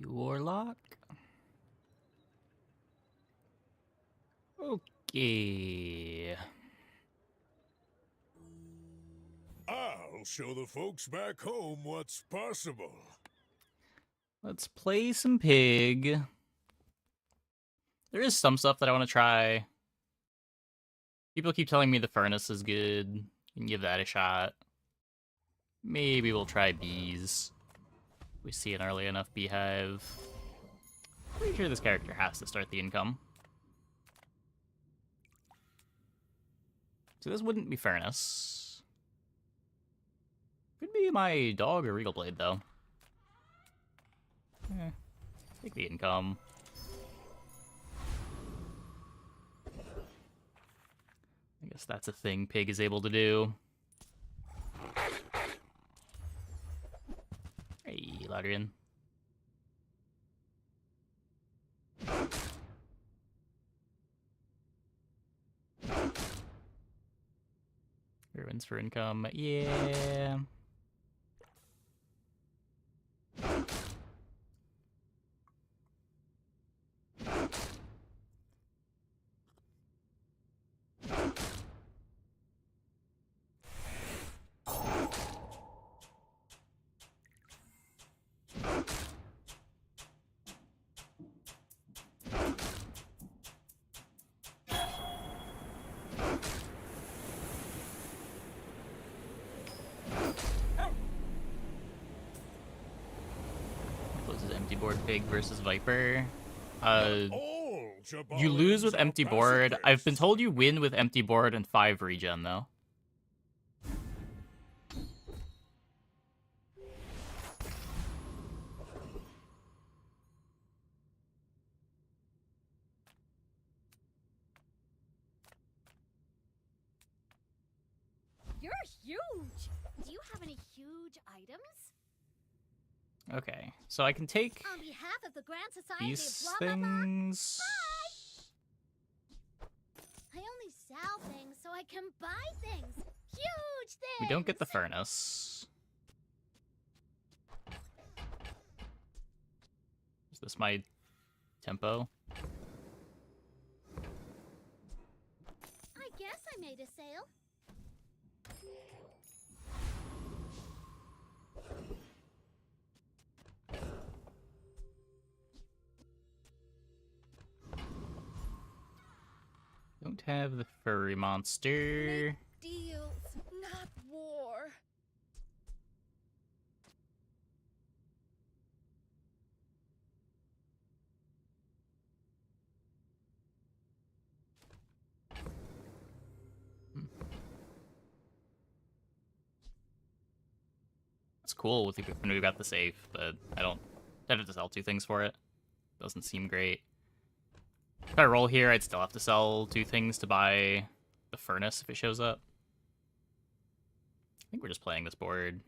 Warlock. Okay. I'll show the folks back home what's possible. Let's play some pig. There is some stuff that I want to try. People keep telling me the furnace is good. You can give that a shot. Maybe we'll try bees. We see an early enough beehive. Pretty sure this character has to start the income. So this wouldn't be furnace. Could be my dog or Regal Blade, though. Take the income. I guess that's a thing Pig is able to do. Hey, Ladrian. Ruins for income. Yeah. Closes empty board Pig versus Viper. You lose with empty board. I've been told you win with empty board and 5 regen, though. You're huge! Do you have any huge items? Okay, so I can take On behalf of the Grand Society these of blah, blah, blah, things. I only sell things so I can buy things. Huge things! We don't get the furnace. Is this my tempo? I guess I made a sale. Don't have the furry monster. Make deals, not war. It's cool with when we got the safe, but I don't have to sell 2 things for it. Doesn't seem great. If I roll here, I'd still have to sell 2 things to buy the furnace if it shows up. I think we're just playing this board.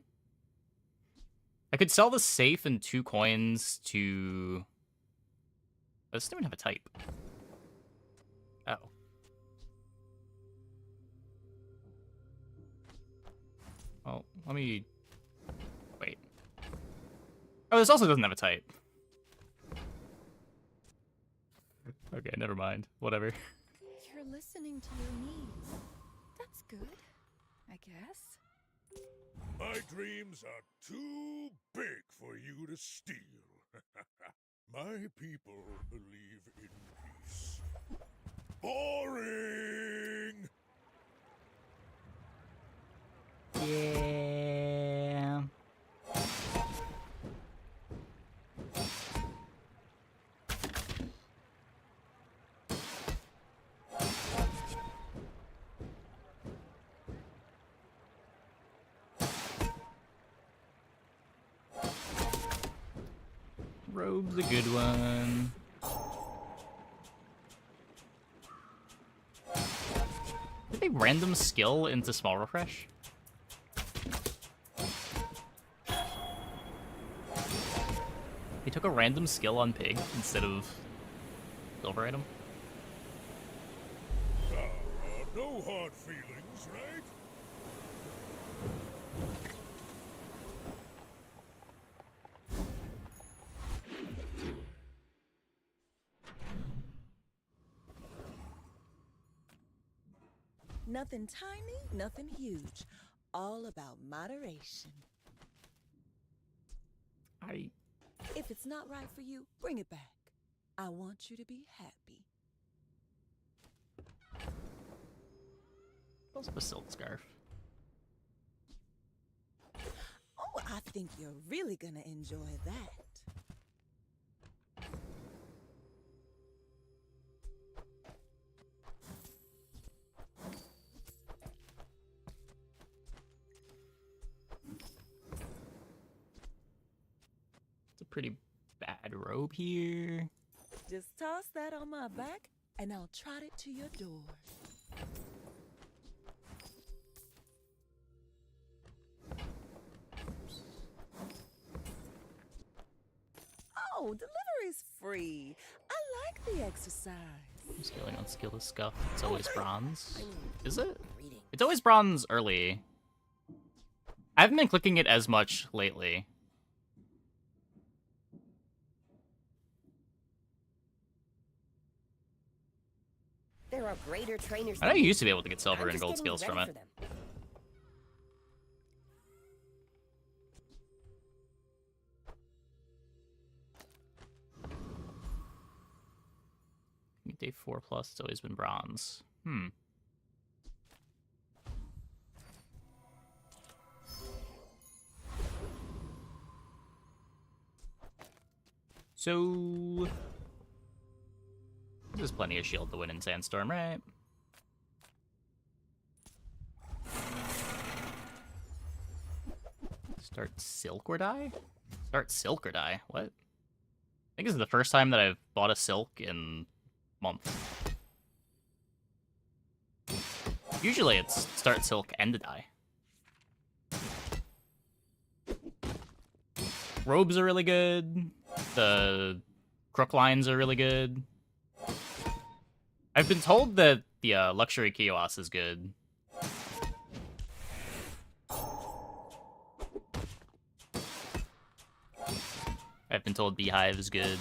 I could sell the safe and 2 coins to... I just don't have a type. Oh. Well, let me... Wait. Oh, this also doesn't have a type. Okay, never mind. Whatever. You're listening to your needs. That's good, I guess. My dreams are too big for you to steal. My people believe in peace. Boring! Yeah. Robe's a good one. Did they random skill into small refresh? They took a random skill on Pig instead of silver item. No hard feelings, right? Nothing tiny, nothing huge. All about moderation. If it's not right for you, bring it back. I want you to be happy. Also a silk scarf. Oh, I think you're really gonna enjoy that. It's a pretty bad robe here. Just toss that on my back, and I'll trot it to your door. Oh, delivery's free. I like the exercise. I'm scaling on skill is scuff. It's always bronze. Is it? It's always bronze early. I haven't been clicking it as much lately. There are greater trainers. I know you used to be able to get silver and gold skills from it. Day 4+, it's always been bronze. So there's plenty of shield to win in Sandstorm, right? Start silk or die? Start silk or die? What? I think this is the first time that I've bought a silk in months. Usually it's start silk and die. Robes are really good. The crook lines are really good. I've been told that the luxury kiosk is good. I've been told Beehive is good.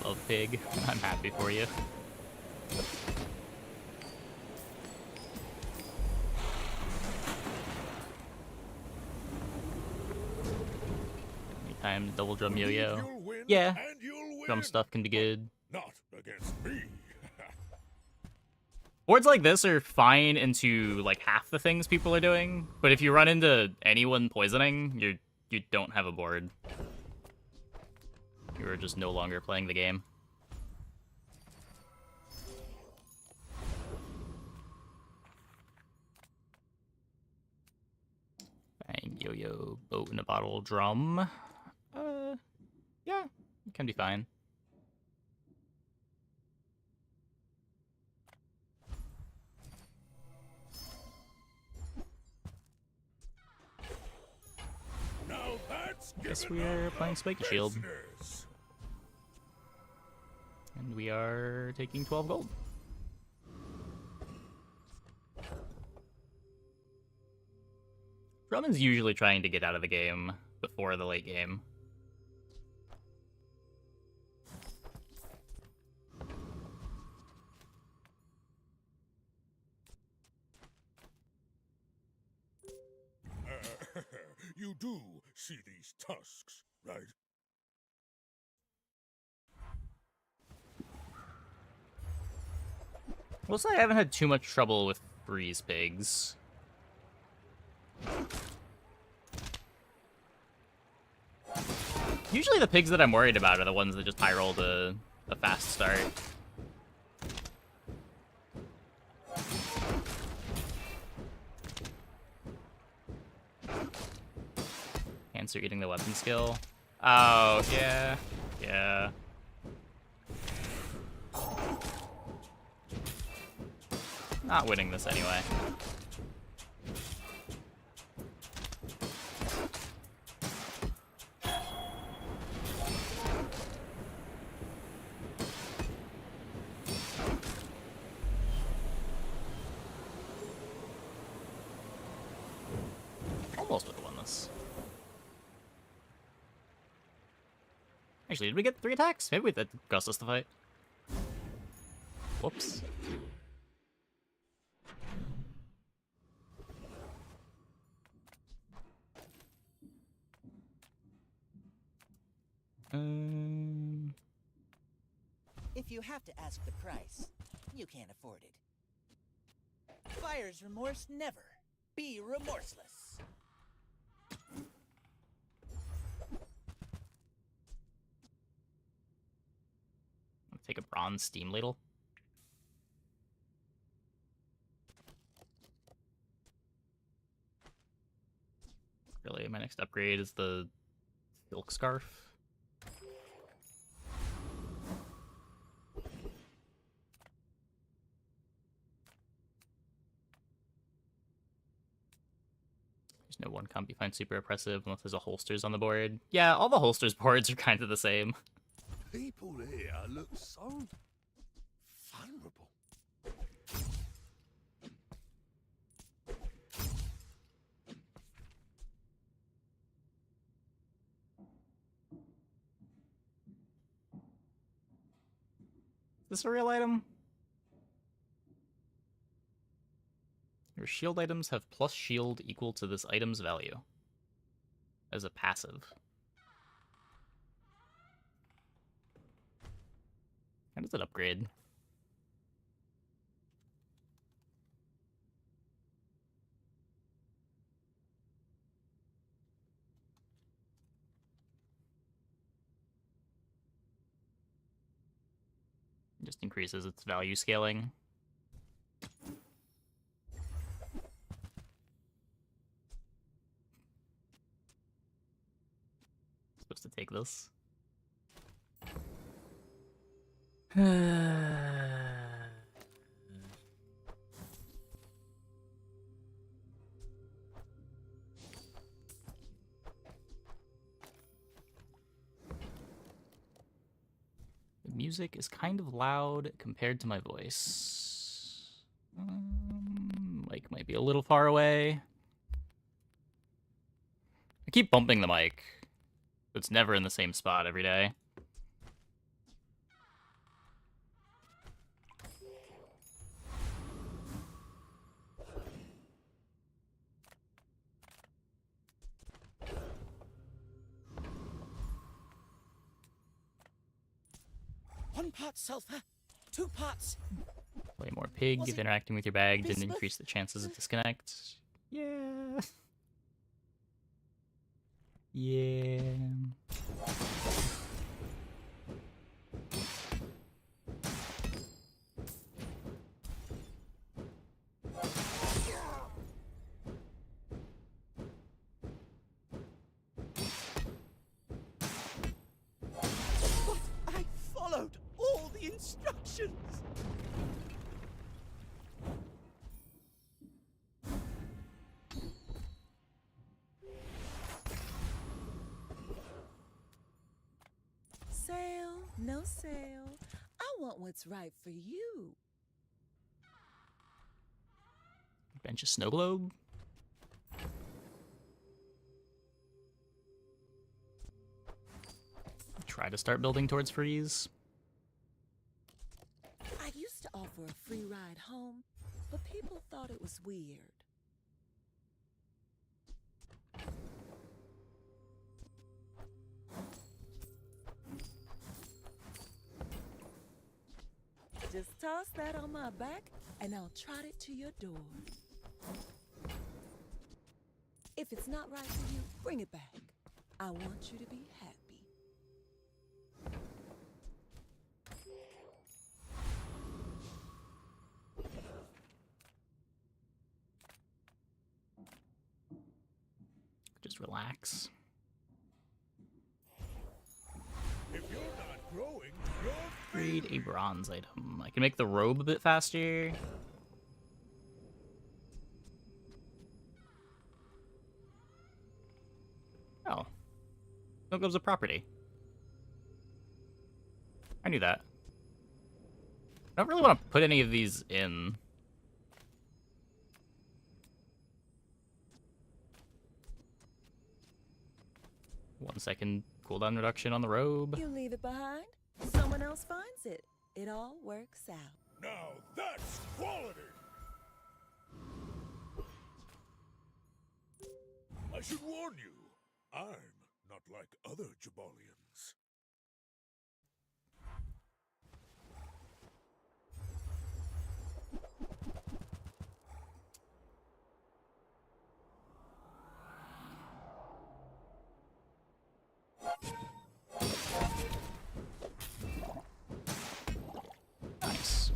Love Pig. I'm happy for you. Anytime double drum yo-yo. Yeah. Drum stuff can be good. Not against me. Boards like this are fine into like half the things people are doing, but if you run into anyone poisoning, you don't have a board. You are just no longer playing the game. Bang, yo-yo, boat in a bottle, drum. Yeah, it can be fine. Guess we are playing Spiky Shield. And we are taking 12 gold. Drummond's usually trying to get out of the game before the late game. You do see these tusks, right? We'll say I haven't had too much trouble with breeze pigs. Usually the pigs that I'm worried about are the ones that just high roll a fast start. Answer eating the weapon skill. Oh, yeah. Yeah. Not winning this anyway. Almost would have won this. I Actually, did we get 3 attacks? Maybe that cost us the fight. Whoops. If you have to ask the price, you can't afford it. Buyer's remorse never. Be remorseless. I'll take a bronze steam ladle. Really, my next upgrade is the silk scarf. There's no one comp you find super oppressive unless there's a holsters on the board. Yeah, all the holsters boards are kind of the same. People here look so vulnerable. Is this a real item? Your shield items have plus shield equal to this item's value as a passive. How does it upgrade? It just increases its value scaling. Supposed to take this. The music is kind of loud compared to my voice. Mic might be a little far away. I keep bumping the mic. It's never in the same spot every day. One pot sulfur, 2 pots. Play more pig Was if it interacting with your bag didn't bismuth? increase the chances of disconnect. Yeah. Yeah. But I followed all the instructions. Sale, no sale. I want what's right for you. Bench a snow globe. Try to start building towards freeze. I used to offer a free ride home, but people thought it was weird. Just toss that on my back, and I'll trot it to your door. If it's not right for you, bring it back. I want you to be happy. Just relax. If you're not growing, you're Create a bronze item. I can make the robe a bit faster. Oh. Snow globe's a property. I knew that. I don't really want to put any of these in. One second cooldown reduction on the robe. You leave it behind, someone else finds it. It all works out. Now that's quality! I should warn you, I'm not like other Jabalians. Nice.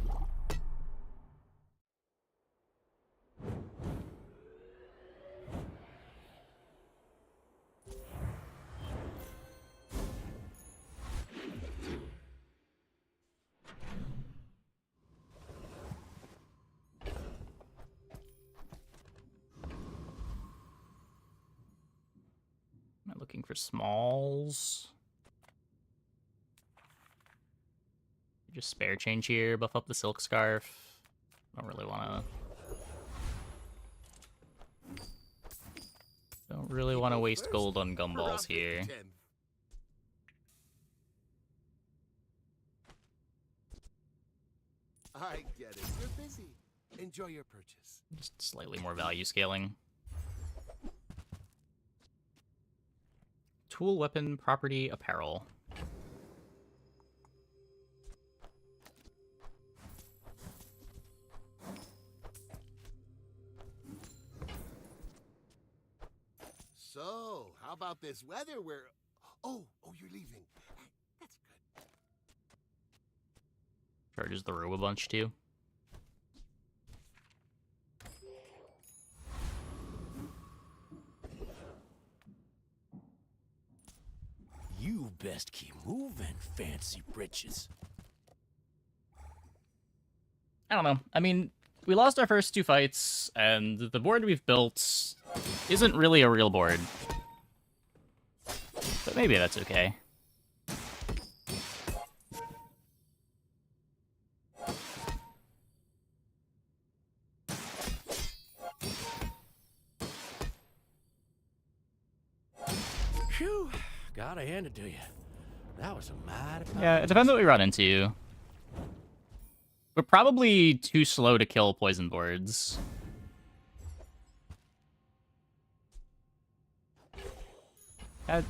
Am I looking for smalls? Just spare change here, buff up the silk scarf. Don't really want to. Don't really want to waste gold on gumballs here. I get it. You're busy. Enjoy your purchase. Just slightly more value scaling. Tool, weapon, property, apparel. So, how about this weather where... Oh, you're leaving. That's good. Charges the robe a bunch too. You best keep moving, fancy britches. I don't know. I mean, we lost our first 2 fights, and the board we've built isn't really a real board. But maybe that's okay. Phew, gotta hand it to you. That was a mighty... Yeah, it depends what we run into. We're probably too slow to kill poison boards. I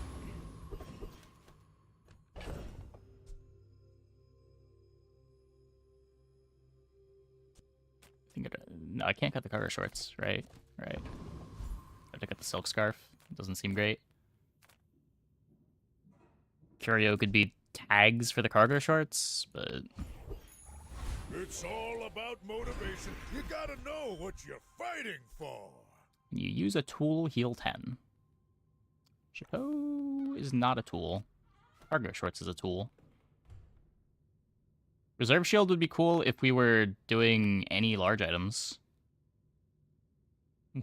think no, I can't cut the cargo shorts, right? Right. I have to cut the silk scarf. It doesn't seem great. Curio could be tags for the cargo shorts, but... It's all about motivation. You gotta know what you're fighting for. You use a tool, heal 10. Chapeau is not a tool. Cargo shorts is a tool. Reserve shield would be cool if we were doing any large items.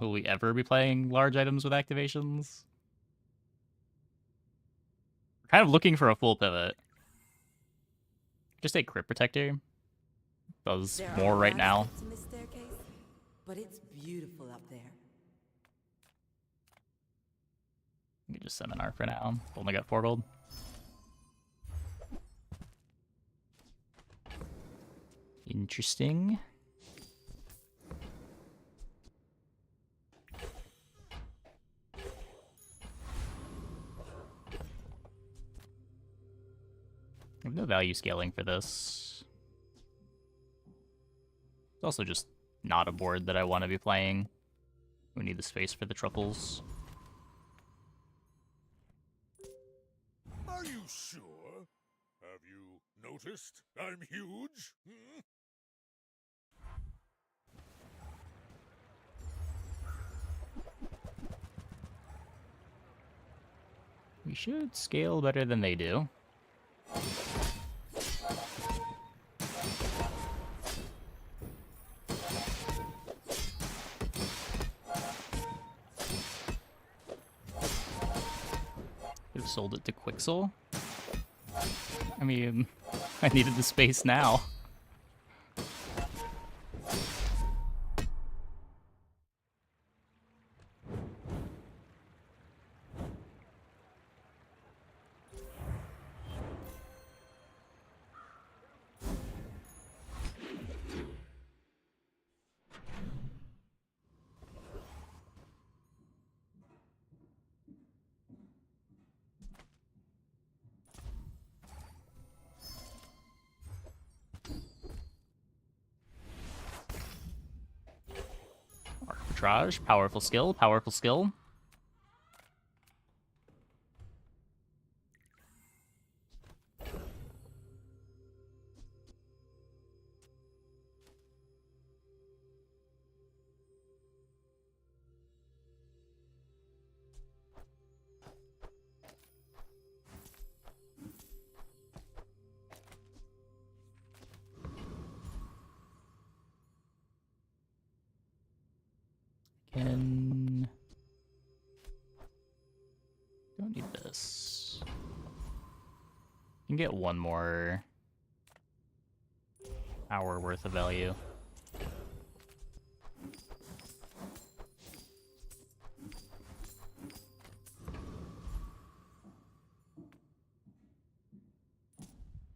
Will we ever be playing large items with activations? We're kind of looking for a full pivot. Just a crit protector. Does There more are right now. steps in this staircase, but it's beautiful up there. We can just seminar for now. Only got 4 gold. Interesting. I have no value scaling for this. It's also just not a board that I want to be playing. We need the space for the triples. Are you sure? Have you noticed I'm huge? Hmm? We should scale better than they do. Could have sold it to Quixel. I mean, I needed the space now. Arbitrage, powerful skill, powerful skill. Can... Don't need this. Can get one more hour worth of value.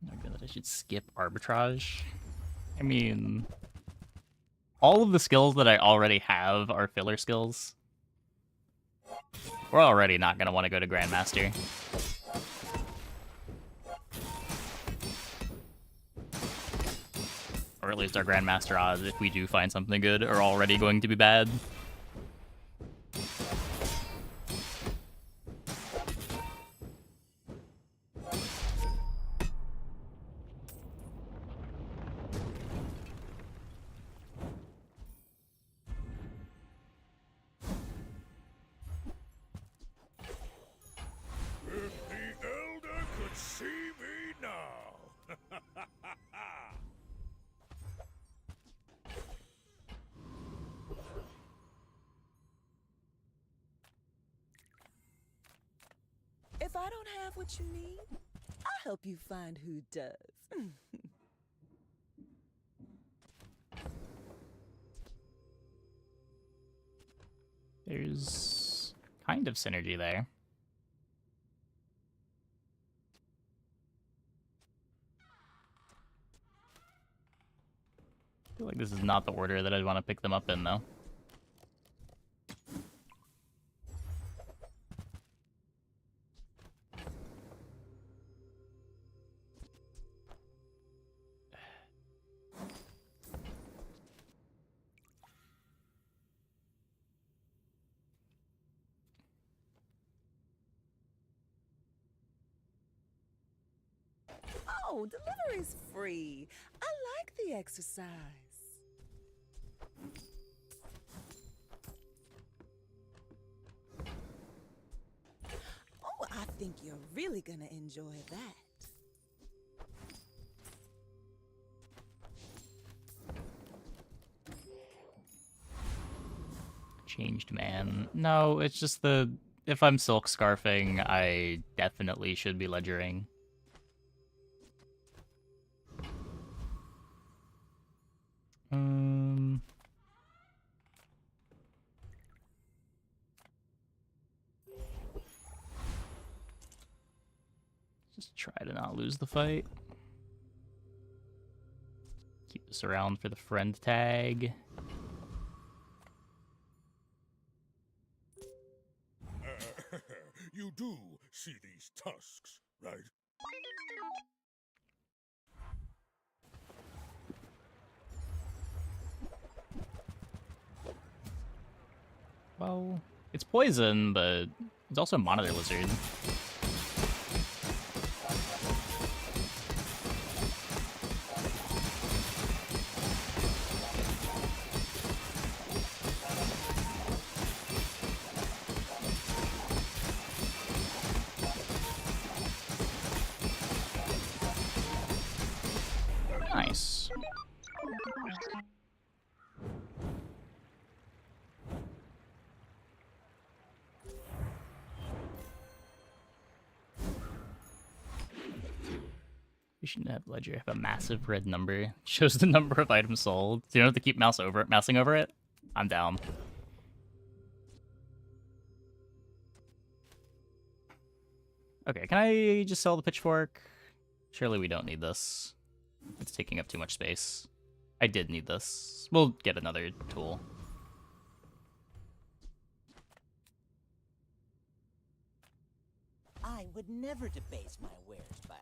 Okay, that I should skip arbitrage. I mean, all of the skills that I already have are filler skills. We're already not going to want to go to Grandmaster. Or at least our Grandmaster odds, if we do find something good, are already going to be bad. If the Elder could see me now! If I don't have what you need, I'll help you find who does. There's kind of synergy there. I feel like this is not the order that I'd want to pick them up in, though. Oh, delivery's free. I like the exercise. Oh, I think you're really gonna enjoy that. Changed man. No, it's just the... If I'm silk scarfing, I definitely should be ledgering. Just try to not lose the fight. Keep this around for the friend tag. You do see these tusks, right? Well, it's poison, but it's also a monitor lizard. Nice. We shouldn't have ledger have a massive red number. Shows the number of items sold. So you don't have to keep mousing over it? I'm down. Okay, can I just sell the pitchfork? Surely we don't need this. It's taking up too much space. I did need this. We'll get another tool. I would never debase my wares by...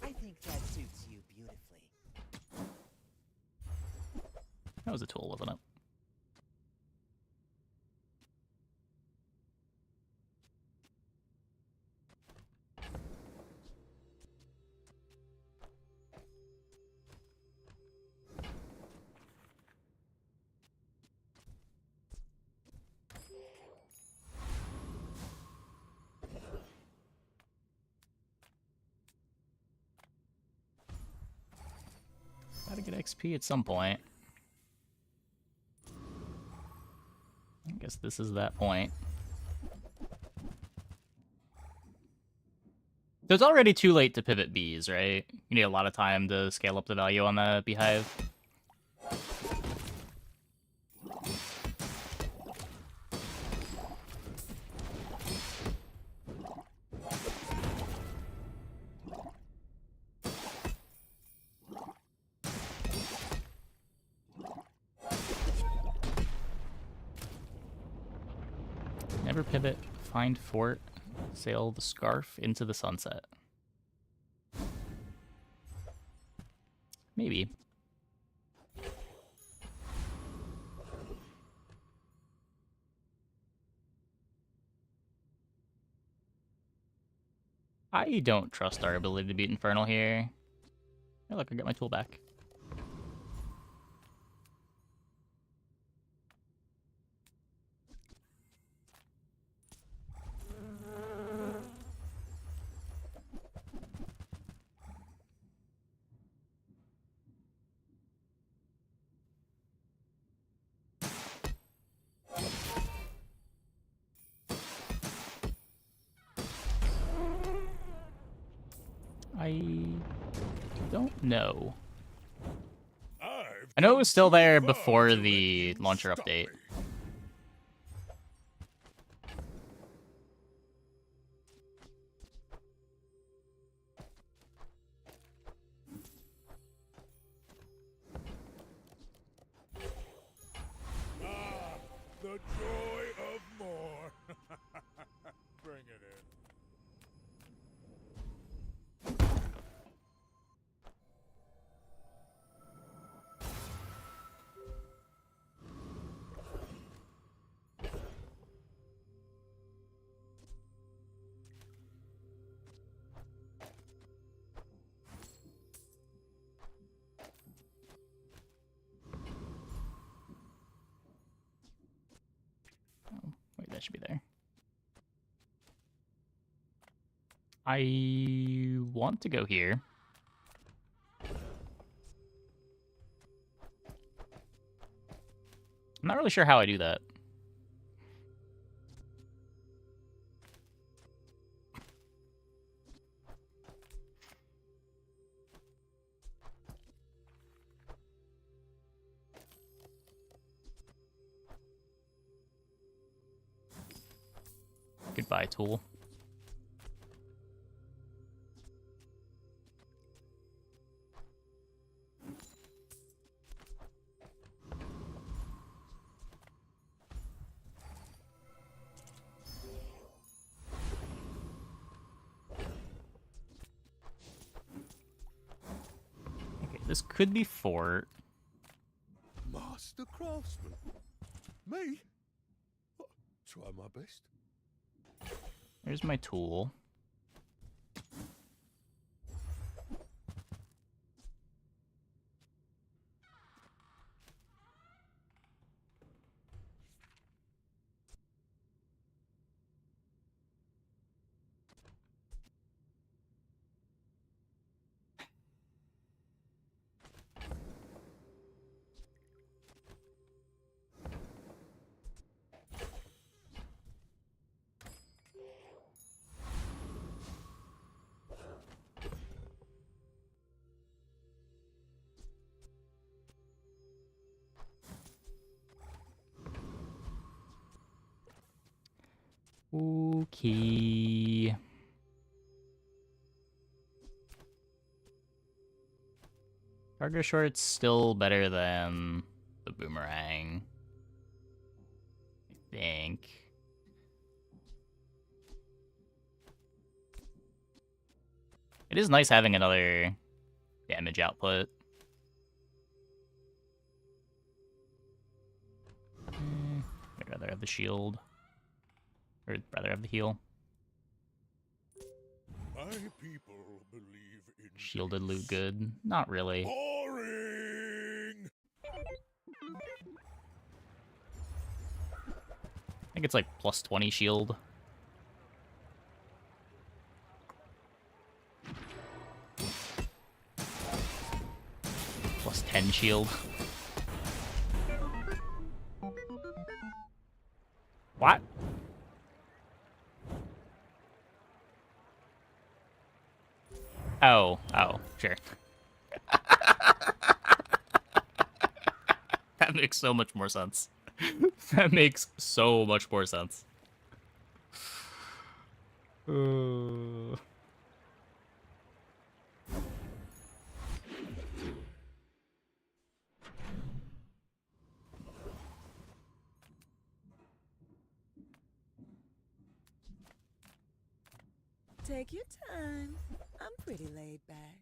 I think that suits you beautifully. That was a tool, wasn't it? Gotta get XP at some point. I guess this is that point. So it's already too late to pivot bees, right? You need a lot of time to scale up the value on the beehive. Never pivot, find fort, sail the scarf into the sunset. Maybe. I don't trust our ability to beat Infernal here. Oh, look, I got my tool back. I don't know. I know it was still there before the launcher update. The joy of more. Bring it in. Oh, wait, that should be there. I want to go here. I'm not really sure how I do that. Goodbye, tool. Okay, this could be fort. Master craftsman. Me? Try my best. There's my tool. Okay. Cargo short's still better than the boomerang, I think. It is nice having another damage output. I'd rather have the shield. Or rather have the heal. My people believe in Shielded peace. loot good? Not really. Boring. I think it's like plus 20 shield. Plus 10 shield. What? Oh, sure. That makes so much more sense. That makes so much more sense. Take your time. I'm pretty laid back.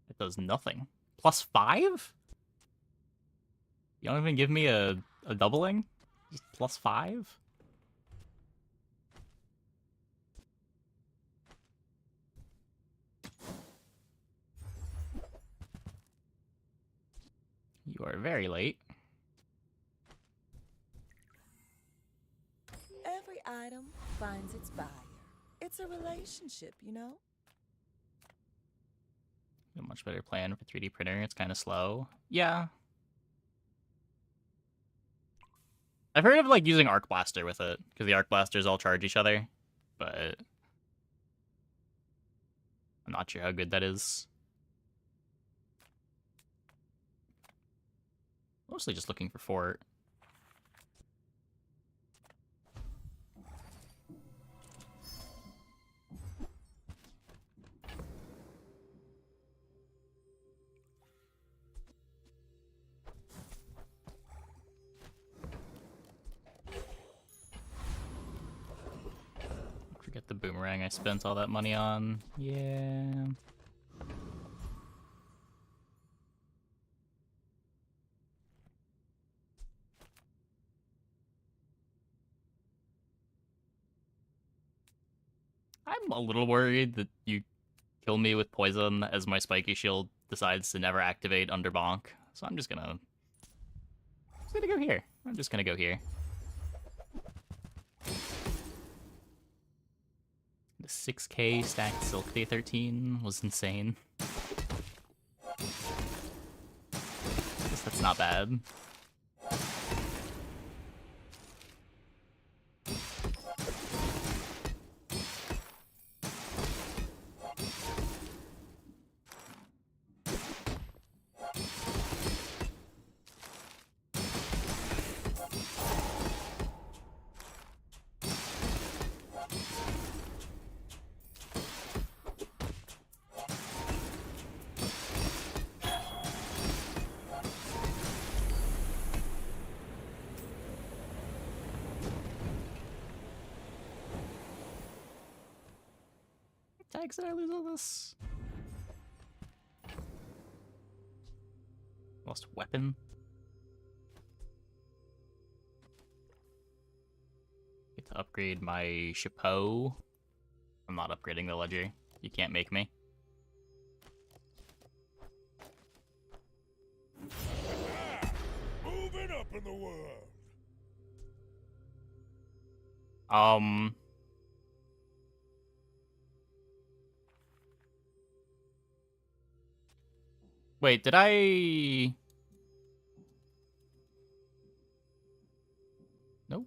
It does nothing. +5? You don't even give me a doubling? Just +5? You are very late. Every item finds its buyer. It's a relationship, you know? A much better plan for 3D printer. It's kind of slow. Yeah. I've heard of like using Arc Blaster with it, because the Arc Blasters all charge each other, but I'm not sure how good that is. Mostly just looking for fort. Forget the boomerang I spent all that money on. Yeah. I'm a little worried that you kill me with poison as my spiky shield decides to never activate under bonk. So I'm just gonna go here. I'm just gonna go here. The 6k stacked Silk Day 13 was insane. Guess that's not bad. Tags, did I lose all this? Lost weapon. Get to upgrade my chapeau. I'm not upgrading the ledger. You can't make me. Moving up in the world. Wait, did I... Nope.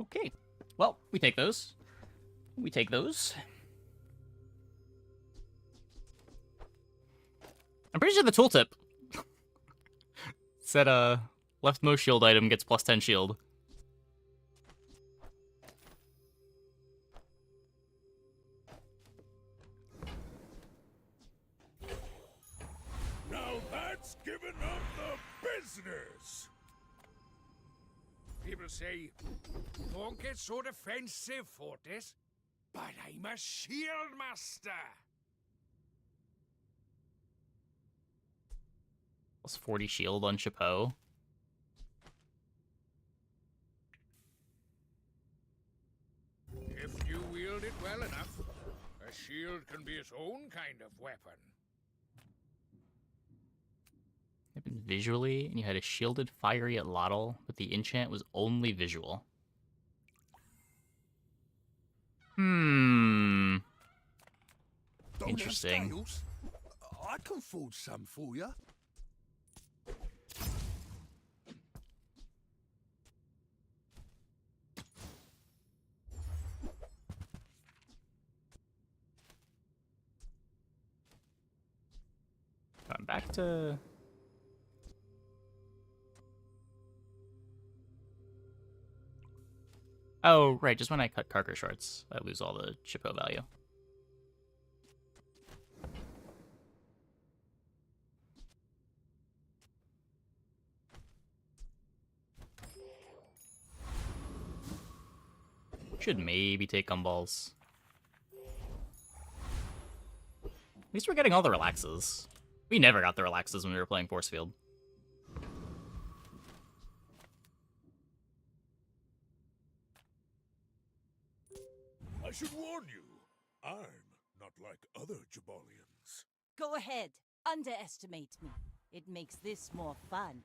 Okay. Well, we take those. We take those. I'm pretty sure the tooltip said, leftmost shield item gets +10 shield. Now that's giving up the business. People say, don't get so defensive, Fortis, but I'm a shield master. +40 shield on chapeau. If you wield it well enough, a shield can be its own kind of weapon. Visually, and you had a shielded fiery at Lottle, but the enchant was only visual. Hmm. Don't Interesting. have scales? I can forge some for you. Going back to... Oh, right, just when I cut Carker shorts, I lose all the Shippo value. Should maybe take gumballs. At least we're getting all the relaxes. We never got the relaxes when we were playing Force Field. I should warn you, I'm not like other Jabalians. Go ahead. Underestimate me. It makes this more fun.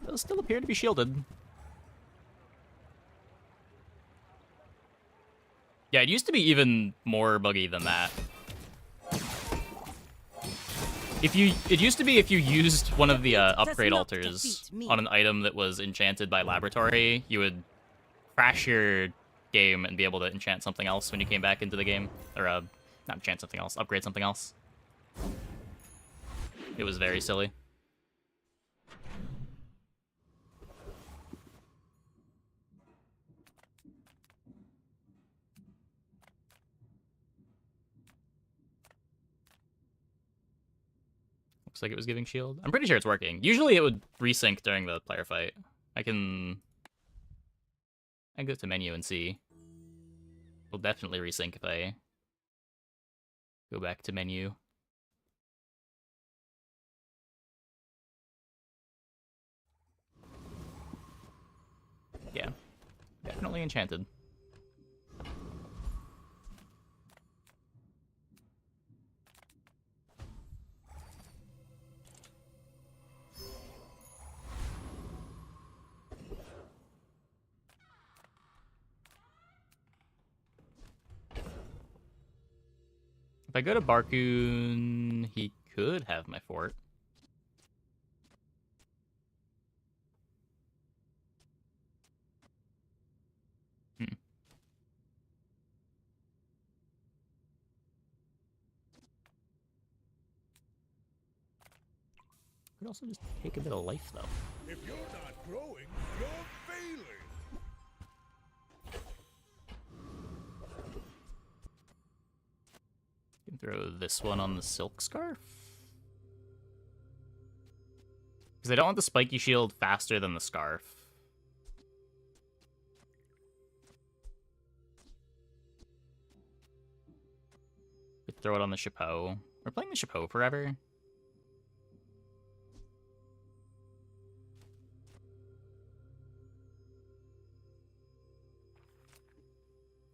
Those still appear to be shielded. Yeah, it used to be even more buggy than that. It used to be if you used one of the upgrade altars on an item that was enchanted by laboratory, you would crash your game and be able to enchant something else when you came back into the game. Or, not enchant something else, upgrade something else. It was very silly. Looks like it was giving shield. I'm pretty sure it's working. Usually it would resync during the player fight. I can go to menu and see. It'll definitely resync if I go back to menu. Yeah, definitely enchanted. If I go to Barcoon, he could have my fort. Could also just take a bit of life, though. If you're not growing, you're failing. You can throw this one on the silk scarf. Because I don't want the spiky shield faster than the scarf. Could throw it on the chapeau. We're playing the chapeau forever.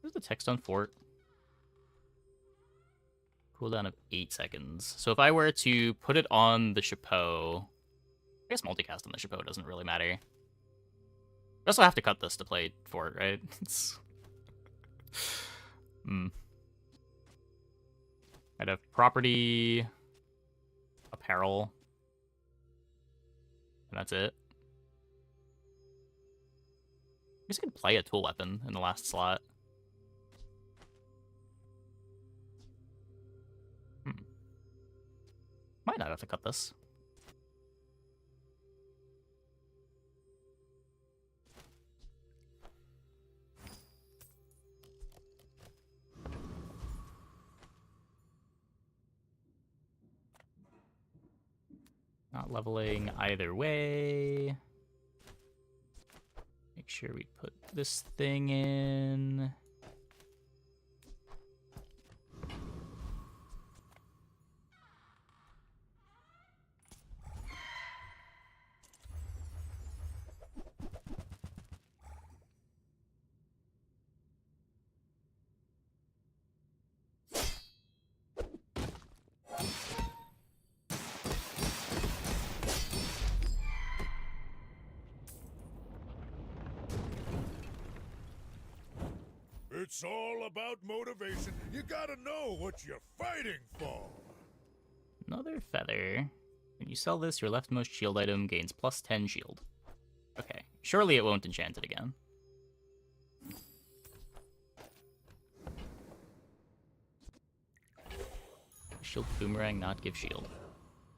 Where's the text on fort? Cooldown of 8 seconds. So if I were to put it on the chapeau, I guess multicast on the chapeau doesn't really matter. I also have to cut this to play fort, right? It's... I'd have property, apparel, and that's it. I guess I could play a tool weapon in the last slot. Might not have to cut this. Not leveling either way. Make sure we put this thing in. It's all about motivation. You gotta know what you're fighting for. Another feather. When you sell this, your leftmost shield item gains plus 10 shield. Okay, surely it won't enchant it again. Shield boomerang not give shield.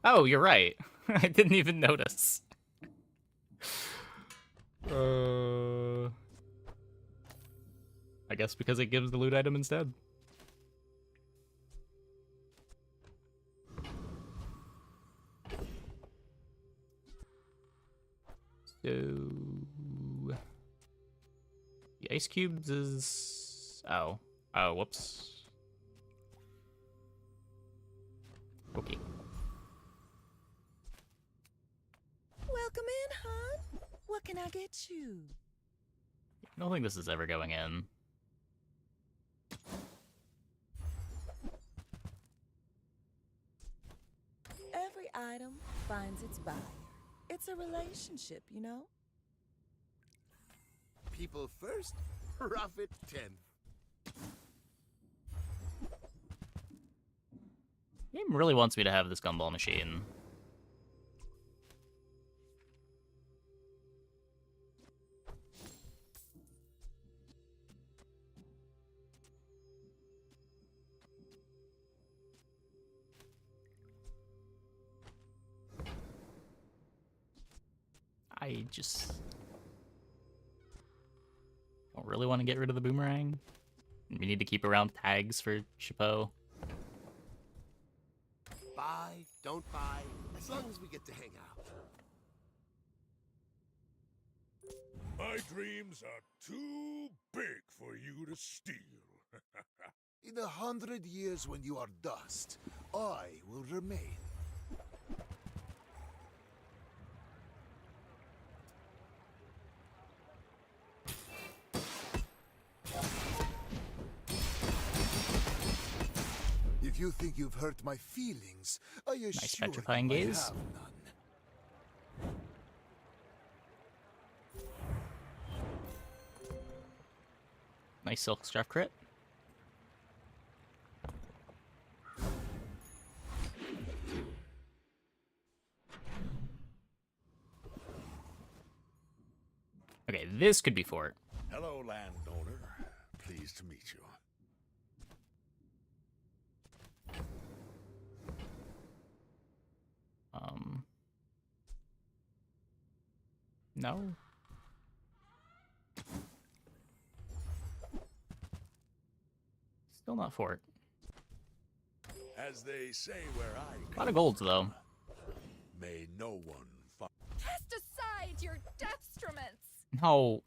Oh, you're right. I didn't even notice. I guess because it gives the loot item instead. So the ice cubes is oh whoops. Okay. Welcome in, hon. What can I get you? I don't think this is ever going in. Every item finds its buyer. It's a relationship, you know? People first, profit 10th. Game really wants me to have this gumball machine. I just don't really want to get rid of the boomerang. We need to keep around tags for Chapeau. Buy, don't buy, as long as we get to hang out. My dreams are too big for you to steal. In 100 years when you are dust, I will remain. If you think you've hurt my feelings, I assure Nice petrifying you I gaze. have none. Nice silk scarf crit. Okay, this could be fort. Hello, landowner. Pleased to meet you. No. Still not fort. As they say where I A come lot of golds though. from, may no one find. Cast aside your deathstruments!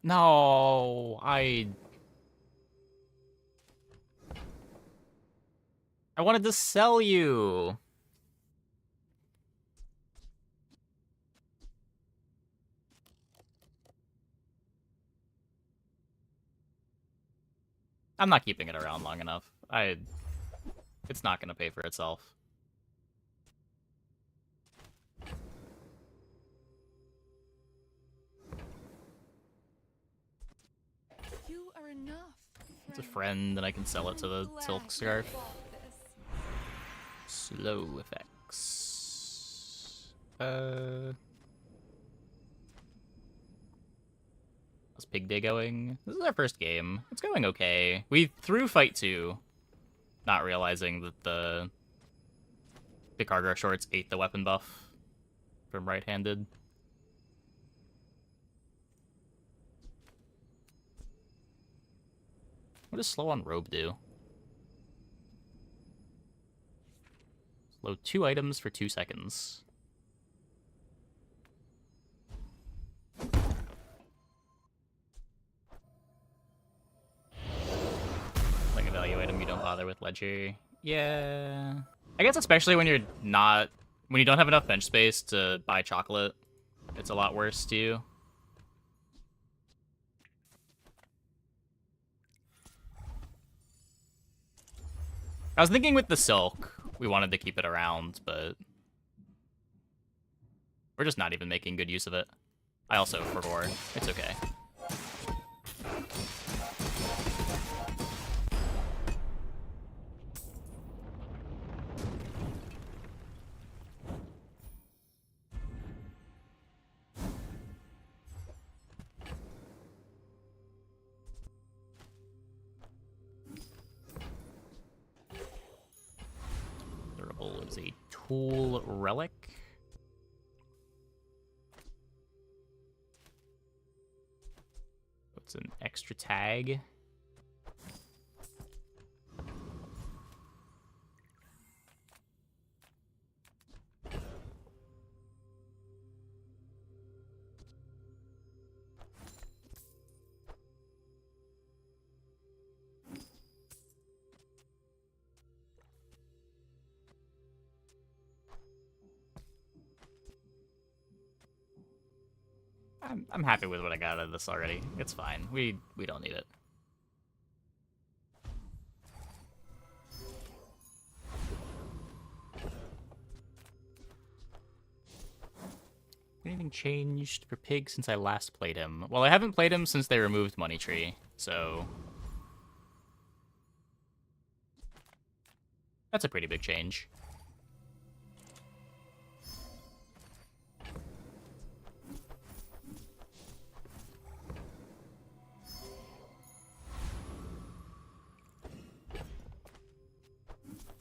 No, I wanted to sell you. I'm not keeping it around long enough. It's not gonna pay for itself. You are enough. It's a friend, and I can sell it to the silk scarf. Slow effects. How's Pig Day going? This is our first game. It's going okay. We threw Fight 2, not realizing that the cargo shorts ate the weapon buff from right-handed. What does slow on robe do? Slow 2 items for 2 seconds. Like a value item you don't bother with Ledger. Yeah. I guess especially when you don't have enough bench space to buy chocolate, it's a lot worse too. I was thinking with the silk, we wanted to keep it around, but we're just not even making good use of it. I also forgot. It's okay. There's a tool relic. What's an extra tag? I'm happy with what I got out of this already. It's fine. We don't need it. Anything changed for Pig since I last played him? Well, I haven't played him since they removed Money Tree, so that's a pretty big change.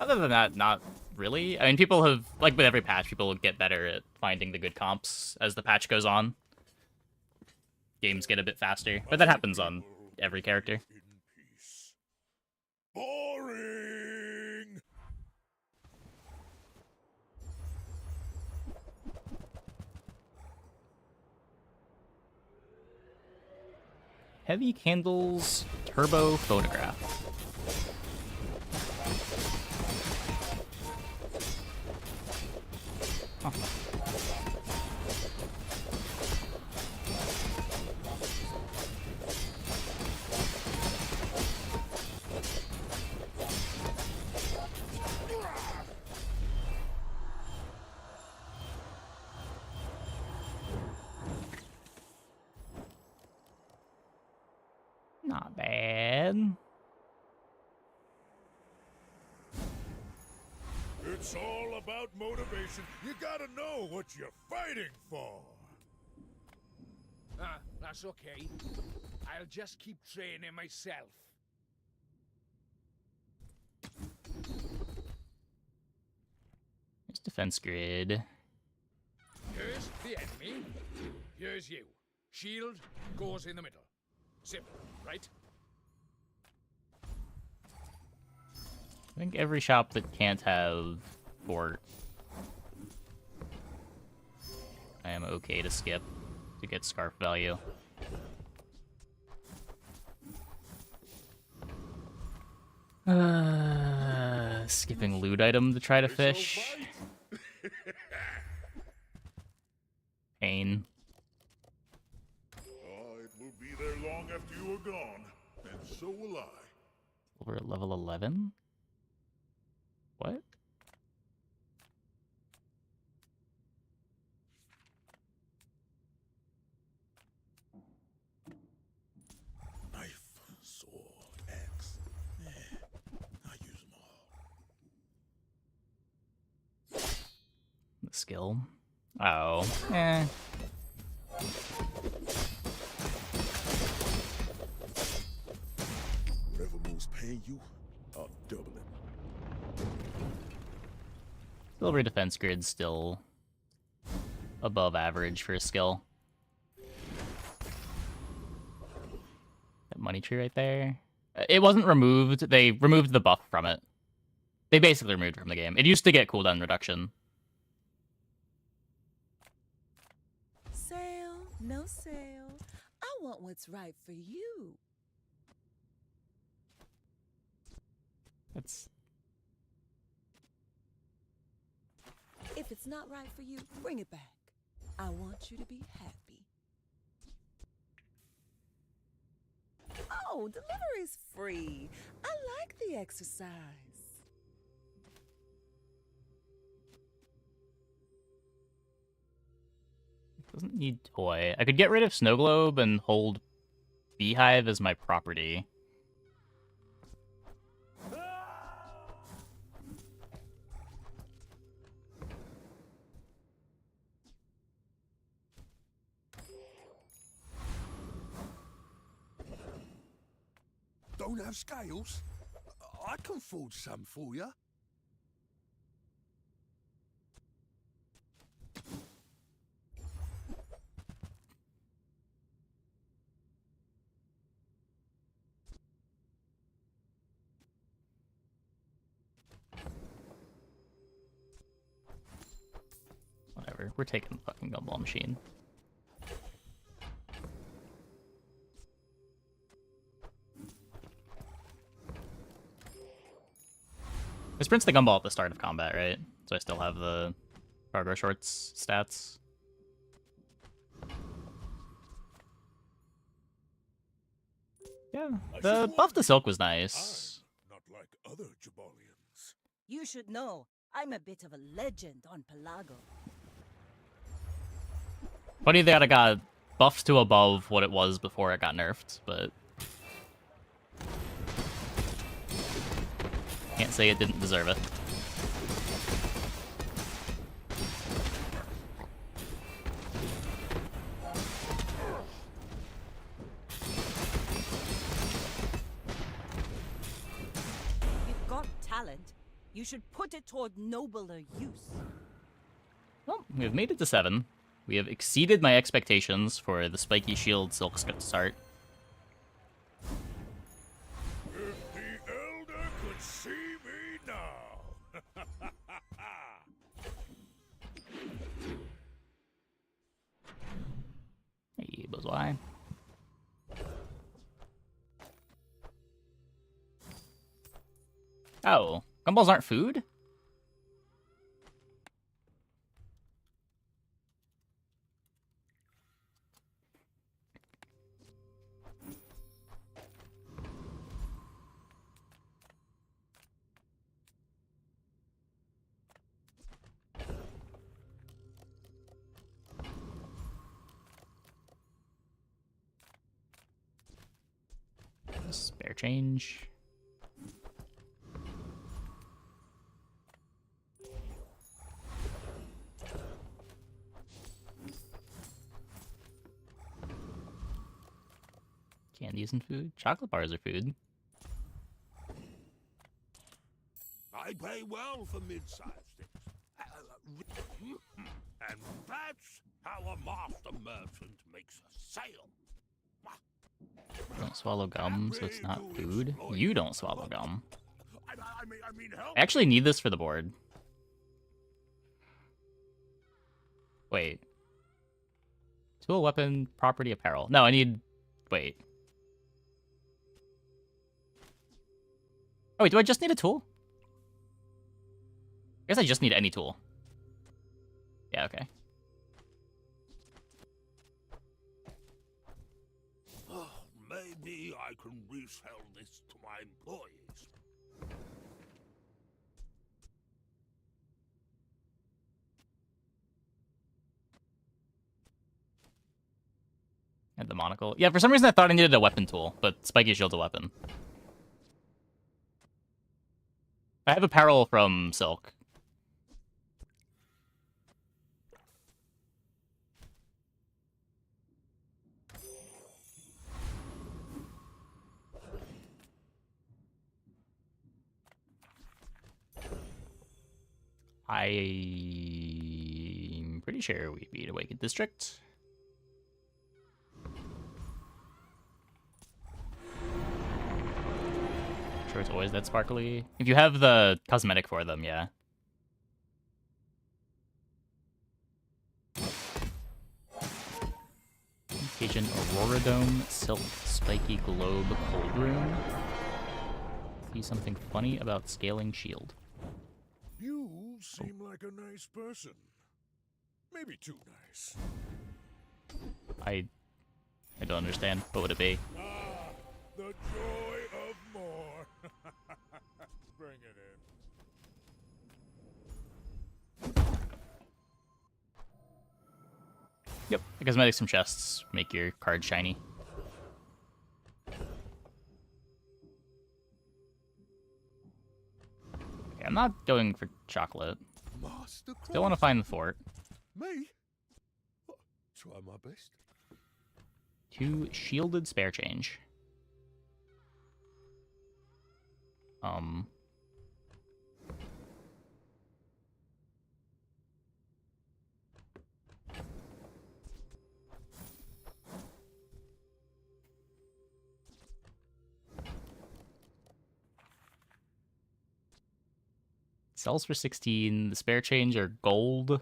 Other than that, not really. I mean, people have, like with every patch, people get better at finding the good comps as the patch goes on. Games get a bit faster, but that happens on every character. In peace. Boring! Heavy Candles Turbo Phonograph. Huh. Not bad. It's all about motivation. You gotta know what you're fighting for. Ah, that's okay. I'll just keep training myself. Here's defense grid. Here's the enemy. Here's you. Shield goes in the middle. Simple, right? I think every shop that can't have fort, I am okay to skip to get scarf value. Skipping loot item to try to fish. Pain. Oh, it will be there long after you are gone, and so will I. We're at level 11? What? Knife, sword, axe. I use them all. The skill. Oh. Eh. Whatever move's paying you, I'll double it. Silver defense grid's still above average for a skill. That money tree right there. It wasn't removed. They removed the buff from it. They basically removed it from the game. It used to get cooldown reduction. Sale, no sale. I want what's right for you. That's If it's not right for you, bring it back. I want you to be happy. Oh, delivery's free. I like the exercise. doesn't need toy. I could get rid of Snow Globe and hold Beehive as my property. Don't have scales? I can forge some for you. we're taking the fucking gumball machine. I sprint the gumball at the start of combat, right? So I still have the cargo shorts stats. Yeah, the buff to silk was nice. I'm not like other Jabalians. You should know, I'm a bit of a legend on Pelago. Funny that I got buffed to above what it was before it got nerfed, but can't say it didn't deserve it. You've got talent. You should put it toward nobler use. Well, we've made it to 7. We have exceeded my expectations for the spiky shield silk start. If the Elder could see me now. Hey, Buzzwhy. Oh, gumballs aren't food? Spare change. Candies and food? Chocolate bars are food. I pay well for mid-sized things. And that's how a master merchant makes a sale. Don't swallow gum, so it's not food. You don't swallow gum. I mean, help. I actually need this for the board. Wait. Tool, weapon, property, apparel. No, I need... Wait. Oh, wait, do I just need a tool? I guess I just need any tool. Yeah, okay. Oh, maybe I can resell this to my employees. And the monocle. Yeah, for some reason I thought I needed a weapon tool, but spiky shield's a weapon. I have apparel from silk. I'm pretty sure we beat Awakened District. Sure it's always that sparkly. If you have the cosmetic for them, yeah. Agent Aurora Dome, Silk, Spiky Globe, Cold Room. See something funny about scaling shield. You seem like a nice person. Maybe too nice. I don't understand. What would it be? Ah, the joy of more. Bring it in. Yep, the cosmetics from chests make your card shiny. Okay, I'm not going for chocolate. Master Still want to find the fort. Me? Try my best. 2 shielded spare change. Sells for 16. The spare change are gold.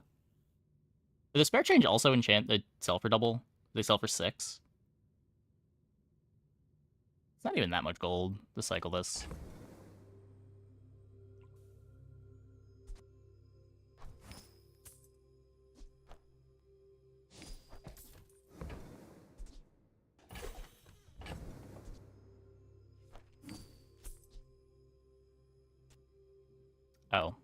Did the spare change also enchant the sell for double? They sell for 6. It's not even that much gold to cycle this. Oh.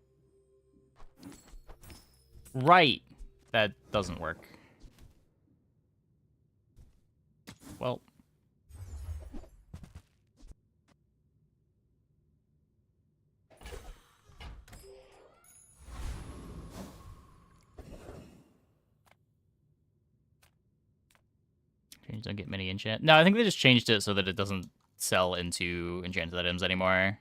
Right. That doesn't work. Well. Don't get many enchant. No, I think they just changed it so that it doesn't sell into enchanted items anymore.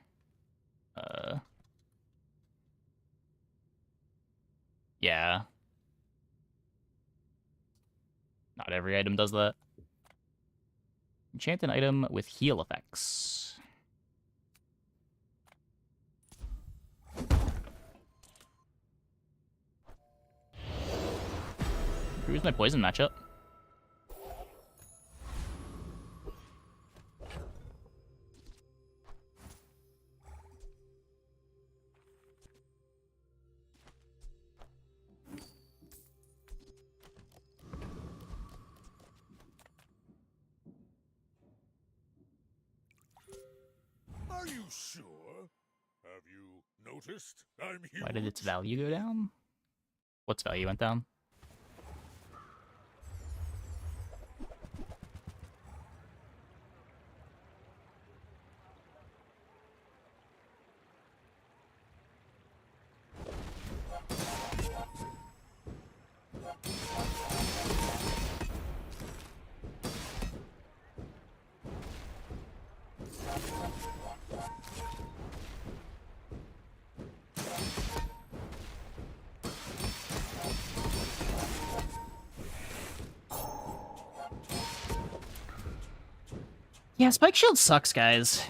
Yeah. Not every item does that. Enchant an item with heal effects. Improves my poison matchup. Are you sure? Have you noticed I'm huge? Why did its value go down? What's value went down? Yeah, Spike Shield sucks, guys.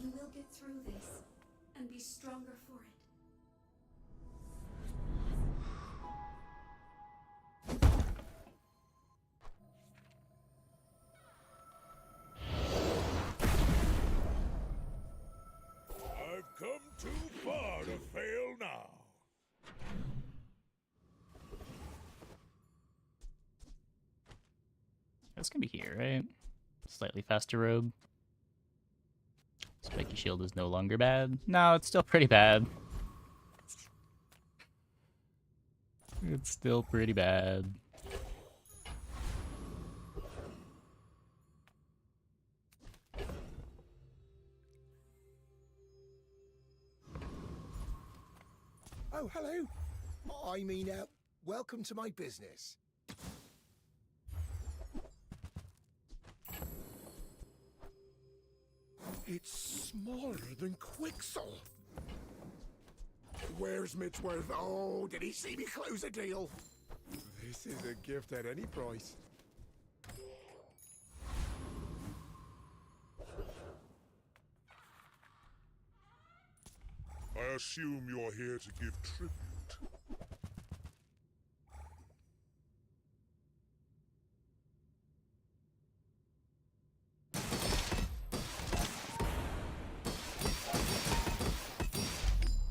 You will get through this and be stronger for it. I've come too far to fail now. That's gonna be here, right? Slightly faster robe. Spiky Shield is no longer bad. No, it's still pretty bad. It's still pretty bad. Oh, hello. I mean, welcome to my business. It's smaller than Quixel. Where's Mitchworth? Oh, did he see me close a deal? This is a gift at any price. I assume you're here to give tribute.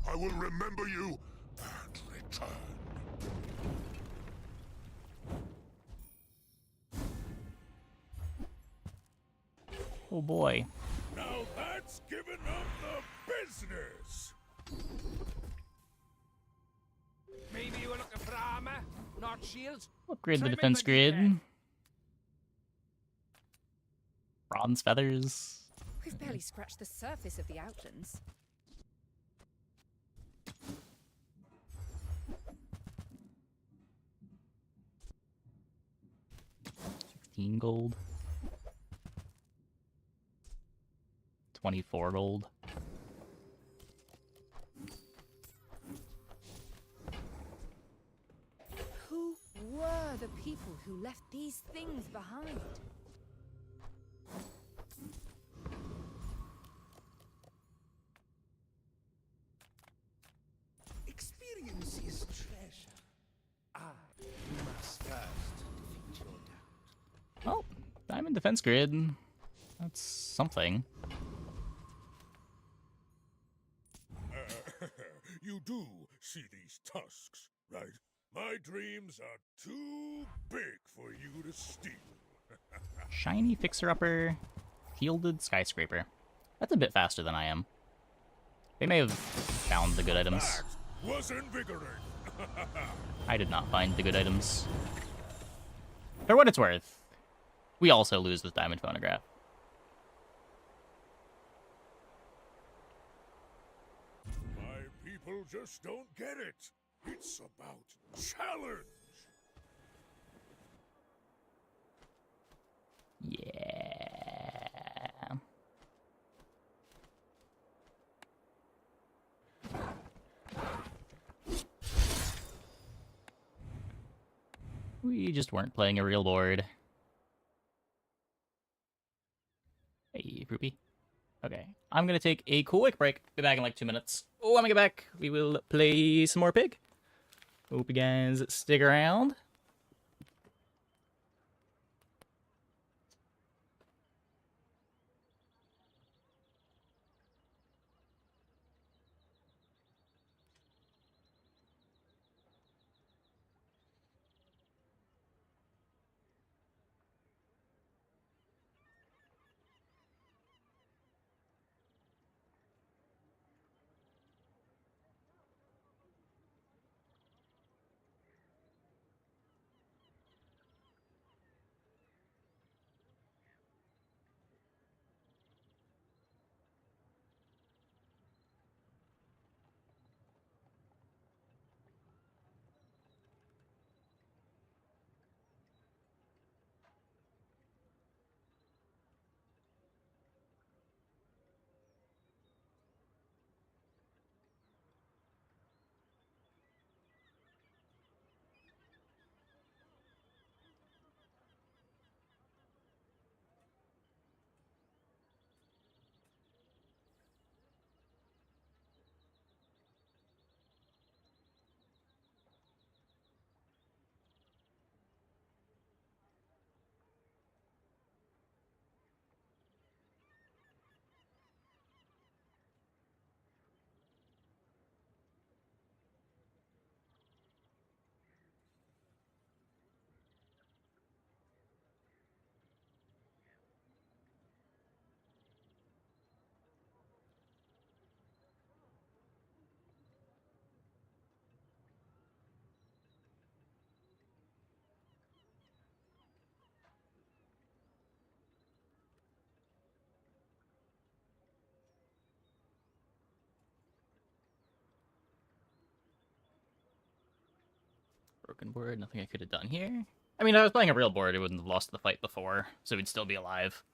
I will remember you and return. Oh boy. Now that's giving up the business. Maybe you were looking for armor, not shields. Upgrade the Try defense my buggy grid. Bronze feathers. We've barely scratched the surface of the Outlands. Gold. 24 gold. were the people who left these things behind. Experience is treasure. I must first defeat your doubt. Oh, Diamond Defense Grid. That's something. You do see these tusks, right? My dreams are too big for you to steal. Shiny Fixer-Upper, Fielded Skyscraper. That's a bit faster than I am. They may have found the good items. That was invigorating. I did not find the good items. For what it's worth, we also lose with Diamond Phonograph. My people just don't get it. It's about challenge. Yeah. We just weren't playing a real board. Hey, Poopy. Okay, I'm gonna take a quick break. Be back in like 2 minutes. Oh, when I get back, we will play some more Pig. Hope you guys stick around. Broken board, nothing I could have done here. I mean, if I was playing a real board, it wouldn't have lost the fight before, so we'd still be alive.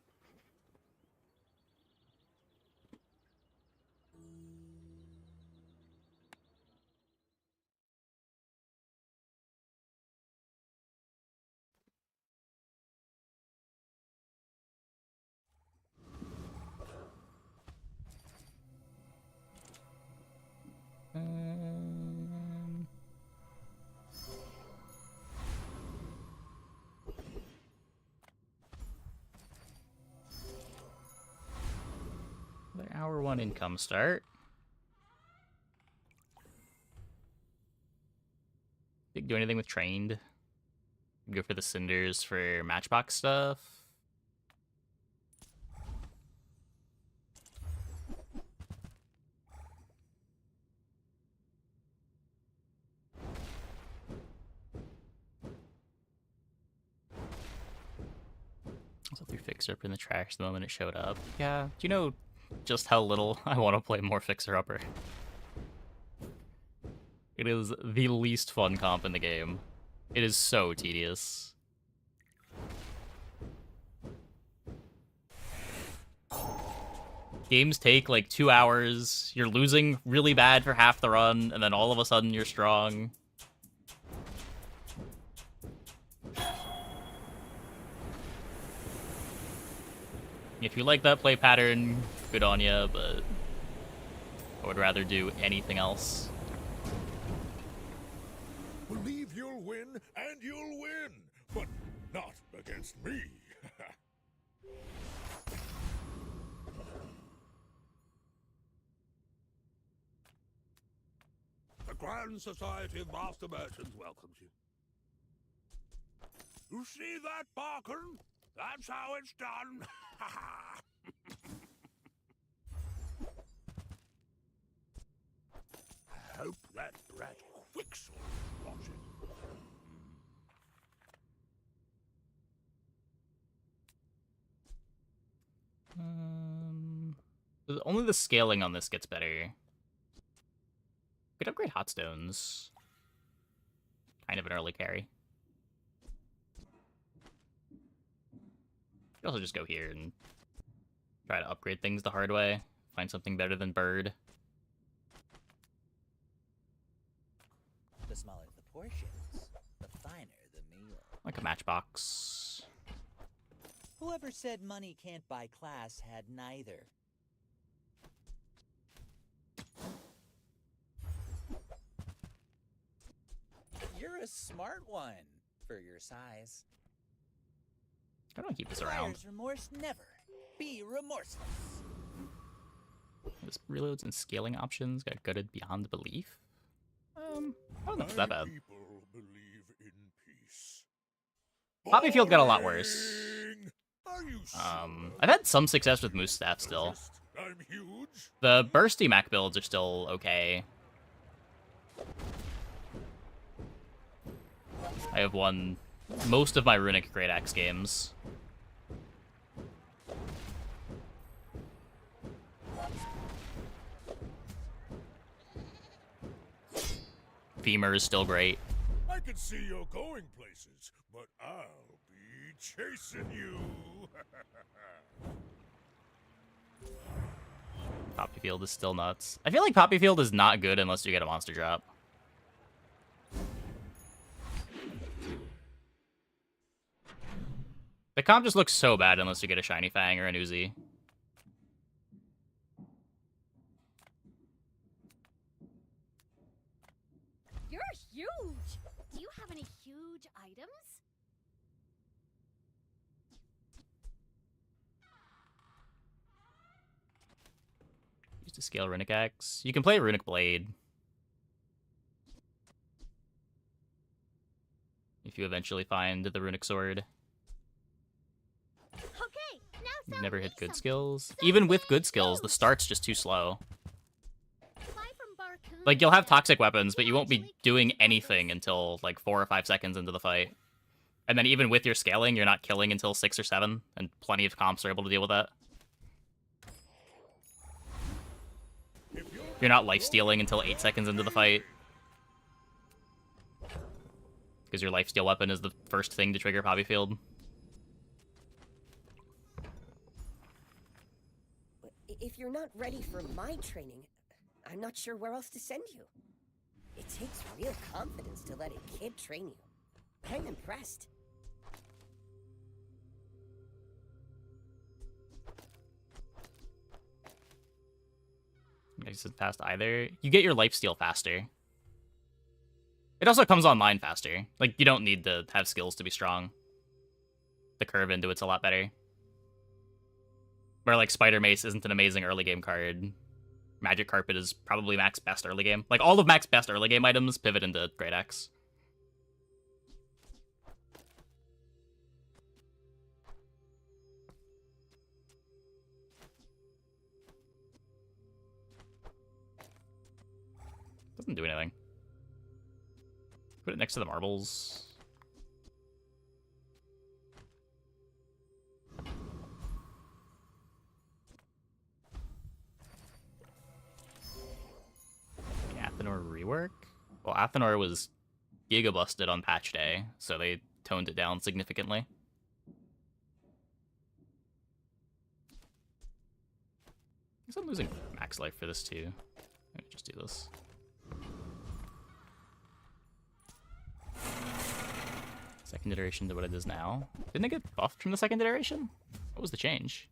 Their hour 1 income start. Did do anything with trained? Go for the cinders for matchbox stuff. Also threw Fixer Up in the trash the moment it showed up. Yeah, do you know just how little I want to play more Fixer Upper? It is the least fun comp in the game. It is so tedious. Games take like 2 hours, you're losing really bad for half the run, and then all of a sudden you're strong. If you like that play pattern, good on ya, but I would rather do anything else. Believe you'll win, and you'll win, but not against me. The Grand Society of Master Merchants welcomes you. You see that, Barkin? That's how it's done. I hope that brat Quicksilver is watching. Only the scaling on this gets better. Could upgrade hot stones. Kind of an early carry. Could also just go here and try to upgrade things the hard way. Find something better than bird. The smaller the portions, the finer the meal. Like a matchbox. Whoever said money can't buy class had neither. You're a smart one for your size. I don't keep this around. Buyer's remorse never. Be remorseless. This reloads and scaling options got gutted beyond belief. I don't know if it's that bad. People believe in peace. Poppy Field got a lot worse. Are you I've had some success with Moose Staff still. I'm huge. The bursty Mac builds are still okay. I have won most of my Runic Great Axe games. Femur is still great. I can see you're going places, but I'll be chasing you. Poppy Field is still nuts. I feel like Poppy Field is not good unless you get a monster drop. The comp just looks so bad unless you get a Shiny Fang or an Uzi. You're huge! Do you have any huge items? Use to scale Runic Axe. You can play Runic Blade. If you eventually find the Runic Sword. Okay, now You've sell never me hit good something. skills. Even with good skills, the start's just too slow. Buy from Barcoon. Like, you'll have toxic weapons, but you won't be doing anything until, like, 4 or 5 seconds into the fight. And then even with your scaling, you're not killing until 6 or 7, and plenty of comps are able to deal with that. You're not lifestealing until 8 seconds into the fight. Because your lifesteal weapon is the first thing to trigger Poppy Field. If you're not ready for my training, I'm not sure where else to send you. It takes real confidence to let a kid train you. I'm impressed. Makes it past either. You get your lifesteal faster. It also comes online faster. Like, you don't need to have skills to be strong. The curve into it's a lot better. Where, like, Spider Mace isn't an amazing early game card. Magic Carpet is probably Mac's best early game. Like, all of Mac's best early game items pivot into Great Axe. Doesn't do anything. Put it next to the marbles. Athenor rework? Well, Athenor was giga busted on patch day, so they toned it down significantly. I guess I'm losing max life for this too. Let me just do this. Second iteration to what it is now. Didn't it get buffed from the second iteration? What was the change?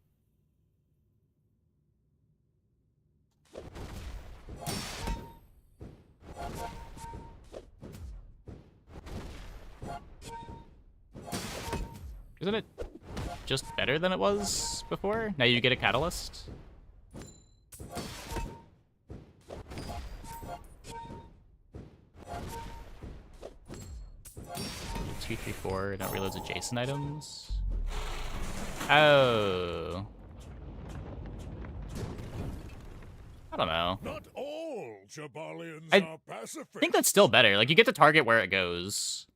Isn't it just better than it was before? Now you get a catalyst? 2, 3, 4, don't reload adjacent items. Oh. I don't know. Not all Jabalians I are pacifists. think that's still better. Like, you get to target where it goes.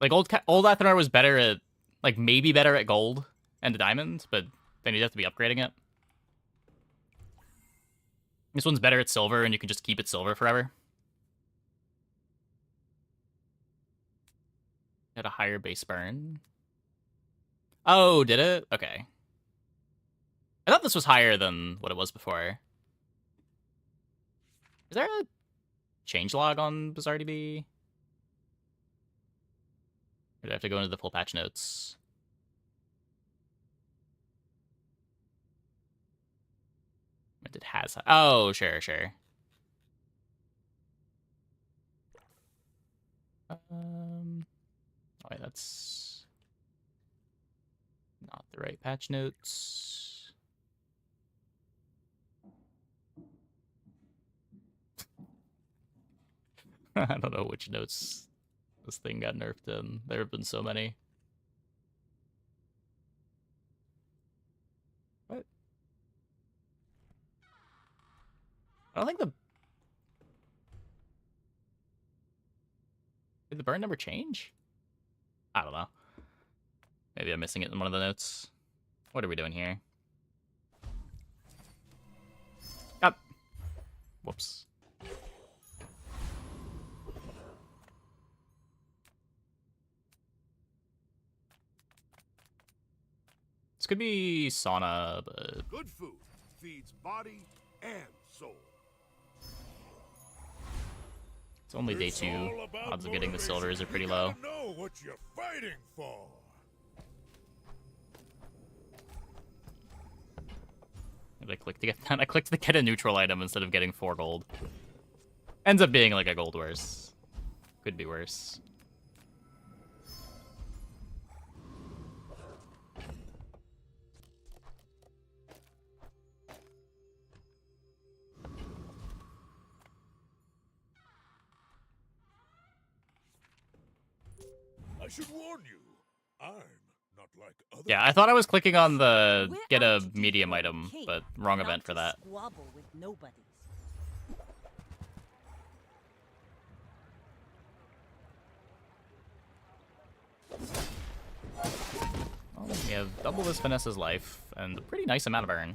Like, old Athanor was better at, like, maybe better at gold and diamond, but then you'd have to be upgrading it. This one's better at silver, and you can just keep it silver forever. At a higher base burn. Oh, did it? Okay. I thought this was higher than what it was before. Is there a changelog on BizarreDB? Or do I have to go into the full patch notes? It has. Oh, sure. Oh, wait, that's not the right patch notes. I don't know which notes this thing got nerfed in. There have been so many. What? I don't think the... Did the burn number change? I don't know. Maybe I'm missing it in one of the notes. What are we doing here? Up. Whoops. This could be sauna, but... Good food feeds body and soul. It's only day 2. Odds of getting the silvers are pretty low. Know what you're fighting for. Did I click to get that? I clicked to get a neutral item instead of getting 4 gold. Ends up being like a gold worse. Could be worse. I should warn you, I'm not like other. Yeah, I thought I was clicking on the We're get out a to medium defend item, king, but wrong not event for to that. Squabble with nobodies. Well, we have double this Vanessa's life and a pretty nice amount of burn.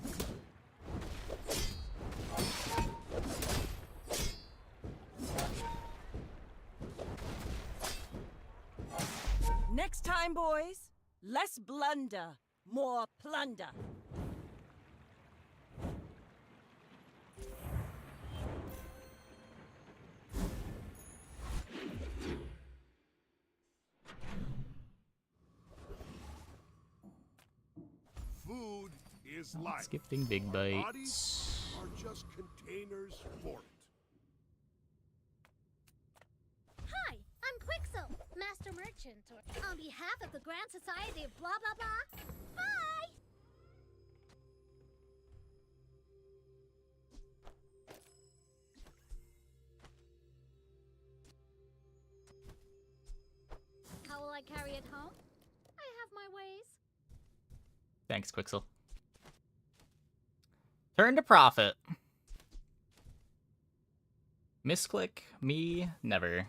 Next time, boys, less blunder, more plunder. Food is life. Skipping big bites. Bodies are just containers for it. Hi, I'm Quixel, Master Merchant, on behalf of the Grand Society of blah blah blah. Hi! How will I carry it home? I have my ways. Thanks, Quixel. Turn to profit. Misclick, me, never.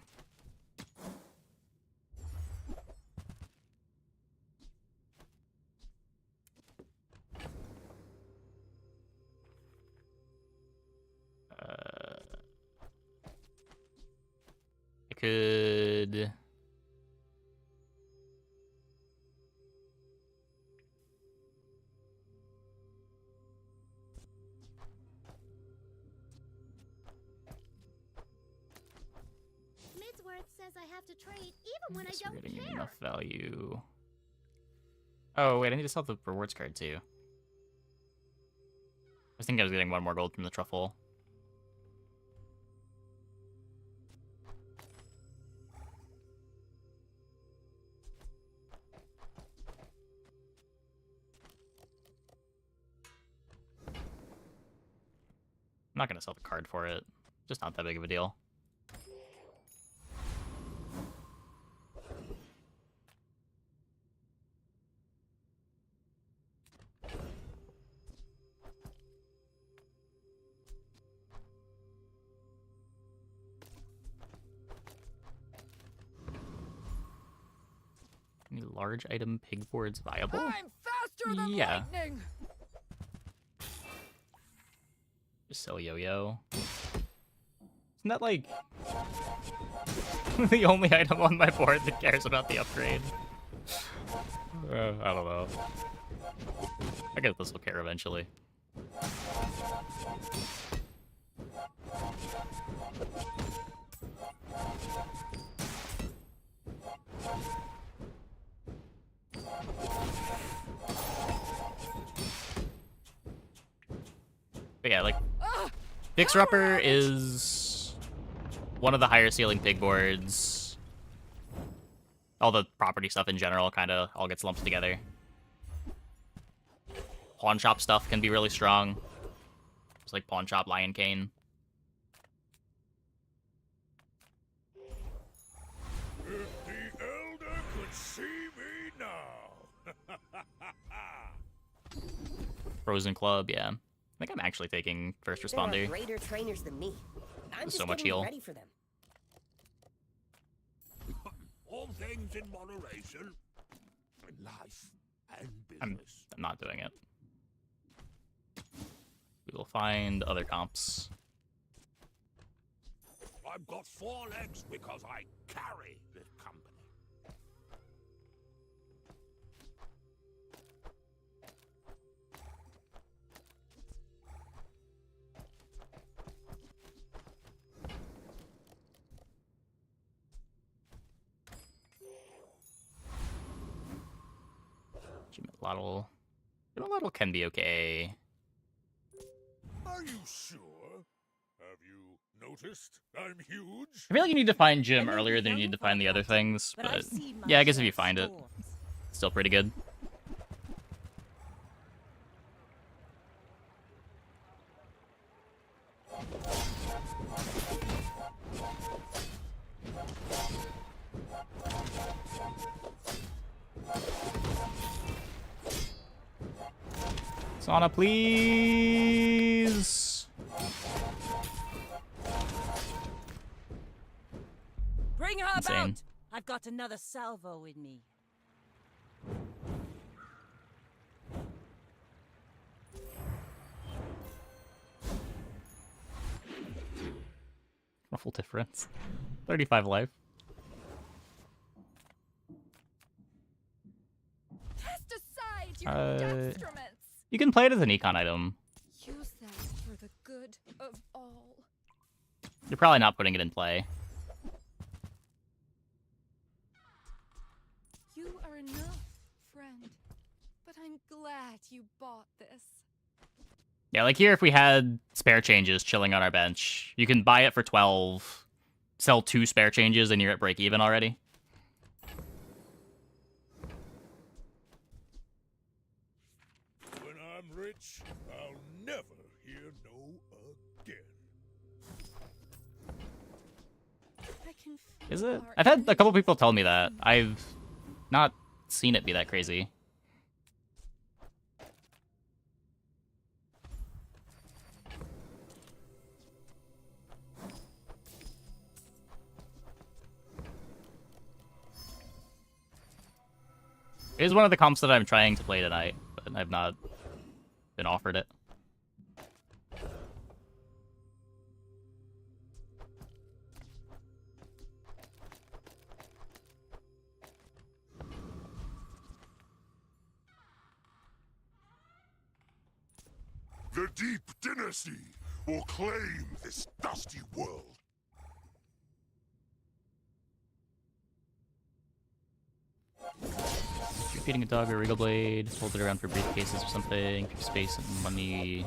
I could... Midsworth says I have to trade even when I Guess don't we're getting care. enough value. Oh, wait, I need to sell the rewards card too. I think I was getting 1 more gold from the truffle. I'm not gonna sell the card for it. Just not that big of a deal. Any large item pigboards viable? I'm faster than Yeah. lightning. Just sell yo-yo. Isn't that like the only item on my board that cares about the upgrade? I don't know. I guess this will care eventually. But yeah, like, Fixer Upper is one of the higher ceiling pig boards. All the property stuff in general kind of all gets lumped together. Pawn shop stuff can be really strong. It's like pawn shop Lion Cane. If the Elder could see me now. Frozen Club, yeah. I think I'm actually taking First There are Responder. greater trainers than me. I'm There's just so much getting heal. ready for them. All things in moderation. Life and I'm business. not doing it. We will find other comps. I've got 4 legs because I carry this company. Lottle can be okay. Are you sure? Have you noticed I'm huge? I feel like you need to find Jim earlier than you need to find the other things, but yeah, I guess if you find it, it's still pretty good. Sauna, please. Bring her Insane. about! I've got another salvo in me. Ruffle difference. 35 life. Test aside your dextroments. You can play it as an econ item. Use that for the good of all. You're probably not putting it in play. You are enough, friend. But I'm glad you bought this. Yeah, like here, if we had spare changes chilling on our bench, you can buy it for 12, sell 2 spare changes, and you're at break even already. When I'm rich, I'll never hear no again. I can feel Is it? our I've had a couple people energies tell me that. rising. I've not seen it be that crazy. It is one of the comps that I'm trying to play tonight, but I've not been offered it. The Deep Dynasty will claim this dusty world. feeding a dog or regal blade. Hold it around for briefcases or something. Keep space and money.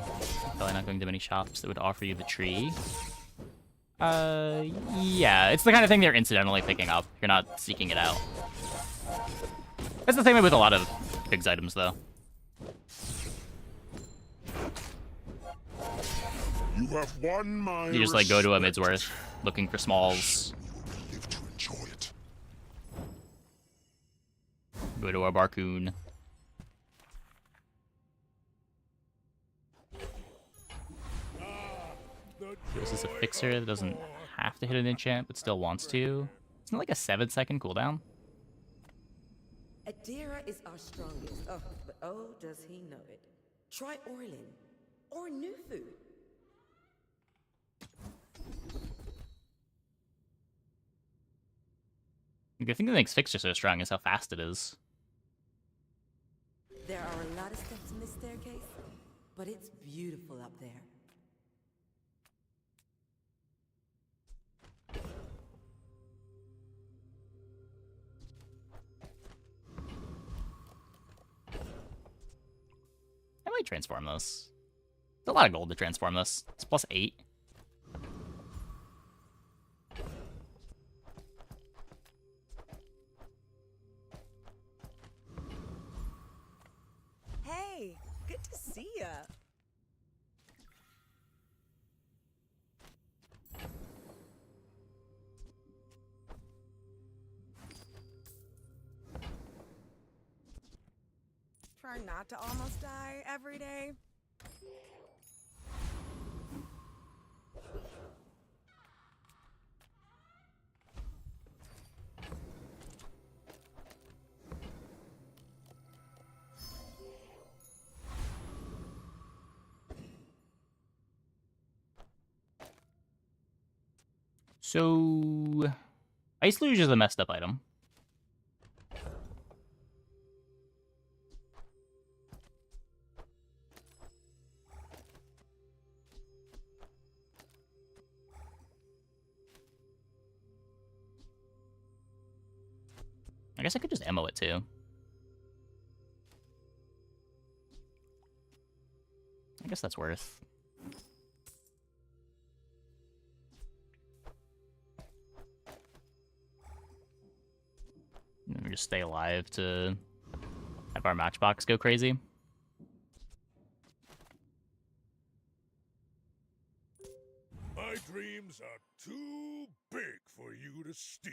Probably not going to many shops that would offer you the tree. Yeah, it's the kind of thing they're incidentally picking up. You're not seeking it out. That's the thing with a lot of Biggs items, though. You have won my You just like go to a respect. Midsworth looking for smalls. Live to enjoy it. Go to a Barcoon. This is a fixer that doesn't have to hit an enchant, but still wants to. Isn't it like a 7-second cooldown? Adira is our strongest. Oh, but oh, does he know it. Try Orlin. Or new food. The thing that makes fixer so strong is how fast it is. There are a lot of steps in this staircase, but it's beautiful up there. I might transform this. It's a lot of gold to transform this. It's +8. Hey, good to see ya. Try not to almost die every day. So, Ice Luge is a messed up item. I guess I could just ammo it too. I guess that's worth. And we just stay alive to have our matchbox go crazy. My dreams are too big for you to steal.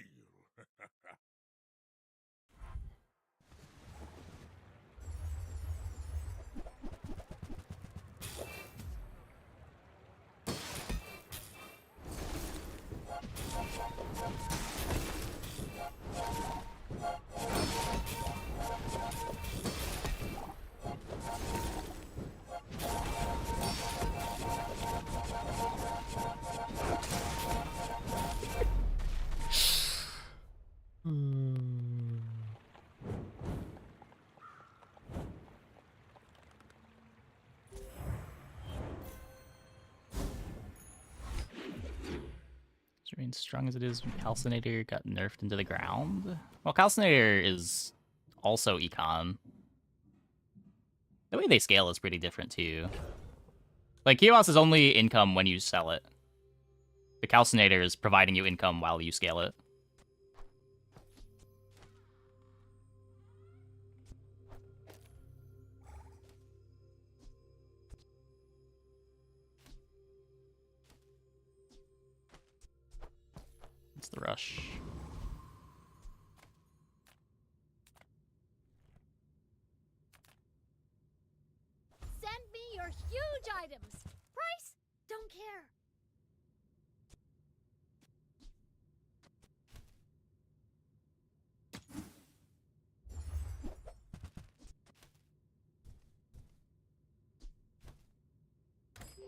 Remains strong as it is when Calcinator got nerfed into the ground. Well, Calcinator is also econ. The way they scale is pretty different too. Like, Kiosk is only income when you sell it. The Calcinator is providing you income while you scale it. It's the rush. Send me your huge items. Price? Don't care.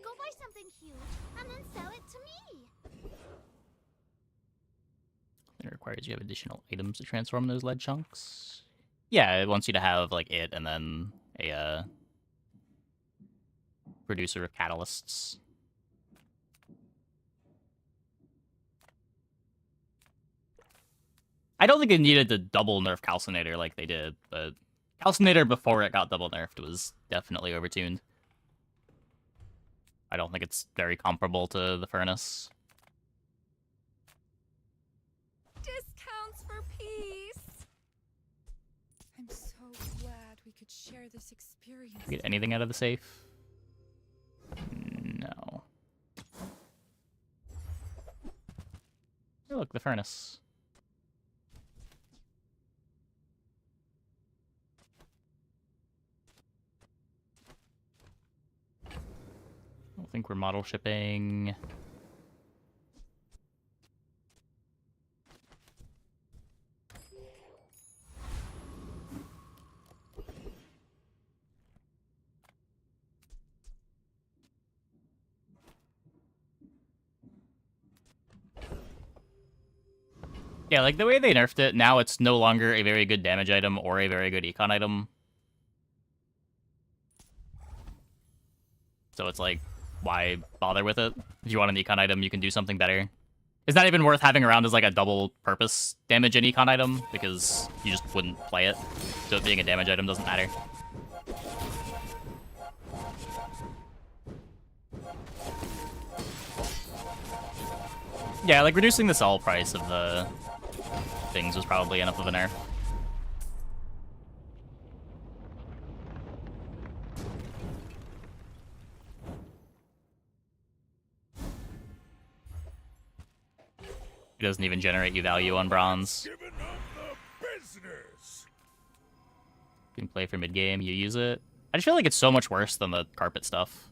Go buy something huge and then sell it to me. It requires you have additional items to transform those lead chunks. Yeah, it wants you to have like it and then a producer of catalysts. I don't think it needed to double nerf Calcinator like they did, but Calcinator before it got double nerfed was definitely overtuned. I don't think it's very comparable to the furnace. Discounts for peace. I'm so glad we could share this experience. Get anything out of the safe? No. Oh, look, the furnace. I don't think we're model shipping. Yeah, like the way they nerfed it, now it's no longer a very good damage item or a very good econ item. So it's like, why bother with it? If you want an econ item, you can do something better. It's not even worth having around as like a double purpose damage and econ item, because you just wouldn't play it. So it being a damage item doesn't matter. Yeah, like reducing the sell price of the things was probably enough of a nerf. It doesn't even generate you value on bronze. You can play for mid game, you use it. I just feel like it's so much worse than the carpet stuff.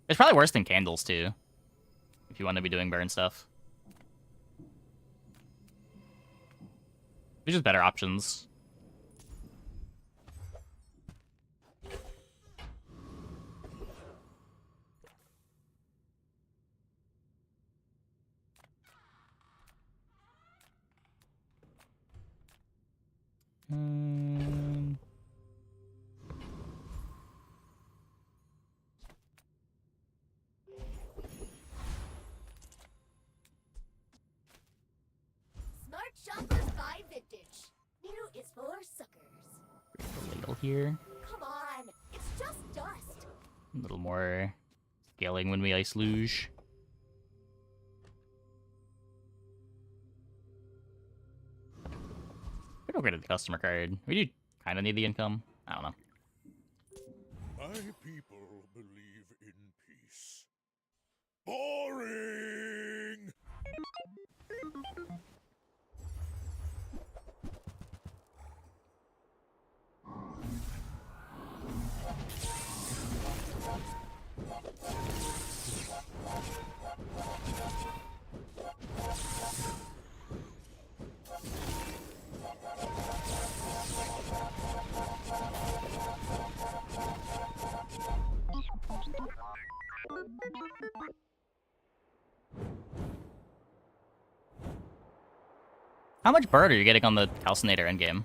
It's probably worse than candles too, if you want to be doing burn stuff. There's just better options. Smart shoppers buy vintage. New is for suckers. Ladle here. Come on, it's just dust. A little more scaling when we ice luge. We don't get the customer card. We do kind of need the income. I don't know. My people believe in peace. Boring! How much bird are you getting on the Calcinator endgame?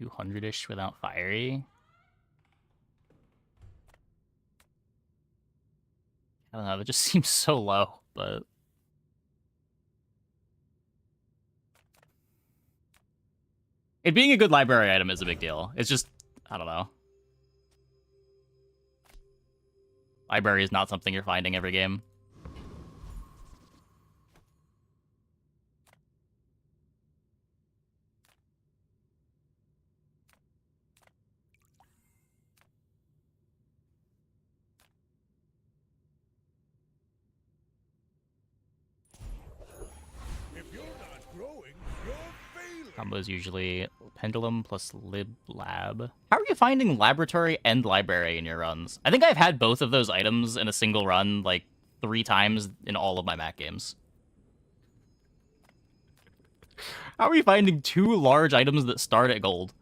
$200-ish without fiery. I don't know, that just seems so low, but... It being a good library item is a big deal. It's just, I don't know. Library is not something you're finding every game. Combos usually Pendulum plus Lib Lab. How are you finding Laboratory and Library in your runs? I think I've had both of those items in a single run like 3 times in all of my Mac games. How are you finding 2 large items that start at gold?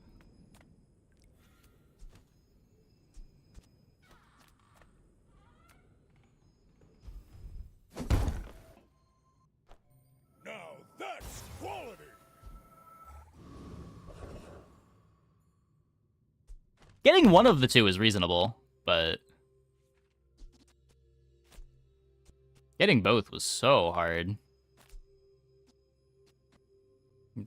Getting one of the two is reasonable, but getting both was so hard.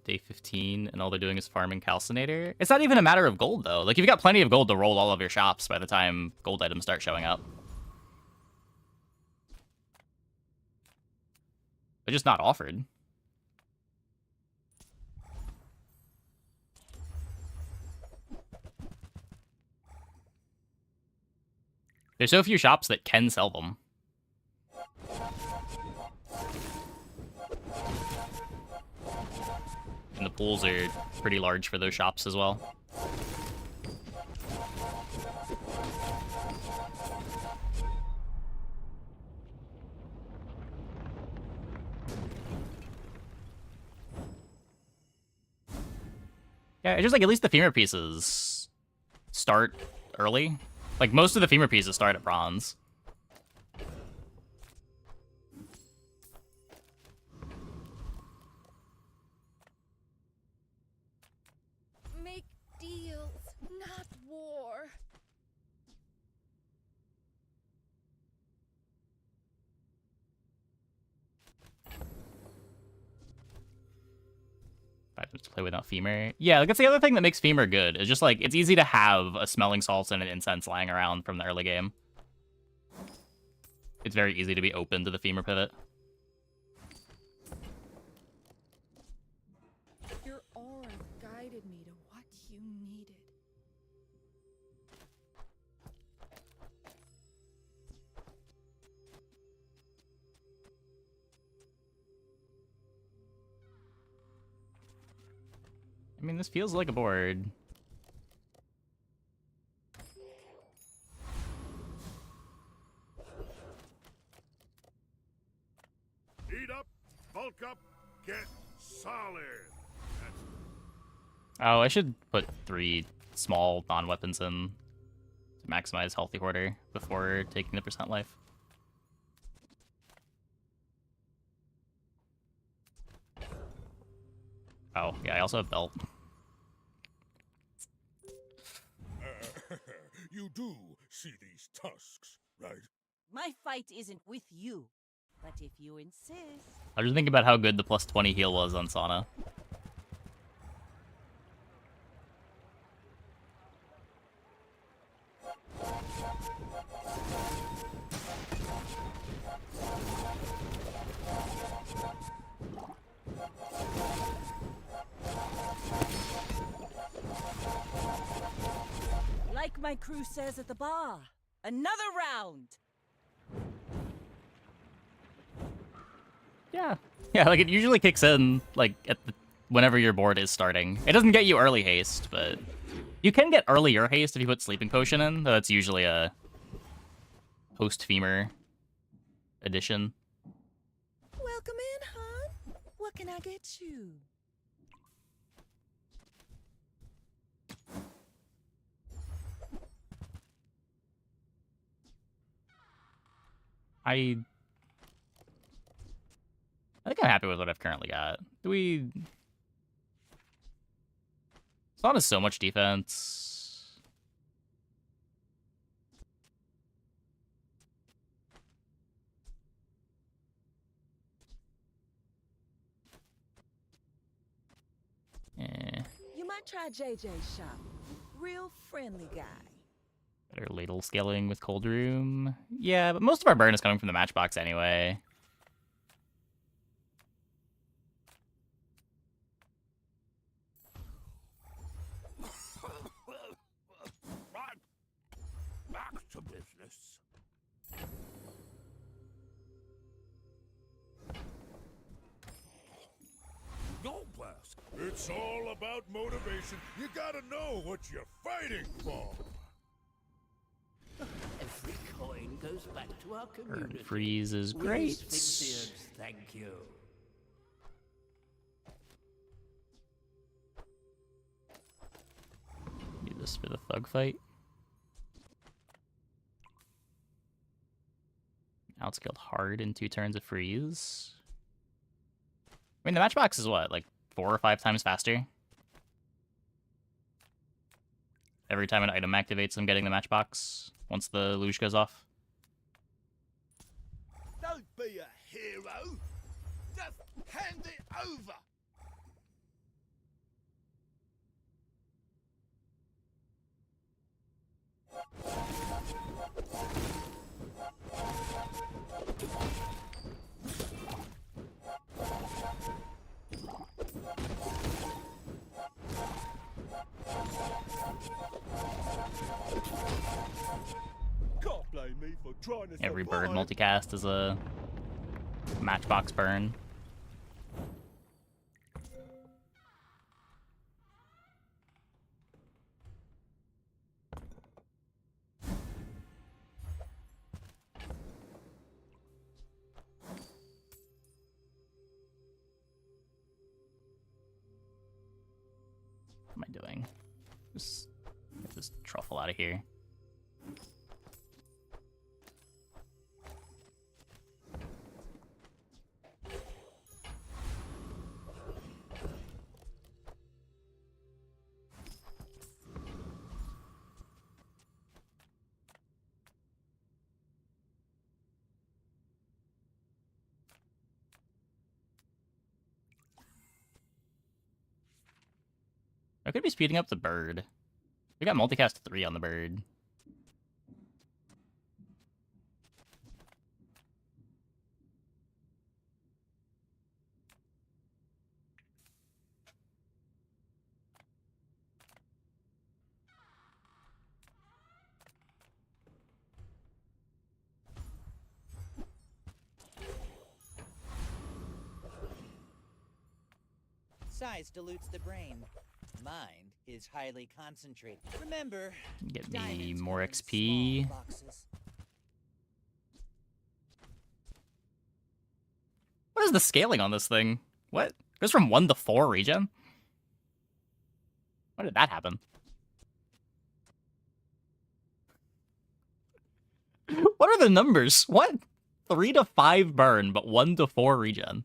Day 15, and all they're doing is farming Calcinator. It's not even a matter of gold, though. Like, you've got plenty of gold to roll all of your shops by the time gold items start showing up. They're just not offered. There's so few shops that can sell them. And the pools are pretty large for those shops as well. Yeah, it's just like at least the femur pieces start early. Like most of the femur pieces start at bronze. Make deals, not war. To play without femur. Yeah, like that's the other thing that makes femur good. Is just like it's easy to have a smelling salts and an incense lying around from the early game. It's very easy to be open to the femur pivot. Your aura guided me to what you needed. I mean, this feels like a board. Eat up, bulk up, get solid. Oh, I should put 3 small non-weapons in to maximize healthy hoarder before taking the percent life. Oh, yeah, I also have belt. You do see these tusks, right? My fight isn't with you, but if you insist. I was just thinking about how good the plus 20 heal was on Sauna. Like my crew says at the bar, another round. Yeah. Yeah, like it usually kicks in like at the, whenever your board is starting. It doesn't get you early haste, but you can get earlier haste if you put sleeping potion in, though that's usually a post femur addition. Welcome in, hon. What can I get you? I think I'm happy with what I've currently got. Do we... Sauna has so much defense. Eh. You might try JJ's shop. Real friendly guy. Better ladle scaling with cold room. Yeah, but most of our burn is coming from the matchbox anyway. Back to business. No bless. It's all about motivation. You gotta know what you're fighting for. Every coin goes back to our community. Freeze is We great. Sphinxians, thank you. Need this for the thug fight. Outscaled hard in 2 turns of freeze. I mean, the matchbox is what, like 4 or 5 times faster? Every time an item activates, I'm getting the matchbox once the luge goes off. Don't be a hero. Just hand it over. Can't blame me for trying to Every bird survive. multicast is a matchbox burn. What am I doing? Just get this truffle out of here. I could be speeding up the bird. We got multicast 3 on the bird. Size dilutes the brain. Mind is highly concentrated. Remember, Get me diamonds more come in XP. small boxes. What is the scaling on this thing? What? It goes from 1 to 4 regen? When did that happen? What are the numbers? What? 3 to 5 burn, but 1 to 4 regen.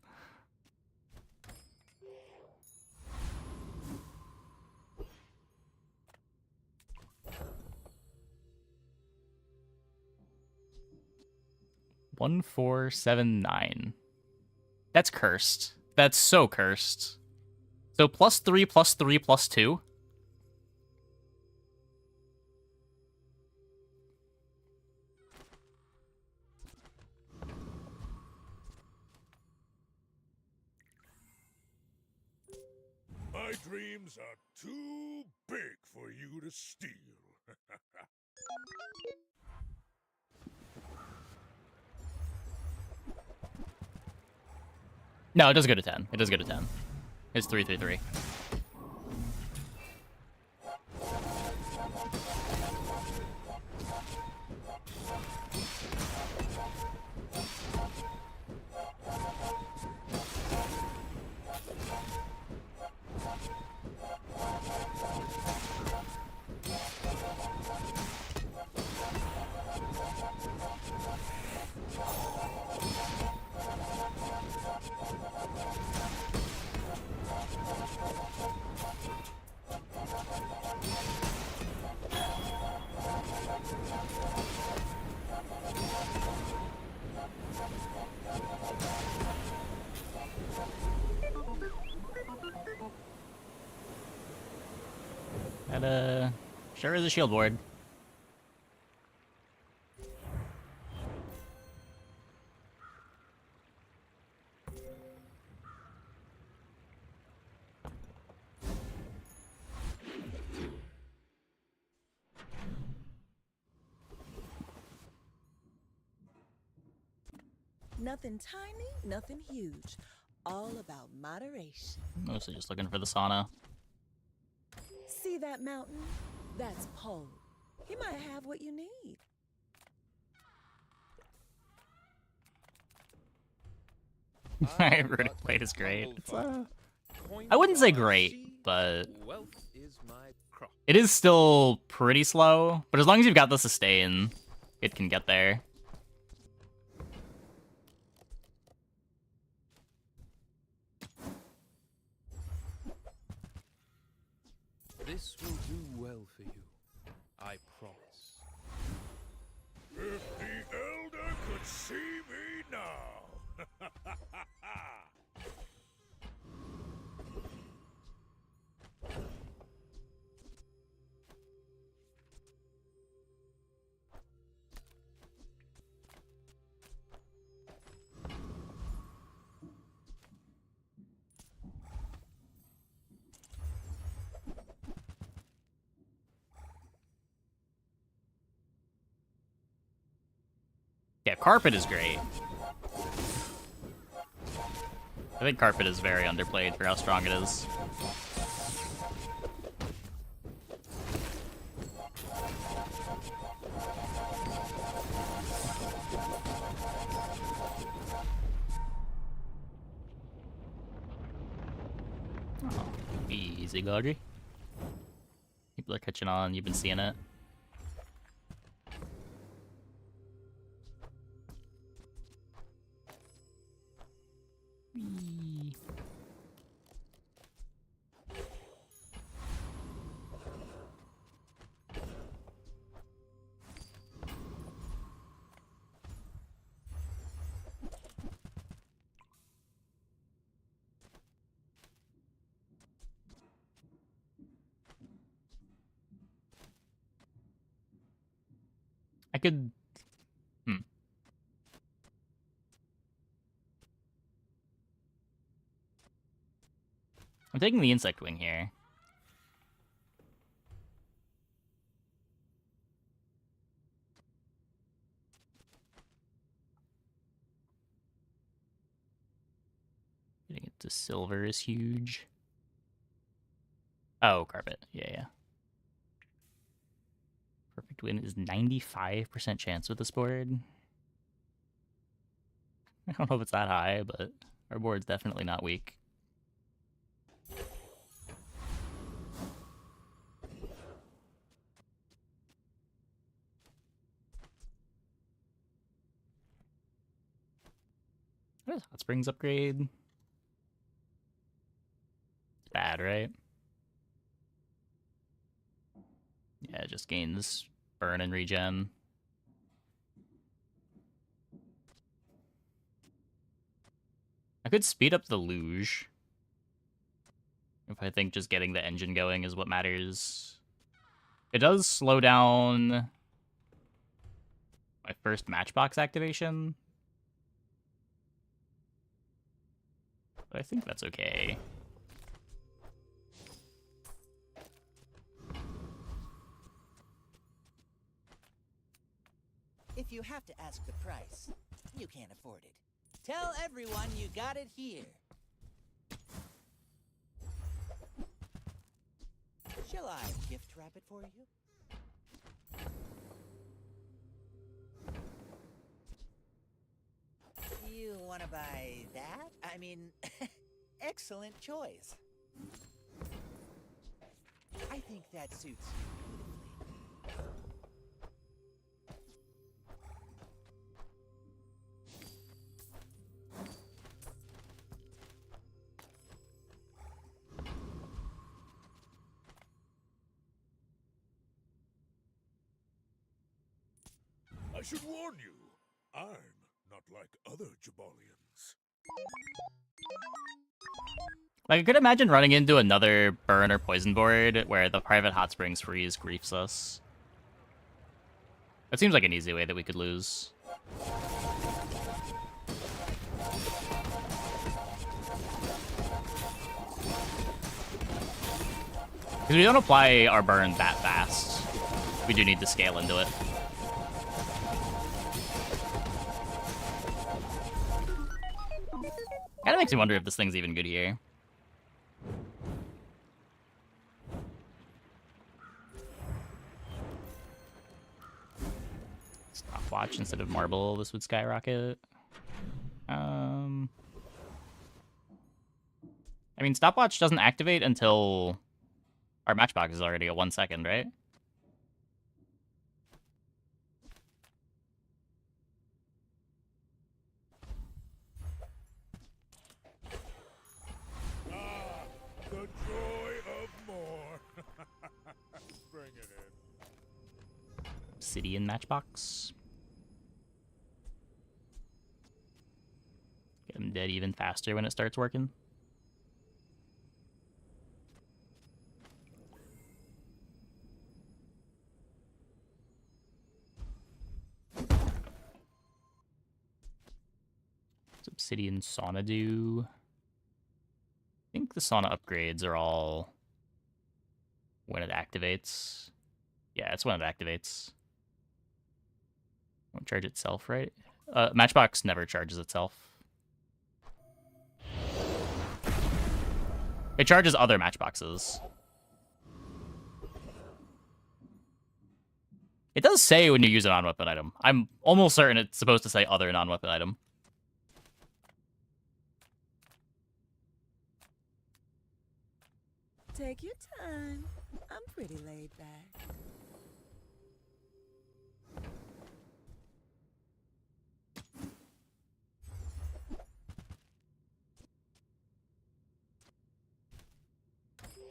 One, 4, 7, 9. That's cursed. That's so cursed. So +3, +3, +2. My dreams are too big for you to steal. No, it does go to 10. It does go to 10. It's 3, 3, 3. That, sure is a shield ward. Nothing tiny, nothing huge. All about moderation. Mostly just looking for the sauna. See that mountain? That's Pole. He might have what you need. My runic blade is great. It's, I wouldn't say great, but it is still pretty slow. But as long as you've got the sustain, it can get there. This will do well for you. I promise. If the Elder could see me now! Yeah, carpet is great. I think carpet is very underplayed for how strong it is. Oh, easy, Gaudry. People are catching on. You've been seeing it. I could... I'm taking the insect wing here. Getting it to silver is huge. Oh, carpet. Yeah, yeah. Perfect win is 95% chance with this board. I don't know if it's that high, but our board's definitely not weak. What is Hot Springs upgrade? It's bad, right? Yeah, it just gains burn and regen. I could speed up the luge. If I think just getting the engine going is what matters. It does slow down my first matchbox activation. But I think that's okay. If you have to ask the price, you can't afford it. Tell everyone you got it here. Shall I gift wrap it for you? You want to buy that? I mean, excellent choice. I think that suits you beautifully. I should warn you, I'm not like other Jabalians. Like, I could imagine running into another burn or poison board where the private hot springs freeze griefs us. That seems like an easy way that we could lose. Because we don't apply our burn that fast. We do need to scale into it. Kinda makes me wonder if this thing's even good here. Stopwatch instead of marble, this would skyrocket. I mean, stopwatch doesn't activate until our matchbox is already at 1 second, right? The joy of more. Bring it in. Obsidian matchbox. Get him dead even faster when it starts working. What's obsidian sauna do? I think the sauna upgrades are all when it activates. Yeah, it's when it activates. Won't charge itself, right? Matchbox never charges itself. It charges other matchboxes. It does say when you use a non-weapon item. I'm almost certain it's supposed to say other non-weapon item. Take your time. I'm pretty laid back.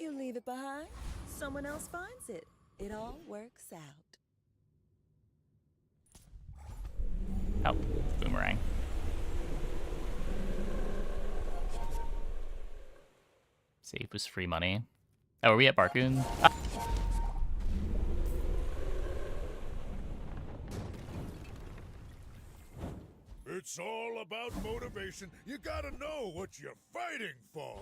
You leave it behind, someone else finds it. It all works out. Oh, boomerang. Save was free money. Oh, are we at Barcoon? It's all about motivation. You gotta know what you're fighting for.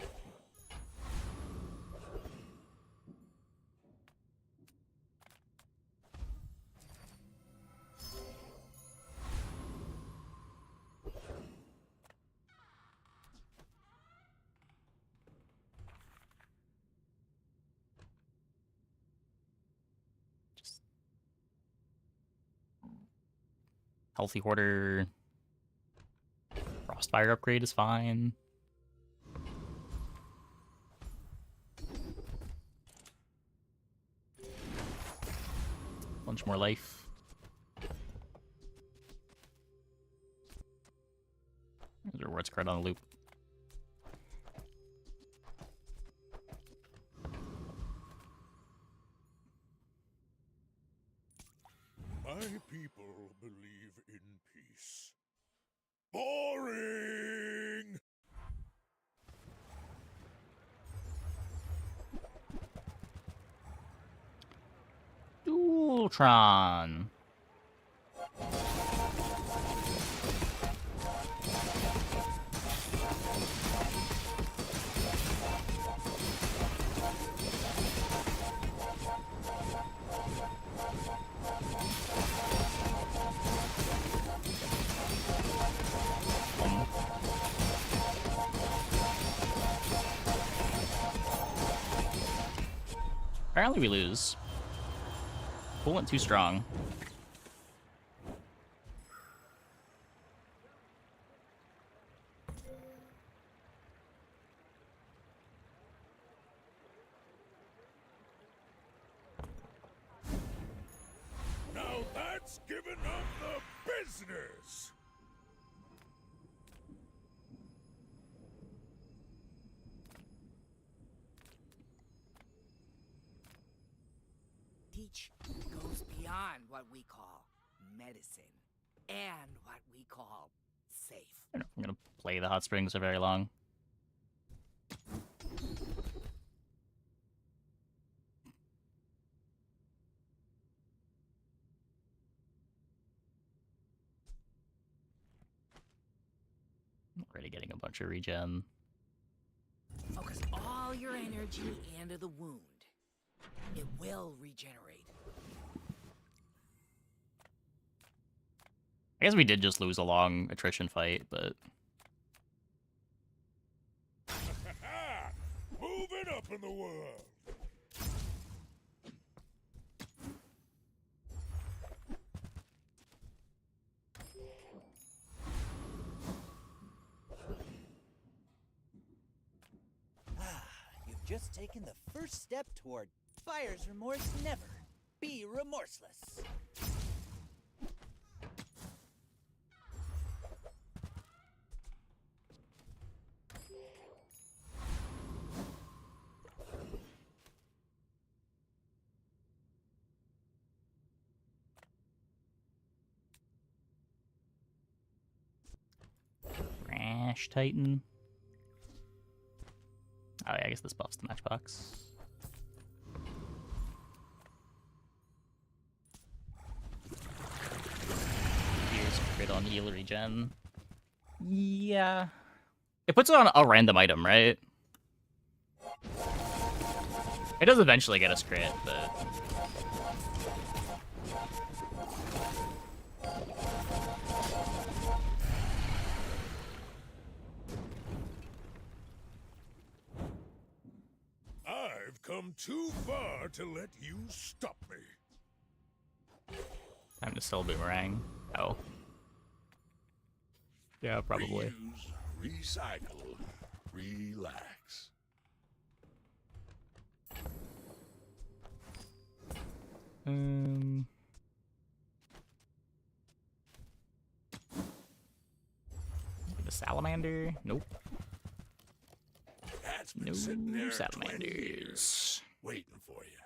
Healthy Hoarder. Frostfire upgrade is fine. Bunch more life. There's a rewards card on the loop. My people believe in peace. Boring! Dualtron. Apparently we lose. Pulling too strong. Now that's giving up the business! Teach goes beyond what we call medicine and what we call safe. I don't know if I'm gonna play the hot springs for very long. Already getting a bunch of regen. Focus all your energy into the wound. It will regenerate. I guess we did just lose a long attrition fight, but Moving up in the world! You've just taken the first step toward fire's remorse never. Be remorseless. Ash Titan. Oh yeah, I guess this buffs the matchbox. Here's crit on heal regen. Yeah. It puts it on a random item, right? It does eventually get us crit, but... I've come too far to let you stop me. Time to sell Boomerang. Oh. Yeah, probably. Reuse, recycle, relax. The salamander? Nope. That's been No sitting there 20 salamanders. years, waiting for you.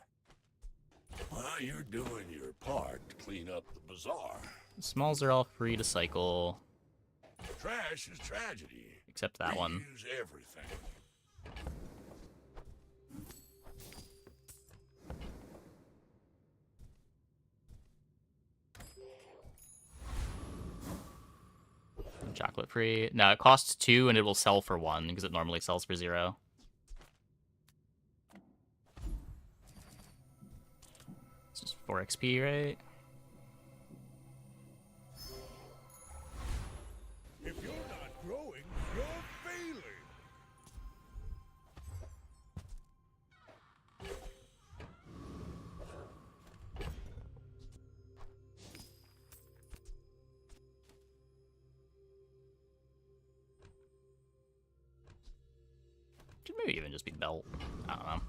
Well, you're doing your part to clean up the bazaar. The smalls are all free to cycle, Trash is tragedy. except that one. Reuse everything. Chocolate free. No, it costs 2 and it will sell for 1 because it normally sells for 0. This is 4 XP, right? If you're not growing, you're failing. Should maybe even just be belt. I don't know.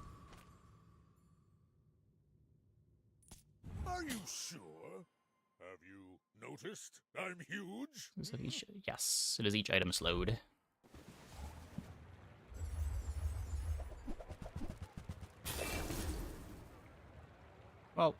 Are you sure? Have you noticed I'm huge? Is it each, yes, it is each item slowed. Well.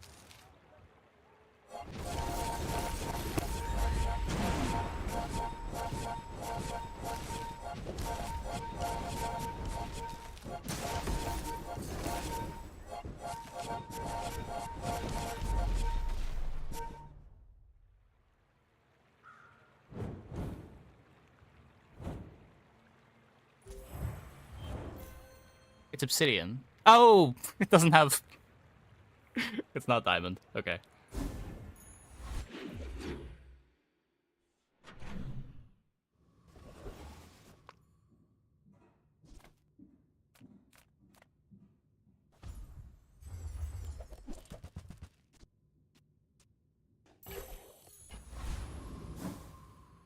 It's obsidian. Oh, it doesn't have... It's not diamond. Okay.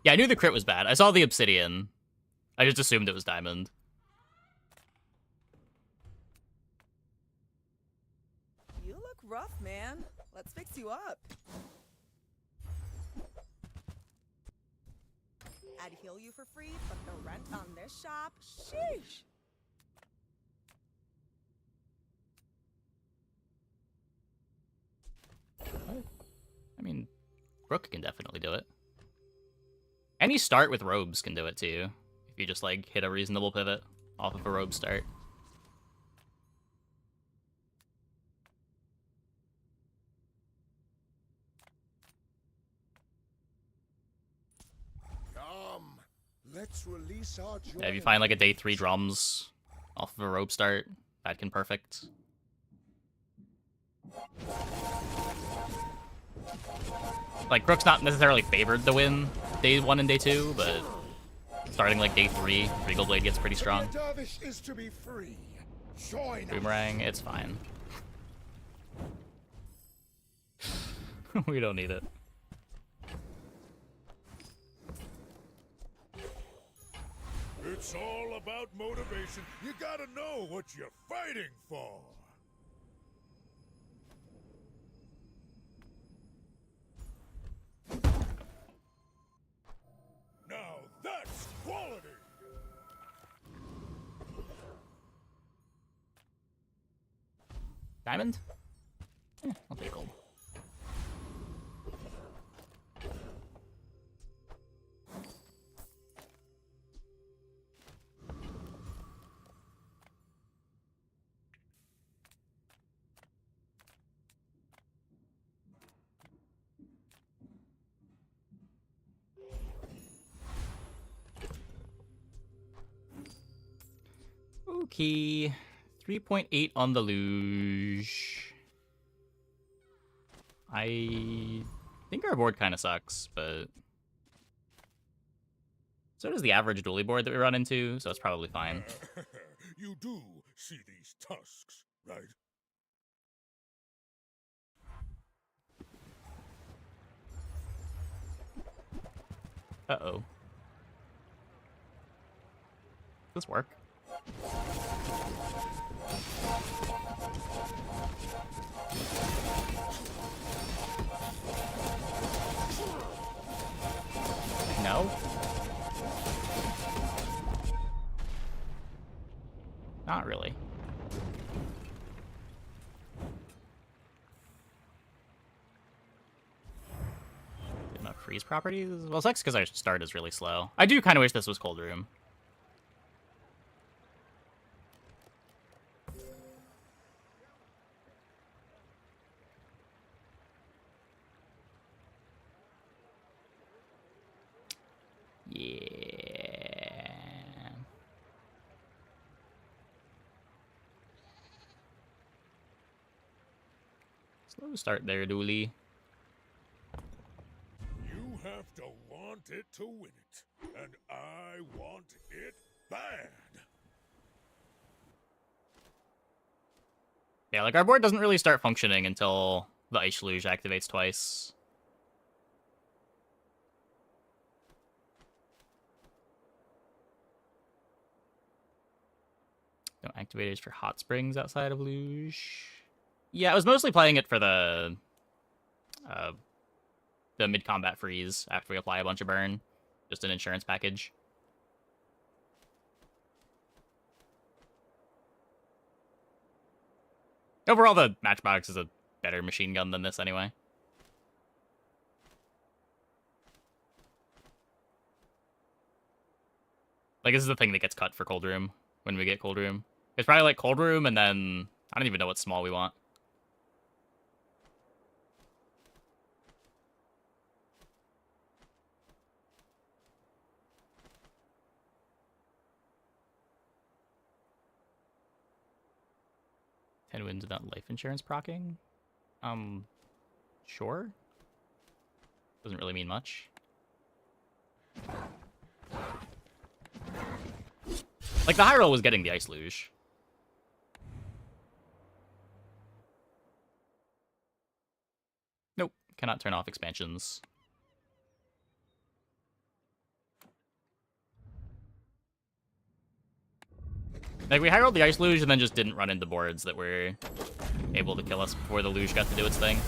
Yeah, I knew the crit was bad. I saw the obsidian. I just assumed it was diamond. You look rough, man. Let's fix you up. I'd heal you for free, but the rent on this shop, sheesh. I mean, Brooke can definitely do it. Any start with robes can do it too. If you just like hit a reasonable pivot off of a robe start. Come, let's release our joy. Yeah, if you find like a day 3 drums off of a robe start, that can perfect. Like, Crook's not necessarily favored to win day 1 and day 2, but starting like day 3, Regal Blade gets pretty strong. Dervish is to be free. Join us. Boomerang, it's fine. We don't need it. It's all about motivation. You gotta know what you're fighting for. Now that's quality. Diamond? I'll take gold. Okay. 3.8 on the luge. I think our board kind of sucks, but so does the average dually board that we run into, so it's probably fine. You do see these tusks, right? Uh-oh. Does this work? No? Not really. Enough freeze properties? Well, it sucks because our start is really slow. I do kind of wish this was cold room. Yeah. Slow start there, Dooley. You have to want it to win it, and I want it bad. Yeah, like our board doesn't really start functioning until the Ice Luge activates twice. No activators for Hot Springs outside of Luge. Yeah, I was mostly playing it for the mid-combat freeze after we apply a bunch of burn. Just an insurance package. Overall, the Matchbox is a better machine gun than this anyway. Like, this is the thing that gets cut for Cold Room when we get Cold Room. It's probably like Cold Room, and then I don't even know what small we want. Ten wins without life insurance procking? Sure. Doesn't really mean much. Like, the high roll was getting the Ice Luge. Nope. Cannot turn off expansions. Like, we high rolled the Ice Luge and then just didn't run into boards that were able to kill us before the Luge got to do its thing.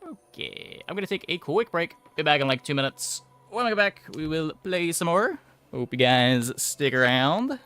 Okay, I'm gonna take a quick break. Be back in like 2 minutes. When I get back, we will play some more. Hope you guys stick around.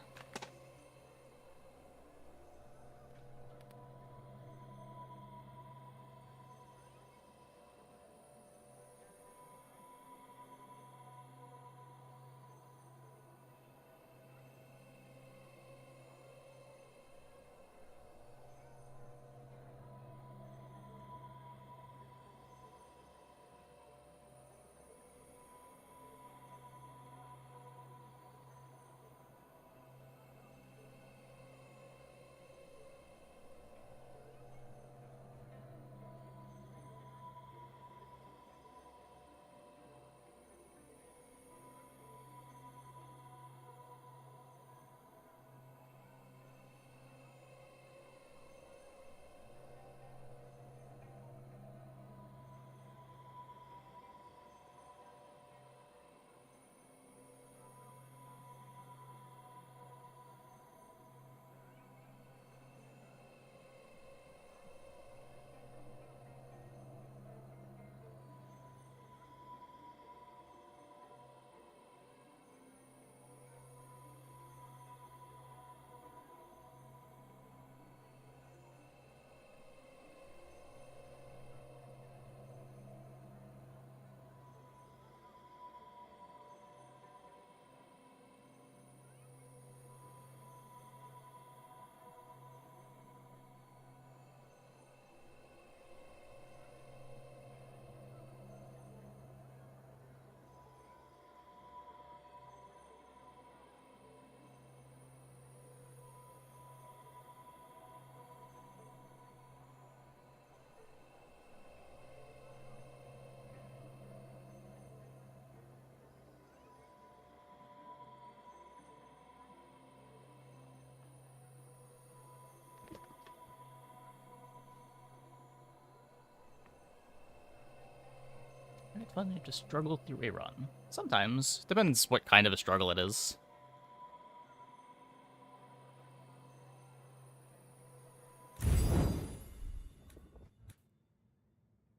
fun to struggle through a run. Sometimes. Depends what kind of a struggle it is.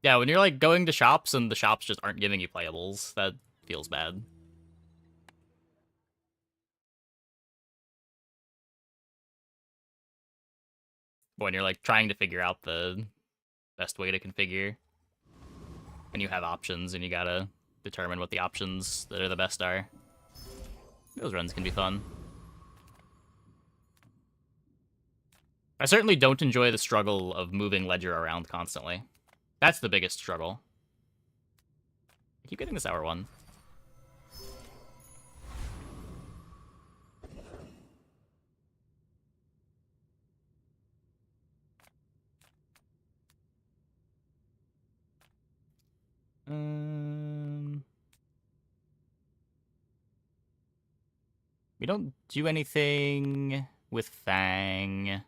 Yeah, when you're like going to shops and the shops just aren't giving you playables, that feels bad. When you're like trying to figure out the best way to configure, and you have options and you gotta determine what the options that are the best are. Those runs can be fun. I certainly don't enjoy the struggle of moving Ledger around constantly. That's the biggest struggle. I keep getting this hour one. We don't do anything with Fang.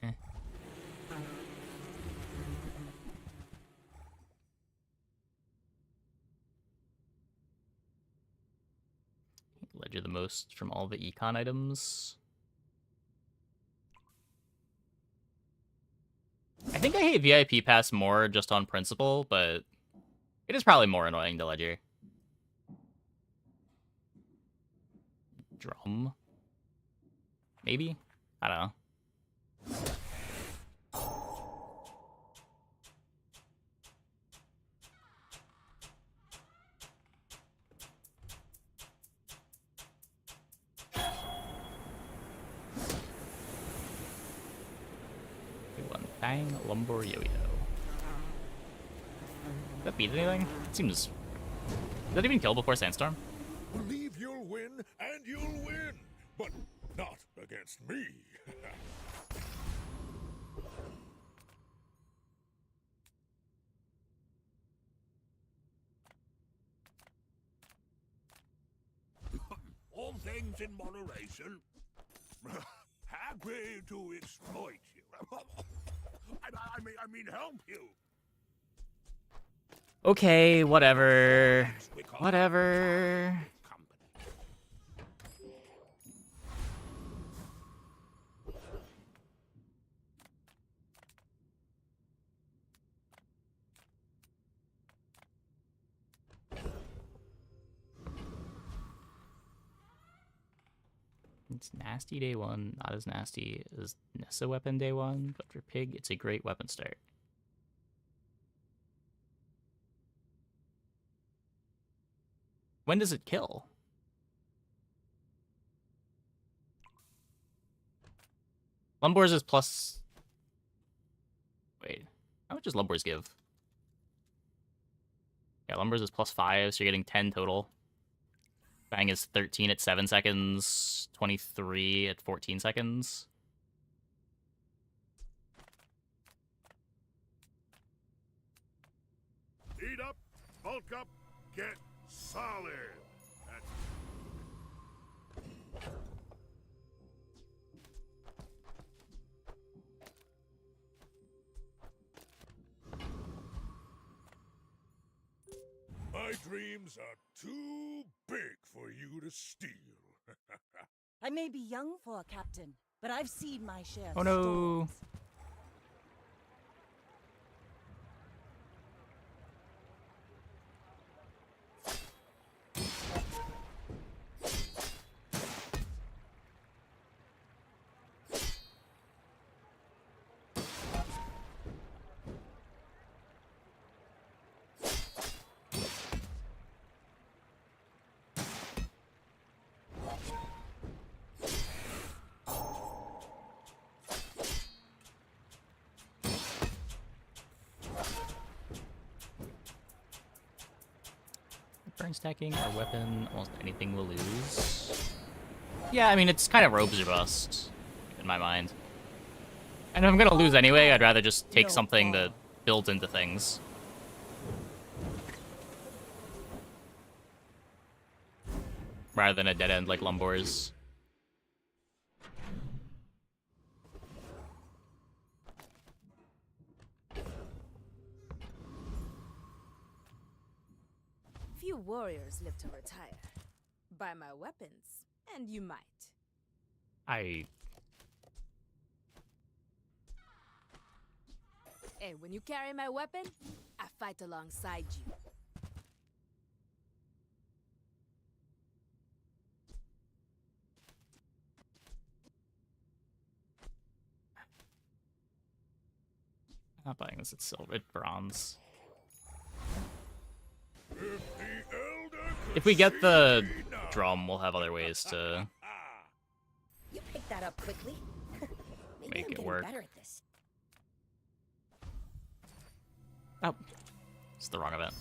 Eh. Ledger the most from all the econ items. I think I hate VIP Pass more just on principle, but it is probably more annoying to Ledger. Drum? Maybe? I don't know. Fang, Lumbor, Yo-Yo. Does that beat anything? It seems... Does that even kill before Sandstorm? Believe you'll win, and you'll win, but not against me. All things in moderation. Happy to exploit you. I mean, help you. Okay, whatever. Whatever. It's nasty day one, not as nasty as Nessa weapon day one, but for Pig, it's a great weapon start. When does it kill? Lumbor's is plus... Wait, how much does Lumbor's give? Yeah, Lumbor's is +5, so you're getting 10 total. Fang is 13 at 7 seconds, 23 at 14 seconds. Eat up, bulk up, get solid. My dreams are too big for you to steal. I may be young for a captain, but I've seen my share of Oh no. storms. Burn stacking our weapon, almost anything will lose. Yeah, I mean, it's kind of robes or bust, in my mind. And if I'm gonna lose anyway, I'd rather just take something that builds into things. Rather than a dead end like Lumbor's. Few warriors live to retire. Buy my weapons, and you might. I... Hey, when you carry my weapon, I fight alongside you. I'm not buying this, it's silver, it's bronze. If we get the drum, we'll have other ways to You picked that up quickly. Maybe make I'm it getting work. better at this. Oh, it's the wrong event.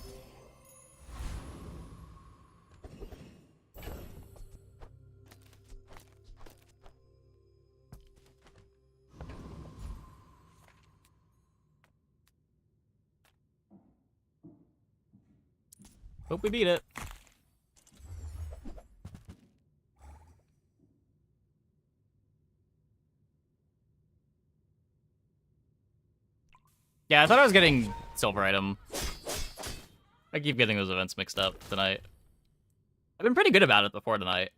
Hope we beat it. Yeah, I thought I was getting silver item. I keep getting those events mixed up tonight. I've been pretty good about it before tonight.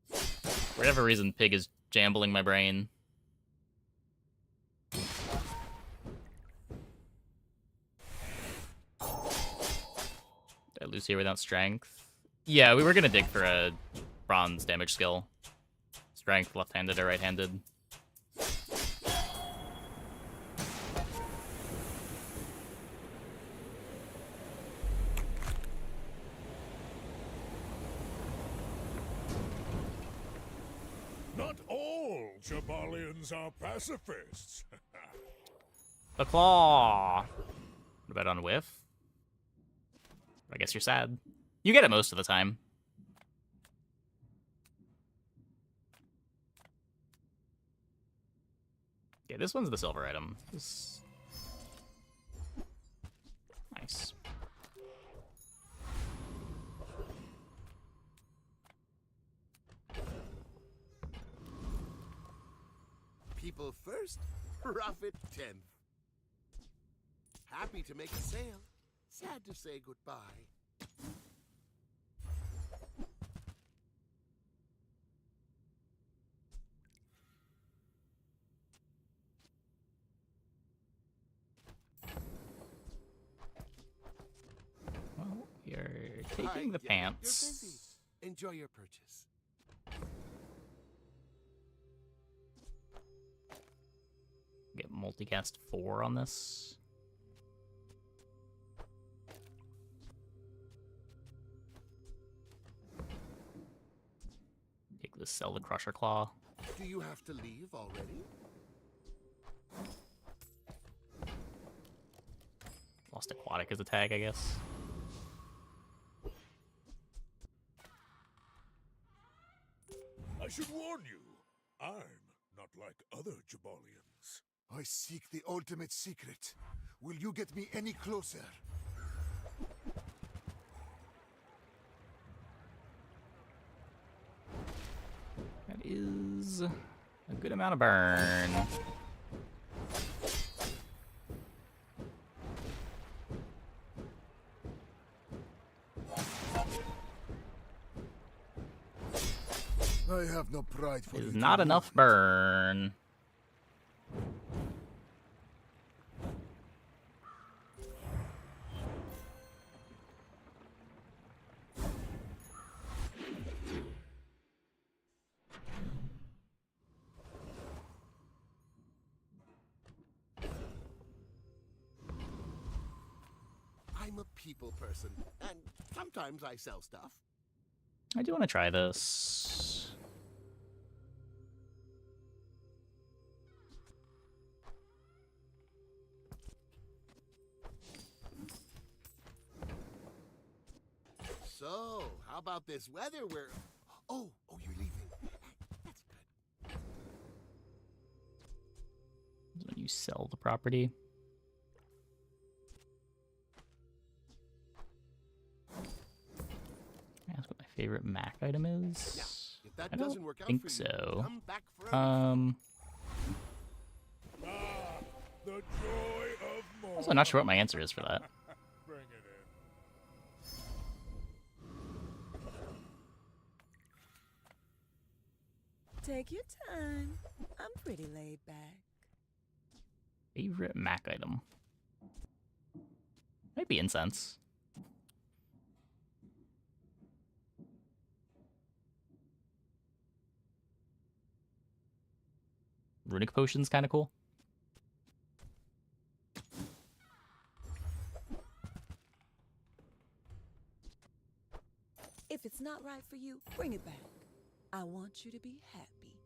For whatever reason, Pig is jambling my brain. Did I lose here without strength? Yeah, we were gonna dig for a bronze damage skill. Strength, left-handed or right-handed. Not all Jabalians are pacifists. The claw. What about on whiff? I guess you're sad. You get it most of the time. Yeah, this one's the silver item. Nice. People first, profit 10th. Happy to make a sale. Sad to say goodbye. Well, you're taking the You're pants. busy. Enjoy your purchase. Get multicast 4 on this. Take this, sell the Crusher Claw. Do you have to leave already? Lost Aquatic as a tag, I guess. I should warn you, I'm not like other Jabalians. I seek the ultimate secret. Will you get me any closer? That is a good amount of burn. I have no pride for Is you. not enough burn. I'm a people person, and sometimes I sell stuff. I do want to try this. So, how about this weather? Oh, you're leaving. That's good. When you sell the property. Ask what my favorite Mac item is. Yeah, if that I don't doesn't work out think for you, so. come back for The joy of more. Also not sure what my answer is for that. Bring it in. Take your time. I'm pretty laid back. Favorite Mac item? Might be incense. Runic potion's kind of cool. If it's not right for you, bring it back. I want you to be happy.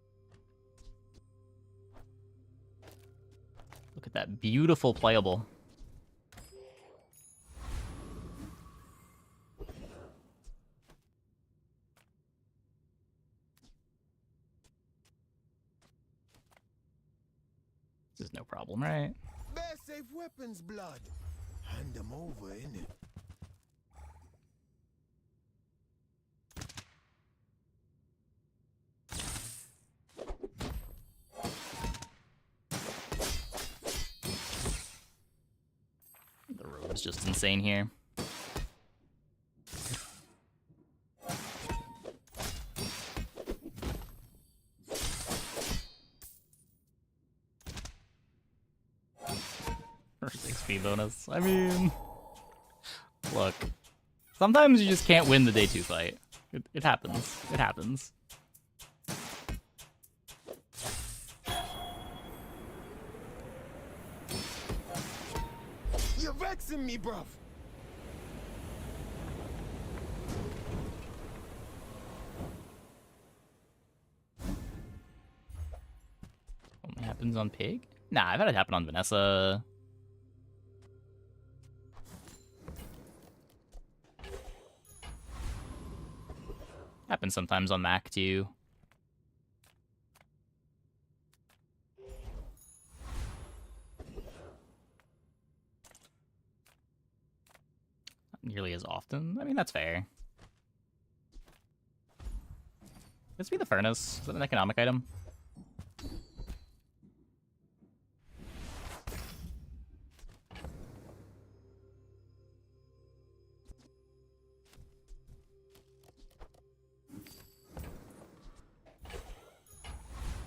Look at that beautiful playable. This is no problem, right? Best safe weapons, blood. Hand them over, innit? The road is just insane here. First XP bonus. I mean, look. Sometimes you just can't win the day 2 fight. It happens. It happens. You're vexing me, bruv. Only happens on Pig? Nah, I've had it happen on Vanessa. Happens sometimes on Mac too. Not nearly as often. I mean, that's fair. Let's be the furnace. Is that an economic item?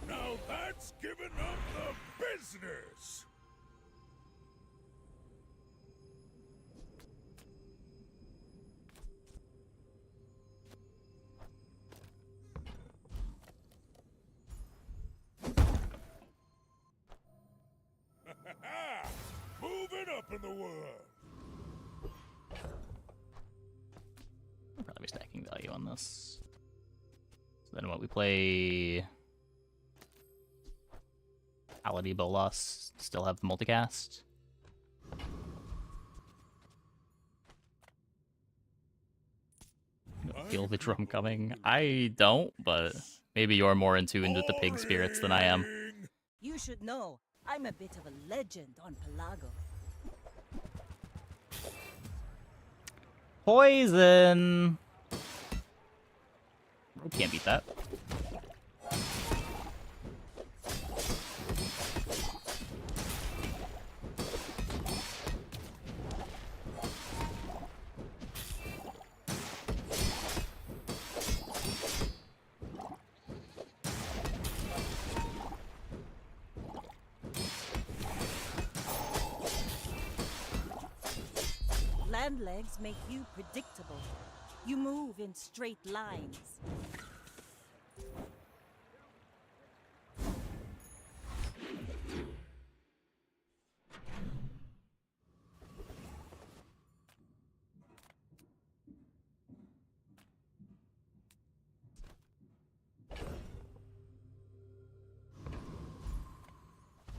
Now that's giving up the business. Moving up in the world. I'll probably be stacking value on this. So then what we play... Ality Bolas, still have the multicast. Feel the drum coming. I don't, but maybe you're more into the pig spirits than I am. You should know, I'm a bit of a legend on Pelago. Poison! Can't beat that. Land legs make you predictable. You move in straight lines.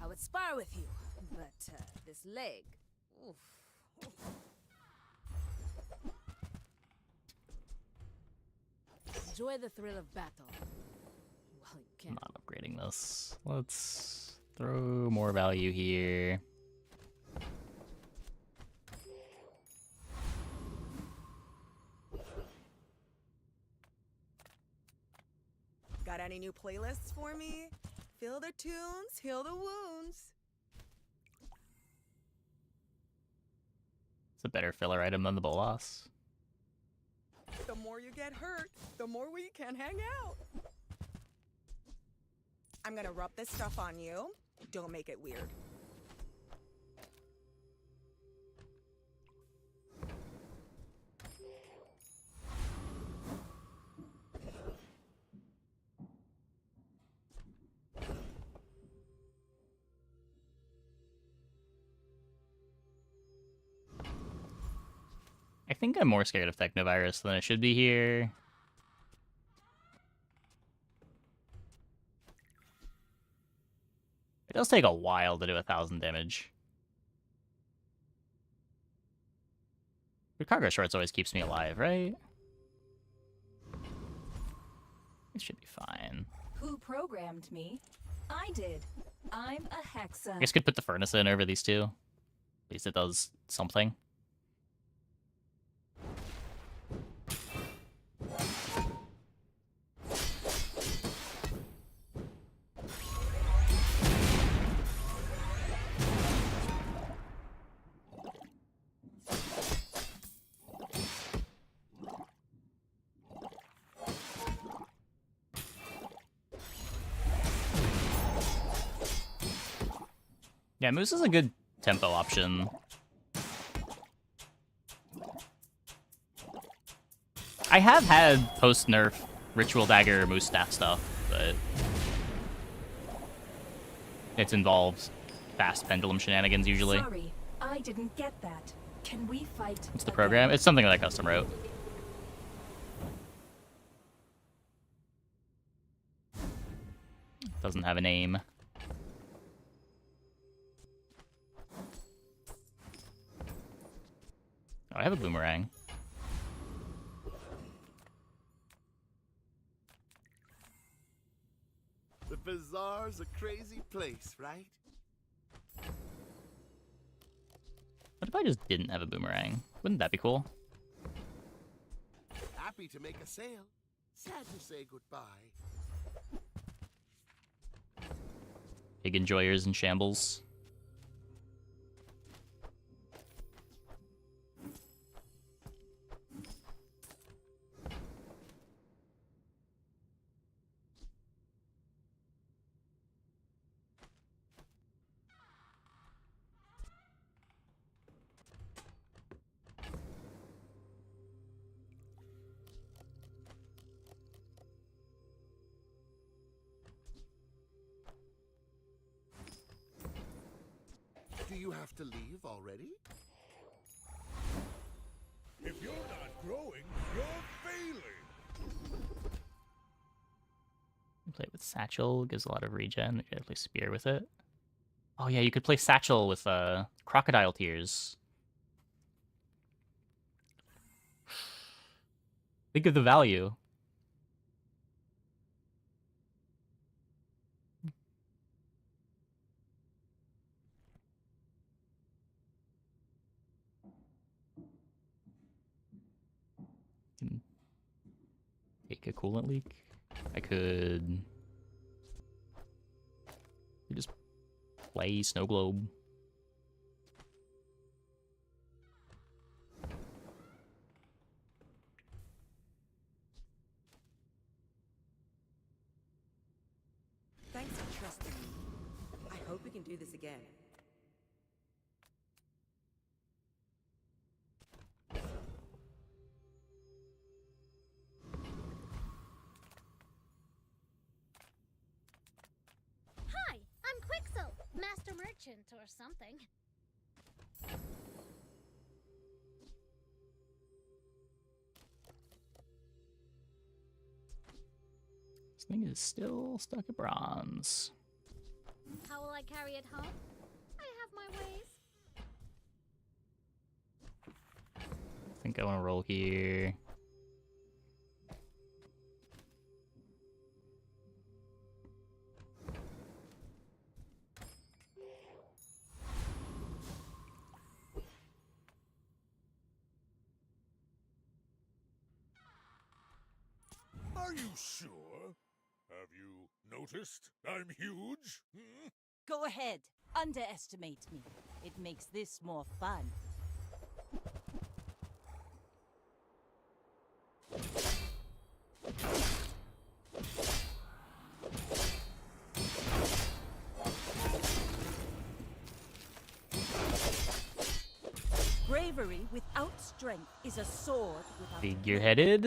I would spar with you, but this leg. Oof. Enjoy the thrill of battle. Well, you I'm can. not upgrading this. Let's throw more value here. Got any new playlists for me? Feel the tunes, heal the wounds. It's a better filler item than the Bolas. The more you get hurt, the more we can hang out. I'm gonna rub this stuff on you. Don't make it weird. I think I'm more scared of Technovirus than I should be here. It does take a while to do 1,000 damage. But cargo shorts always keeps me alive, right? It should be fine. Who programmed me? I did. I'm a Hexa. I guess I could put the furnace in over these two. At least it does something. Yeah, Moose is a good tempo option. I have had post-nerf Ritual Dagger Moose Staff stuff, but it's involved fast pendulum shenanigans usually. Sorry, I didn't get that. Can we fight? What's the program? It's something that I custom wrote. Doesn't have a name. Oh, I have a boomerang. The bazaar's a crazy place, right? What if I just didn't have a boomerang? Wouldn't that be cool? Happy to make a sale. Sad to say goodbye. Big enjoyers in shambles. Do you have to leave already? If you're not growing, you're failing. Play it with Satchel, gives a lot of regen. You could play Spear with it. Oh yeah, you could play Satchel with Crocodile Tears. Think of the value. Can take a coolant leak. I could just play Snow Globe. Thanks for trusting me. I hope we can do this again. Hi, I'm Quixel, Master Merchant or something. This thing is still stuck at bronze. How will I carry it home? I have my ways. I think I want to roll here. Are you sure? Have you noticed I'm huge? Hmm? Go ahead. Underestimate me. It makes this more fun. Bravery without strength is a sword without a Figure-headed.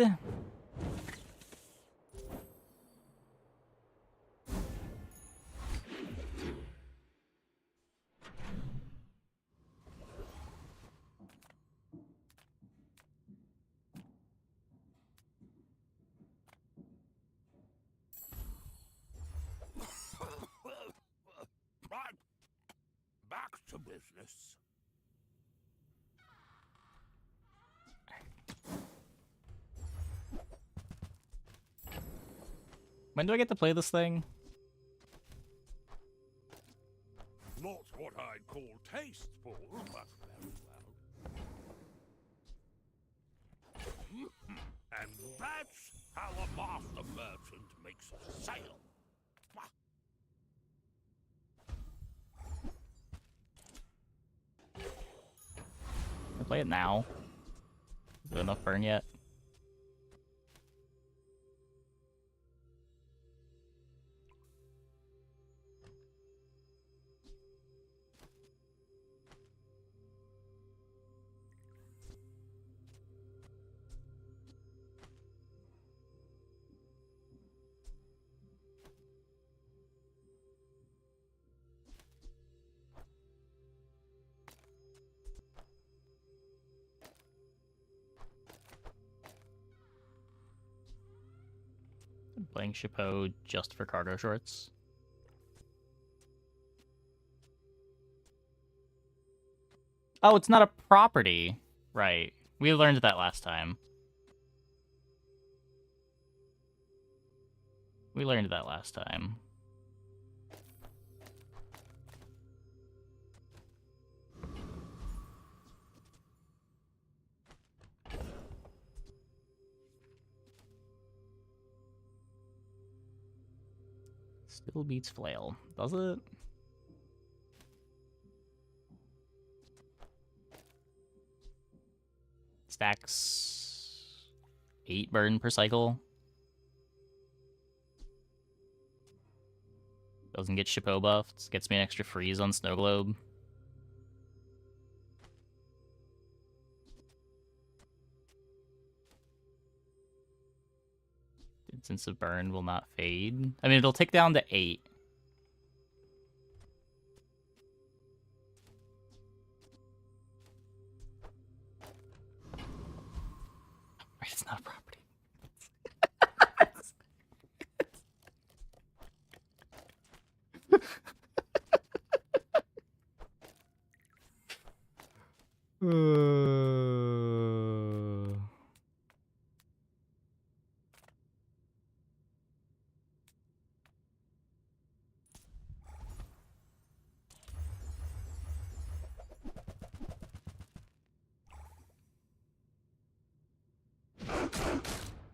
Right. Back to business. When do I get to play this thing? Not what I'd call tasteful, but very well. And that's how a master merchant makes a sale. Can I play it now? Is there enough burn yet? I'm playing Chapeau just for cargo shorts. Oh, it's not a property. Right. We learned that last time. We learned that last time. Still beats flail, does it? Stacks 8 burn per cycle. Doesn't get Chapeau buffed. Gets me an extra freeze on Snow Globe. Instance of burn will not fade. I mean, it'll tick down to 8. Right, it's not a property.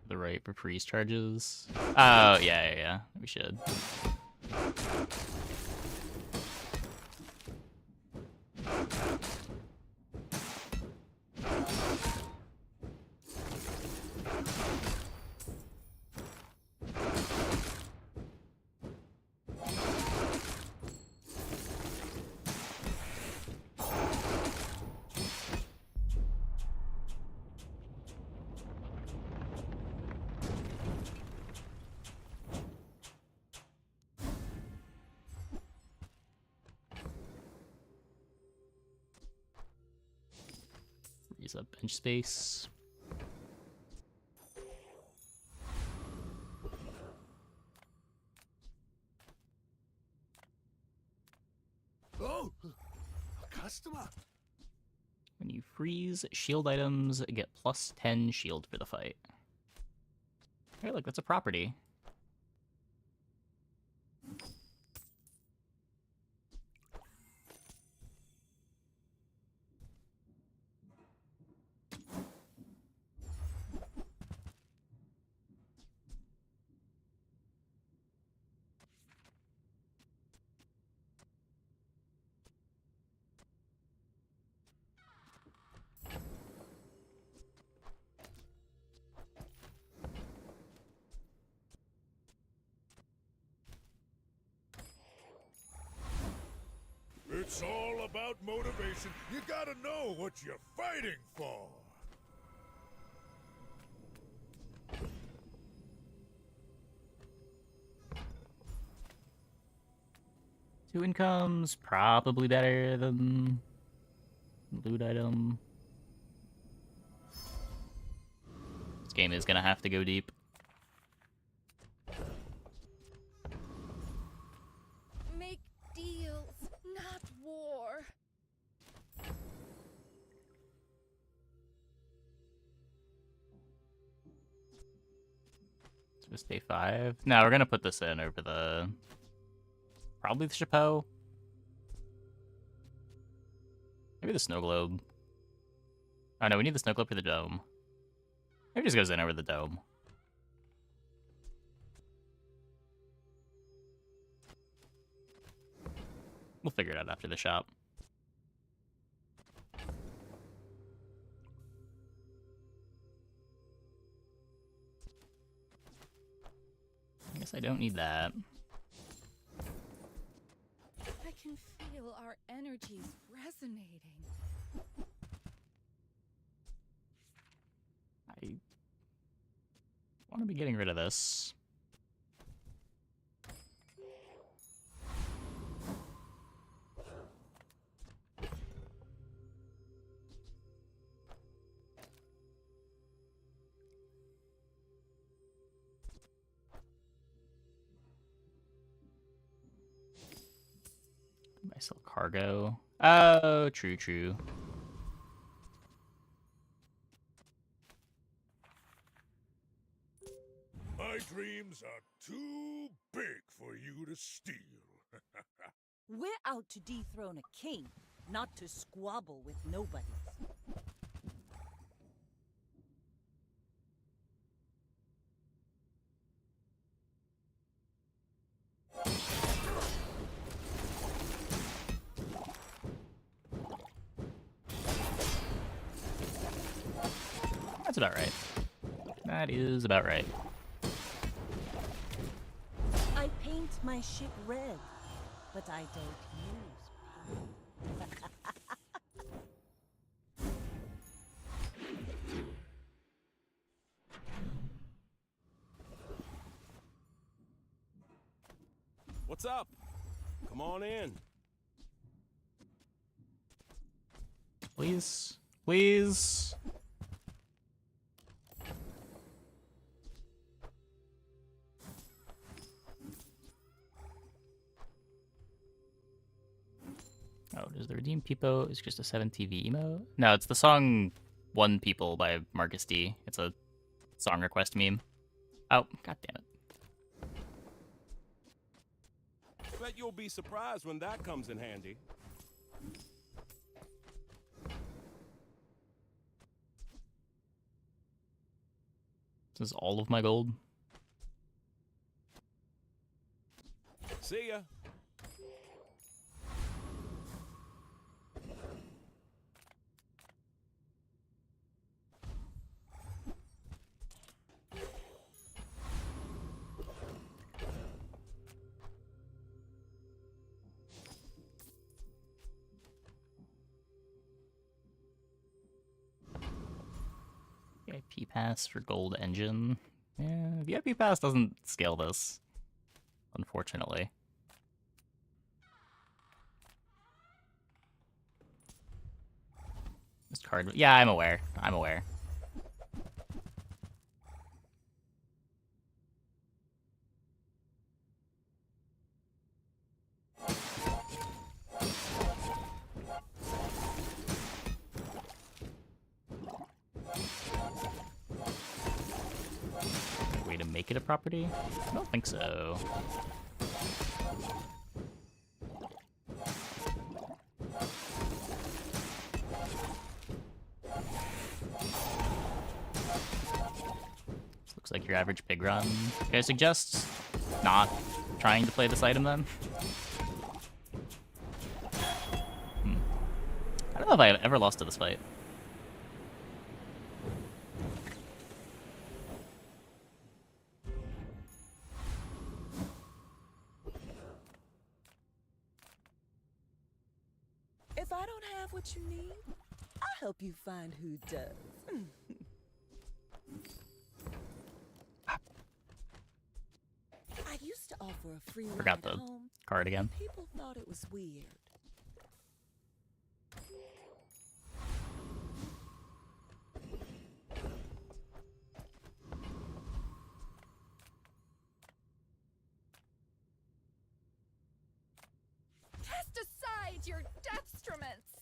The right reprise charges. Oh, yeah. We should. Freeze up bench space. Oh, a customer. When you freeze, shield items get plus 10 shield for the fight. Hey, look, that's a property. It's all about motivation. You gotta know what you're fighting for. Two incomes, probably better than loot item. This game is gonna have to go deep. Make deals, not war. Just day 5. No, we're gonna put this in over the... Probably the chapeau. Maybe the snow globe. Oh no, we need the snow globe for the dome. Maybe it just goes in over the dome. We'll figure it out after the shop. I guess I don't need that. I can feel our energies resonating. I want to be getting rid of this. I sell cargo. Oh, true. My dreams are too big for you to steal. We're out to dethrone a king, not to squabble with nobodies. That's about right. That is about right. I paint my ship red, but I don't use paint. What's up? Come on in. Please. Please. Oh, does the Redeem Peepo is just a 7 TV emo? No, it's the song One People by Marcus D. It's a song request meme. Oh, god damn it. Bet you'll be surprised when that comes in handy. This is all of my gold. See ya. VIP pass for gold engine. Yeah, VIP pass doesn't scale this, unfortunately. This card, yeah, I'm aware. I'm aware. Way to make it a property? I don't think so. This looks like your average pig run. Can I suggest not trying to play this item then? I don't know if I've ever lost to this fight. don't have what you need, I'll help you find who does. I used to offer a free Forgot ride the home. card again. People thought it was weird. Cast aside your deathstruments!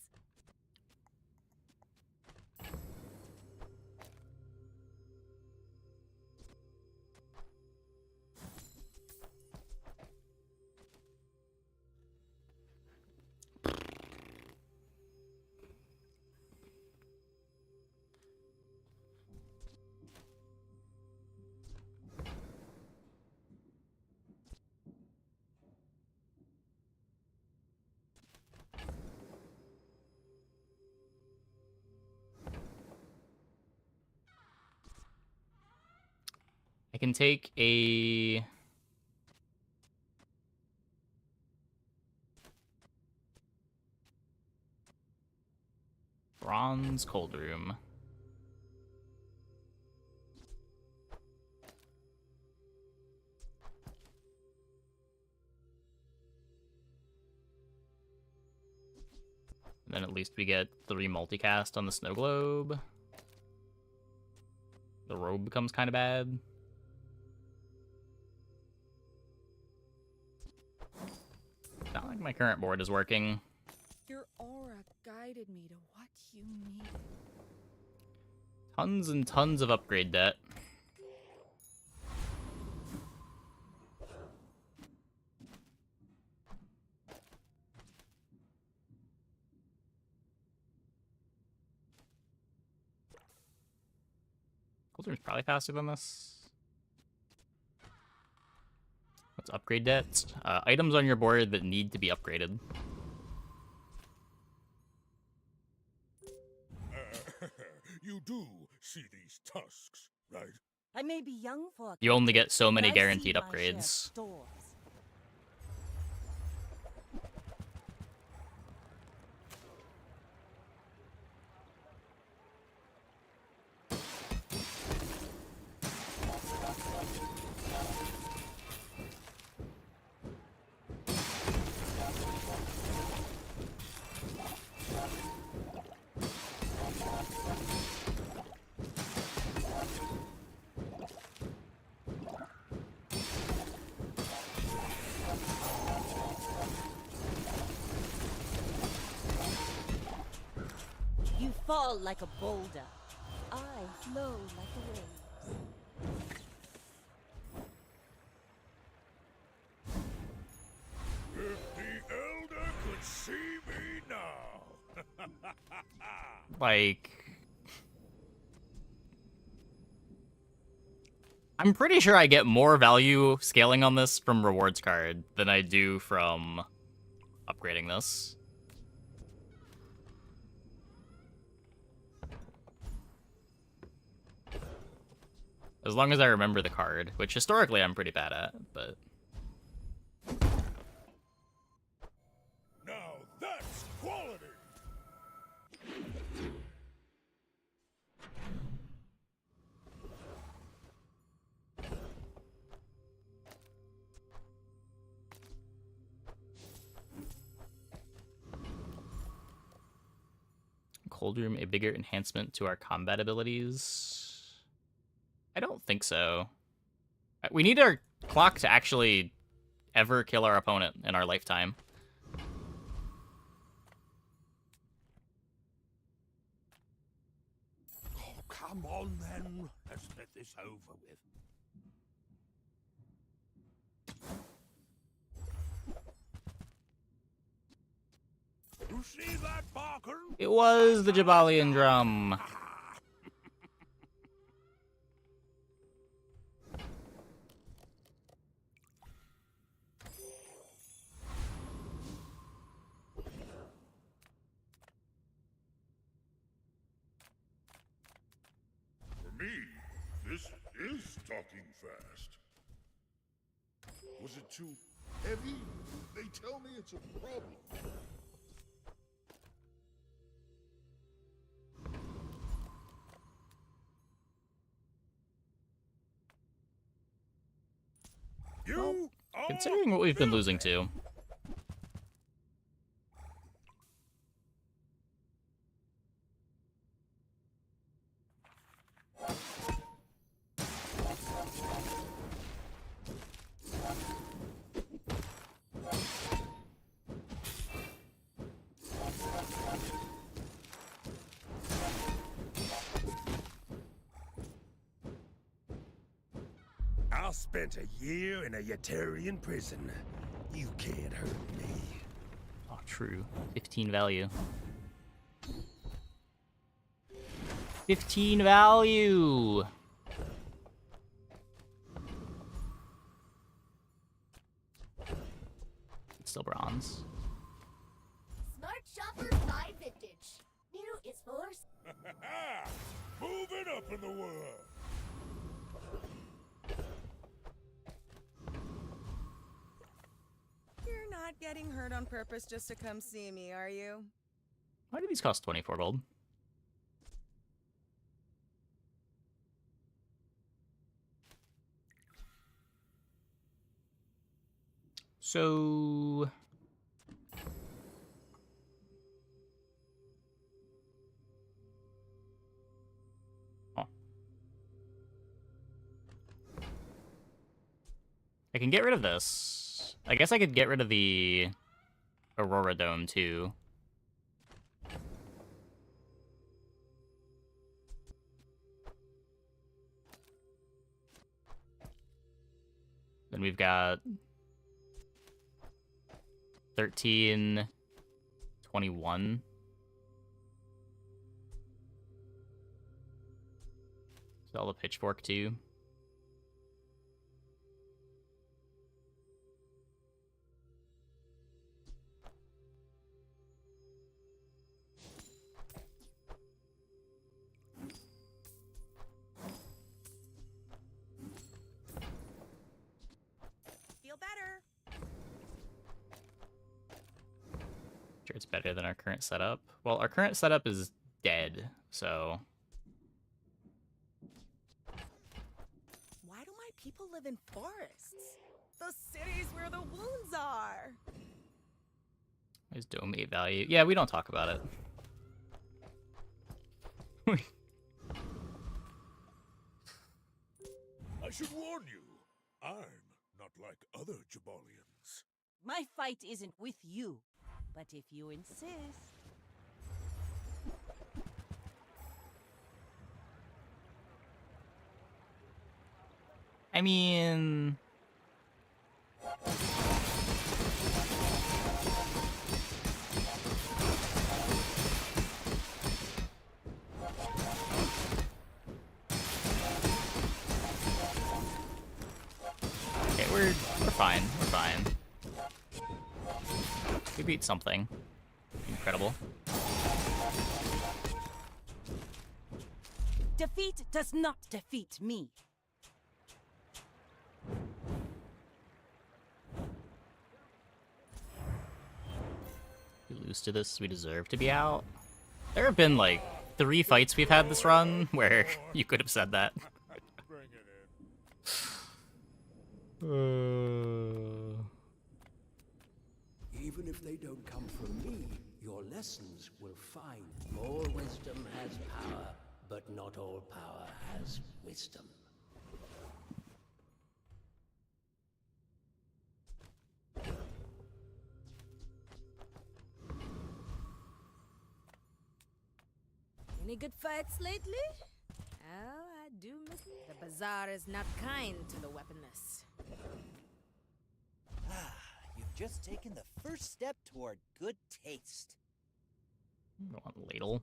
I can take a bronze cold room. And then at least we get 3 multicast on the snow globe. The robe becomes kind of bad. Not like my current board is working. Your aura guided me to what you needed. Tons and tons of upgrade debt. Cold room's probably faster than this. Let's upgrade debt. Items on your board that need to be upgraded. You do see these tusks, right? I may be young for a You only get so but many I see guaranteed my share of upgrades. stores. You fall like a boulder. I flow like the waves. If the Elder could see me now. Like... I'm pretty sure I get more value scaling on this from rewards card than I do from upgrading this. As long as I remember the card, which historically I'm pretty bad at, but... Now that's quality. Cold room, a bigger enhancement to our combat abilities? I don't think so. We need our clock to actually ever kill our opponent in our lifetime. Oh, come on then. Let's get this over with. You see that, Barker? It was the Jabalian drum. For me, this is talking fast. Was it too heavy? They tell me it's a problem. Considering what we've been losing to. I spent a year in a Yetarian prison. You can't hurt me. Oh, true. 15 value. 15 value! It's still bronze. Smart shopper buy vintage. New is for. Moving up in the world. You're not getting hurt on purpose just to come see me, are you? Why do these cost 24 gold? So... Oh. I can get rid of this. I guess I could get rid of the Aurora Dome, too. Then we've got 13, 21. Sell the pitchfork too. Feel better. Sure, it's better than our current setup. Well, our current setup is dead, so... Why do my people live in forests? The cities where the wounds are. There's Dome 8 value. Yeah, we don't talk about it. I should warn you, I'm not like other Jabalians. My fight isn't with you, but if you insist. I mean... Okay, we're fine. We're fine. We beat something. Incredible. Defeat does not defeat me. We lose to this, we deserve to be out. There have been like 3 fights we've had this run where you could have said that. Bring it Even if they don't come from me, your lessons will find. All wisdom has power, but not all power has wisdom. Any good fights lately? Oh, I do miss it. The bazaar is not kind to the weaponless. Ah, you've just taken the first step toward good taste. I want ladle.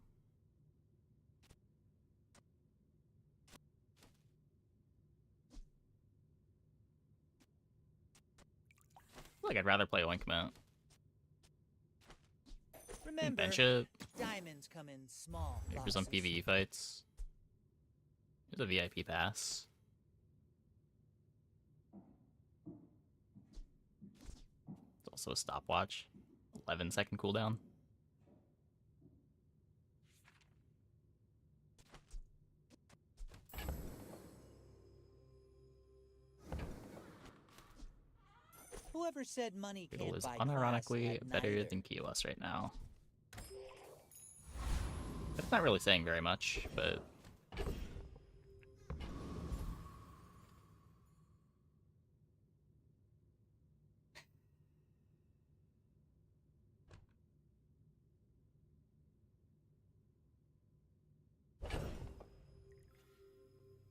I feel like I'd rather play Oinkment. Remember, Bench it. diamonds come in small Maybe for some boxes. PvE fights. There's a VIP pass. It's also a stopwatch. 11-second cooldown. Whoever said money Riddle can't is buy class unironically had better neither. than KOS right now. That's not really saying very much, but...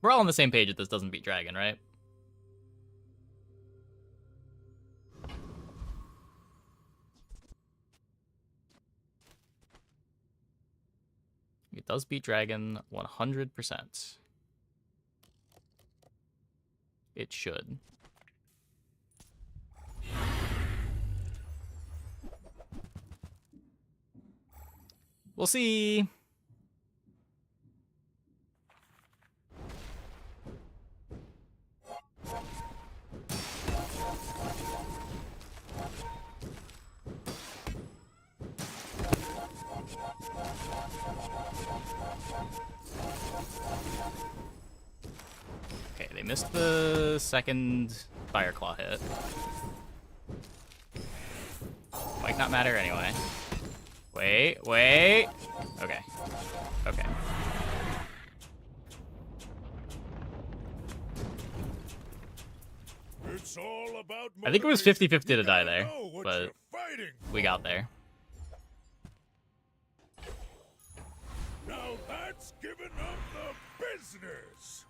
We're all on the same page that this doesn't beat Dragon, right? It does beat Dragon 100%. It should. We'll see. Okay, they missed the second Fireclaw hit. Might not matter anyway. Wait. Okay. Okay. It's all about I think it was motivation. 50-50 to You die gotta there, know what but you're fighting we got there. Now that's giving up the business.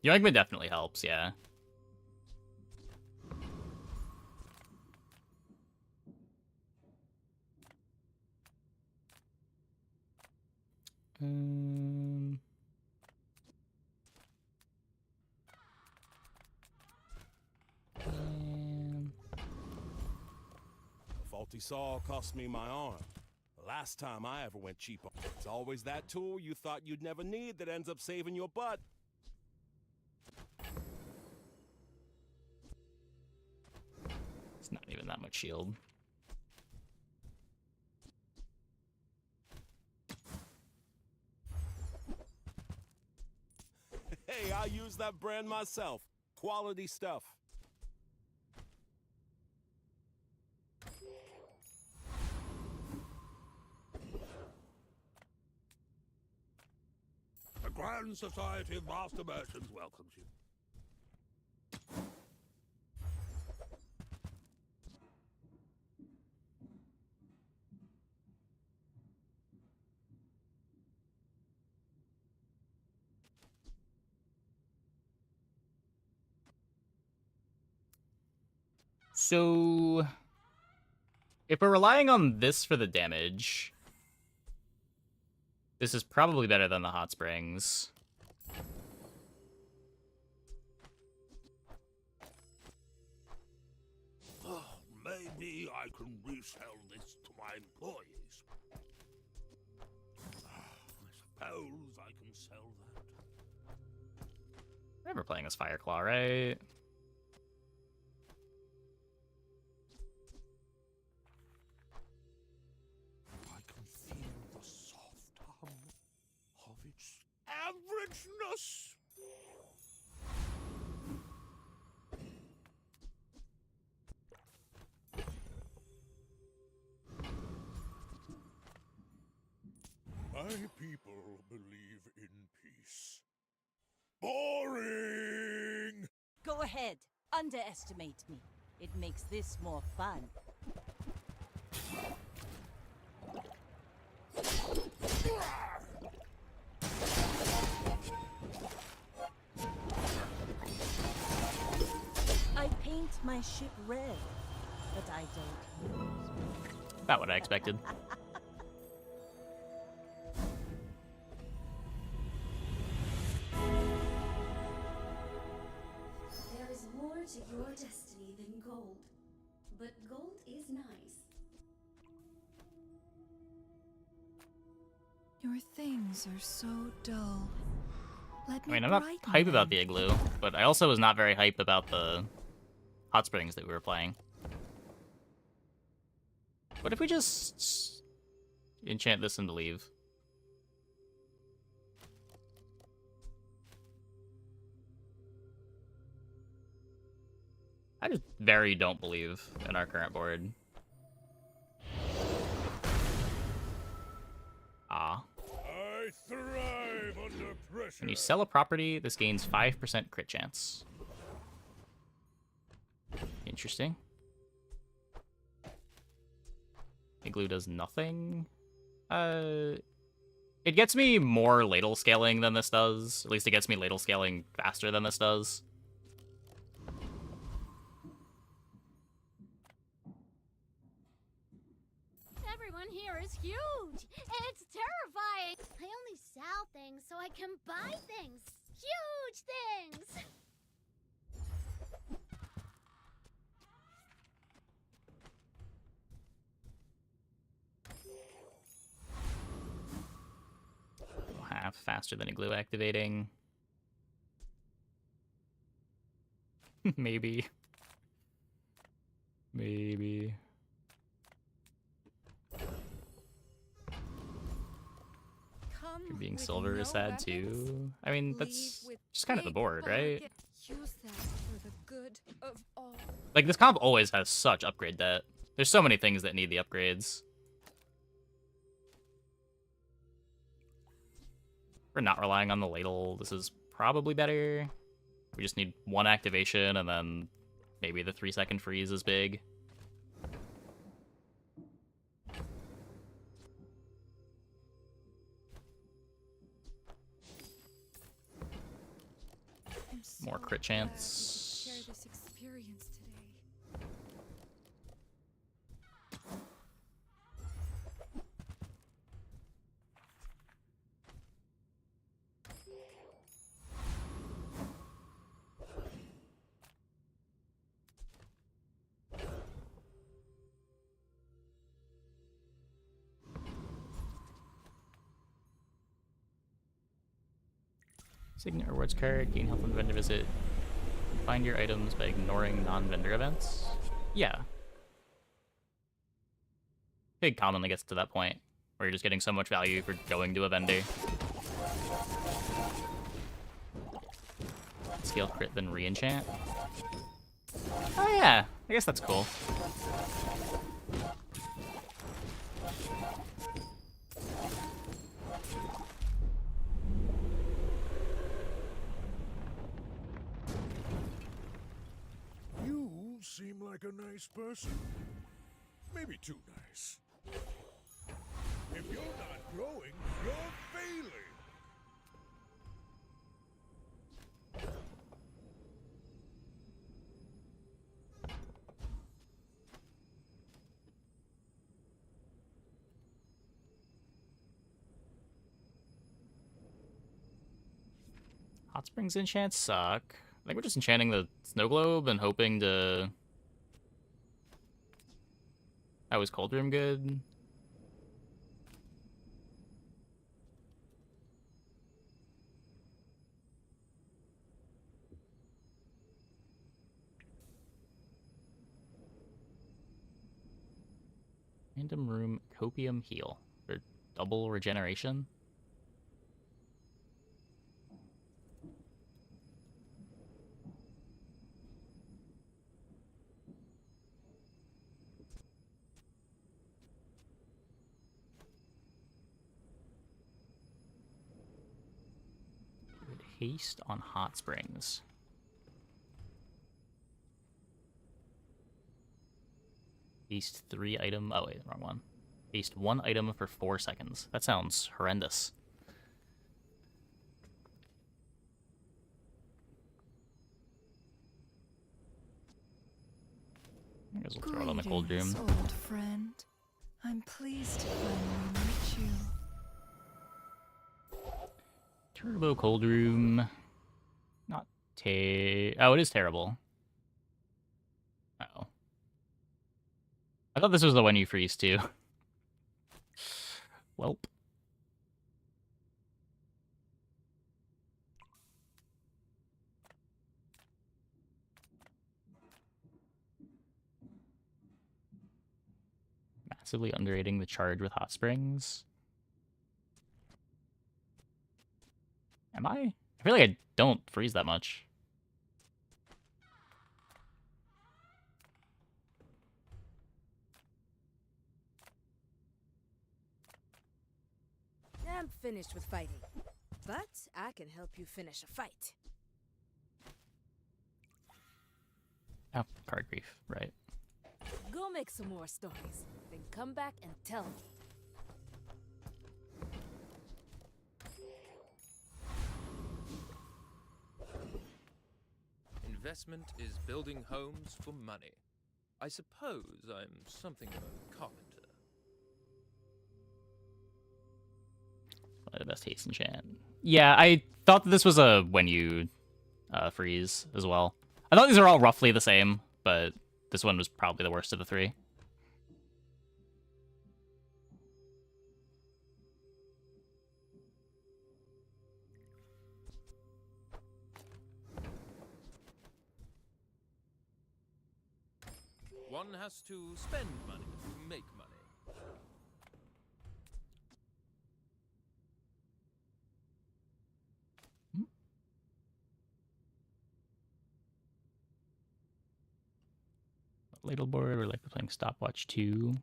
Youngman definitely helps, yeah. Um, A faulty saw cost me my arm. The last time I ever went cheap on it's always that tool you thought you'd never need that ends up saving your butt. It's not even that much shield. Hey, I use that brand myself. Quality stuff. The Grand Society of Master Merchants welcomes you. So, if we're relying on this for the damage, this is probably better than the Hot Springs. Oh, maybe I can resell this to my employees. I suppose I can sell that. Remember playing as Fireclaw, right? I can feel the soft hum of its averageness. My people believe in peace. Boring! Go ahead. Underestimate me. It makes this more fun. I paint my ship red, but I don't use. About what I expected. There is more to your destiny than gold. But gold is nice. Your things are so dull. Let I me mean, I'm not brighten hype about them. the Igloo, but I also was not very hype about the Hot Springs that we were playing. What if we just enchant this and leave? I just very don't believe in our current board. Ah. I thrive under pressure. When you sell a property, this gains 5% crit chance. Interesting. Igloo does nothing. It gets me more ladle scaling than this does. At least it gets me ladle scaling faster than this does. Everyone here is huge. It's terrifying. I only sell things so I can buy things. Huge things. Half faster than Igloo activating. Maybe. Maybe. Being silver is sad too. I mean, that's just kind of the board, right? Use that for the good of all. Like, this comp always has such upgrade debt. There's so many things that need the upgrades. We're not relying on the ladle. This is probably better. We just need one activation, and then maybe the 3-second freeze is big. More crit chance. Share this experience today. Signet rewards card, gain health on the vendor visit. Find your items by ignoring non-vendor events. Yeah. It commonly gets to that point where you're just getting so much value for going to a vendor. Scale crit, then re-enchant. Oh yeah, I guess that's cool. You seem like a nice person. Maybe too nice. If you're not growing, you're failing. Hot Springs enchants suck. I think we're just enchanting the Snow Globe and hoping to... How is Cold Room good? Random Room Copium Heal for double regeneration. Good haste on Hot Springs. Haste 3 item. Oh wait, wrong one. Haste 1 item for 4 seconds. That sounds horrendous. I guess we'll throw it on the Cold Room. Greetings, old friend. I'm pleased to finally meet you. Turbo Cold Room. Not oh, it is terrible. Uh-oh. I thought this was the one you freeze too. Welp. Massively underrating the charge with Hot Springs. Am I? I feel like I don't freeze that much. I'm finished with fighting, but I can help you finish a fight. Oh, card grief, right. Go make some more stories, then come back and tell me. Investment is building homes for money. I suppose I'm something of a carpenter. Probably the best haste enchant. Yeah, I thought that this was a when you freeze as well. I thought these are all roughly the same, but this one was probably the worst of the three. One has to spend money to make money. Ladle board, or like playing Stopwatch 2.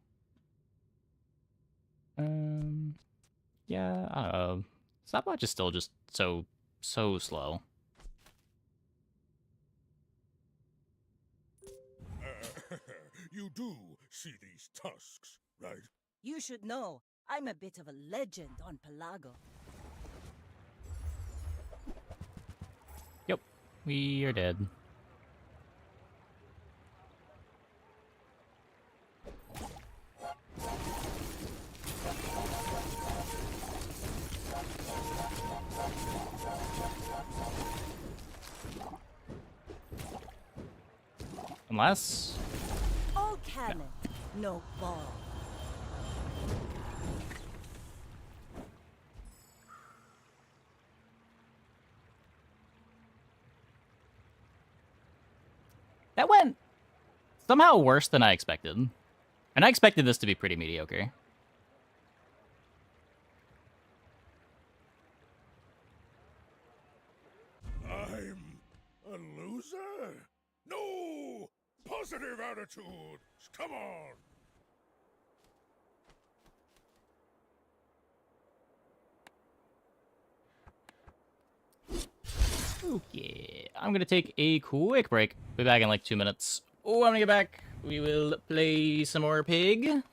Yeah, I don't know. Stopwatch is still just so slow. You do see these tusks, right? You should know, I'm a bit of a legend on Pelago. Yep, we are dead. Unless... All cannon, no ball. That went somehow worse than I expected. And I expected this to be pretty mediocre. I'm a loser? No! Positive attitude! Come on! Okay, I'm gonna take a quick break. Be back in like 2 minutes. Oh, I'm gonna get back. We will play some more Pig.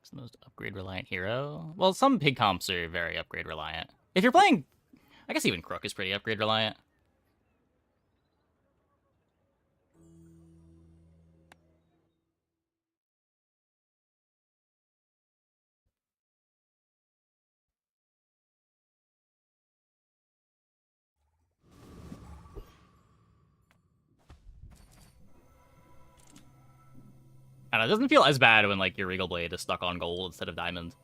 Who's the most upgrade reliant hero? Well, some pig comps are very upgrade reliant. If you're playing, I guess even Crook is pretty upgrade reliant. And it doesn't feel as bad when like your Regal Blade is stuck on gold instead of diamond.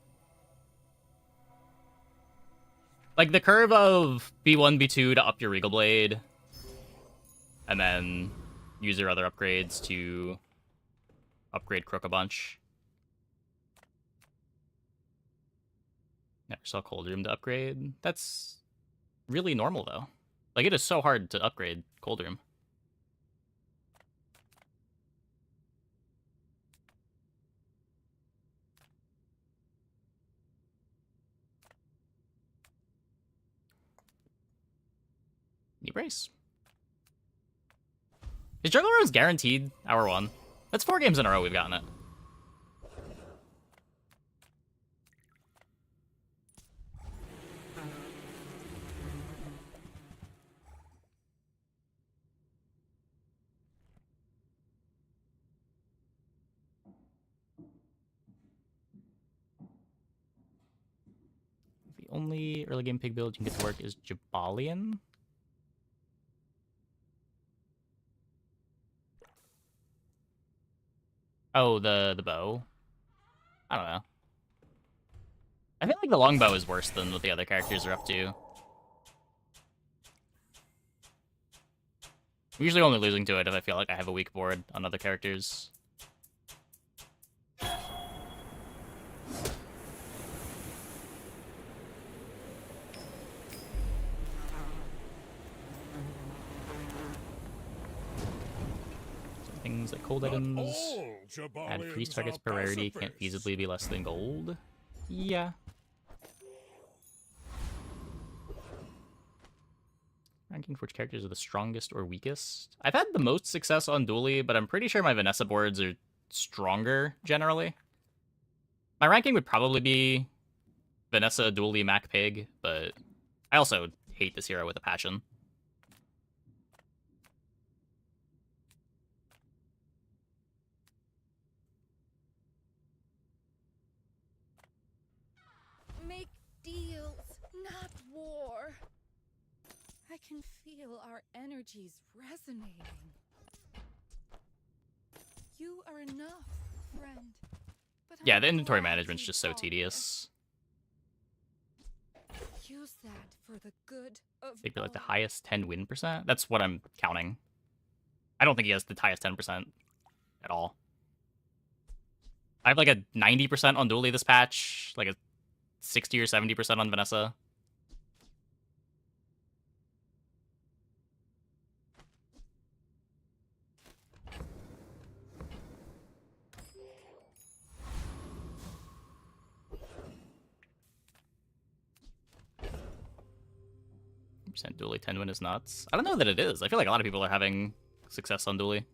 Like the curve of B1, B2 to up your Regal Blade, and then use your other upgrades to upgrade Crook a bunch. Never saw Cold Room to upgrade. That's really normal though. Like it is so hard to upgrade Cold Room. Knee brace. Is Juggler Rose guaranteed hour 1? That's 4 games in a row we've gotten it. The only early game pig build you can get to work is Jabalion. Oh, the bow. I don't know. I feel like the longbow is worse than what the other characters are up to. I'm usually only losing to it if I feel like I have a weak board on other characters. Things like cold items. Add freeze targets per rarity can't feasibly be less than gold. Yeah. Ranking for which characters are the strongest or weakest. I've had the most success on Dually, but I'm pretty sure my Vanessa boards are stronger generally. My ranking would probably be Vanessa, Dually, Mac, Pig, but I also hate this hero with a passion. Make deals, not war. I can feel our energies resonating. You are enough, friend. But Yeah, the inventory management's just so tedious. Use that for the good of I think we're like the highest 10 win percent. That's what I'm counting. I don't think he has the highest 10% at all. I have like a 90% on Dually this patch, like a 60 or 70% on Vanessa. Percent Dually 10 win is nuts. I don't know that it is. I feel like a lot of people are having success on Dually.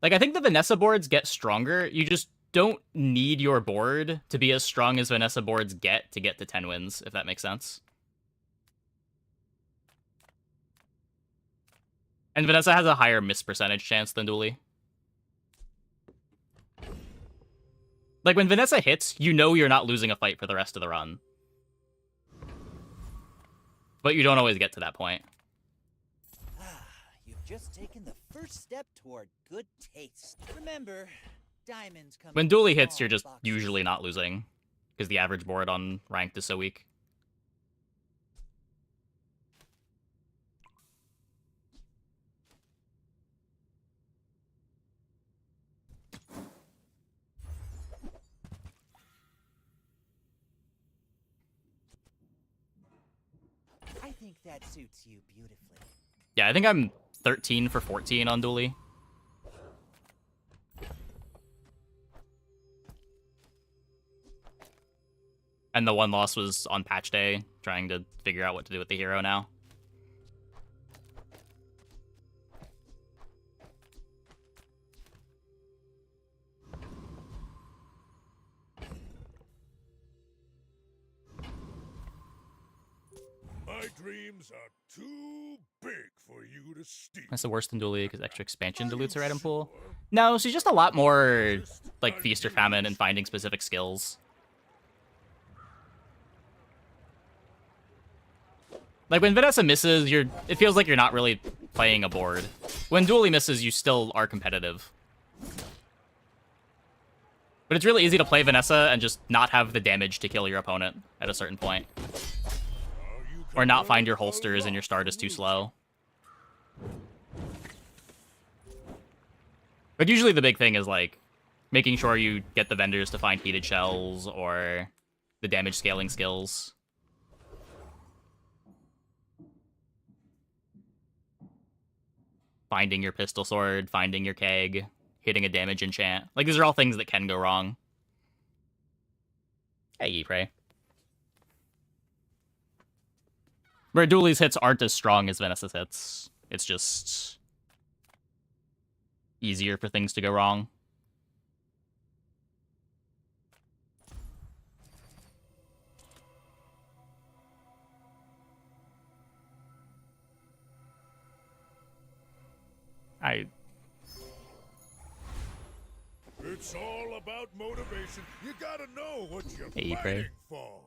Like, I think the Vanessa boards get stronger. You just don't need your board to be as strong as Vanessa boards get to 10 wins, if that makes sense. And Vanessa has a higher miss percentage chance than Dually. Like, when Vanessa hits, you know you're not losing a fight for the rest of the run. But you don't always get to that point. You've just taken the first step toward good taste. Remember, diamonds come When in Dually hits, small you're just boxes. usually not losing. Because the average board on ranked is so weak. I think that suits you beautifully. Yeah, I think I'm 13 for 14 on Dually. And the one loss was on patch day, trying to figure out what to do with the hero now. dreams are too big for you to steal. That's the worst in Duel because extra expansion dilutes her item pool. No, she's just a lot more like Feast or Famine and finding specific skills. Like when Vanessa misses, it feels like you're not really playing a board. When Duelie misses, you still are competitive. But it's really easy to play Vanessa and just not have the damage to kill your opponent at a certain point. Or not find your holsters and your start is too slow. But usually the big thing is like making sure you get the vendors to find heated shells or the damage scaling skills. Finding your pistol sword, finding your keg, hitting a damage enchant. Like, these are all things that can go wrong. Hey, Ypres. Where Dooley's hits aren't as strong as Vanessa's hits. It's just easier for things to go wrong. It's all about motivation. You gotta know what you're Hey, fighting Pray. for.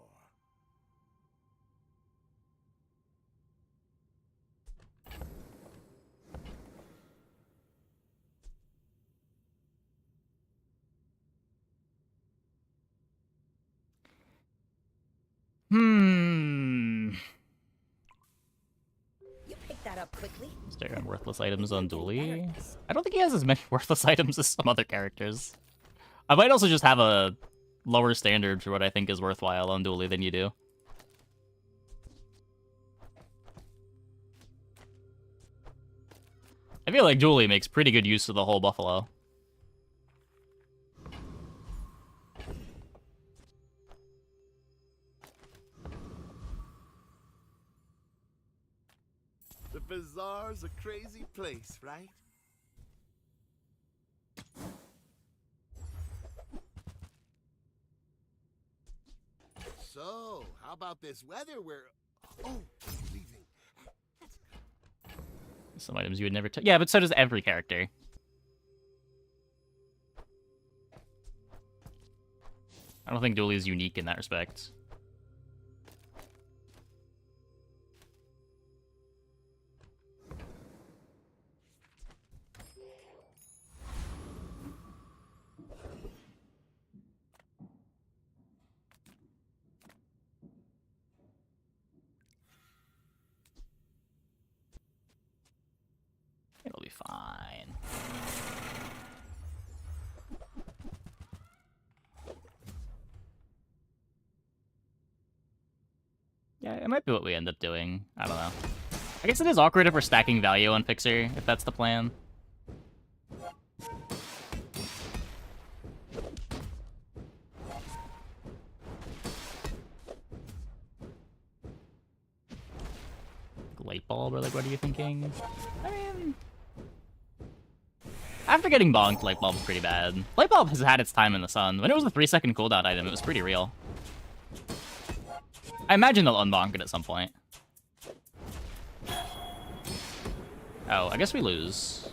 You picked that up quickly. Stare on worthless items on Dooley. I don't think he has as many worthless items as some other characters. I might also just have a lower standard for what I think is worthwhile on Dooley than you do. I feel like Dooley makes pretty good use of the whole buffalo. The bazaar's a crazy place, right? So, how about this weather? Oh, leaving. Some items you would never touch. Yeah, but so does every character. I don't think Dooley is unique in that respect. It'll be fine. Yeah, it might be what we end up doing. I don't know. I guess it is awkward if we're stacking value on Fixer, if that's the plan. Light bulb, or like, what are you thinking? I mean, after getting bonked, light bulb's pretty bad. Light bulb has had its time in the sun. When it was a 3-second cooldown item, it was pretty real. I imagine they'll unbonk it at some point. Oh, I guess we lose.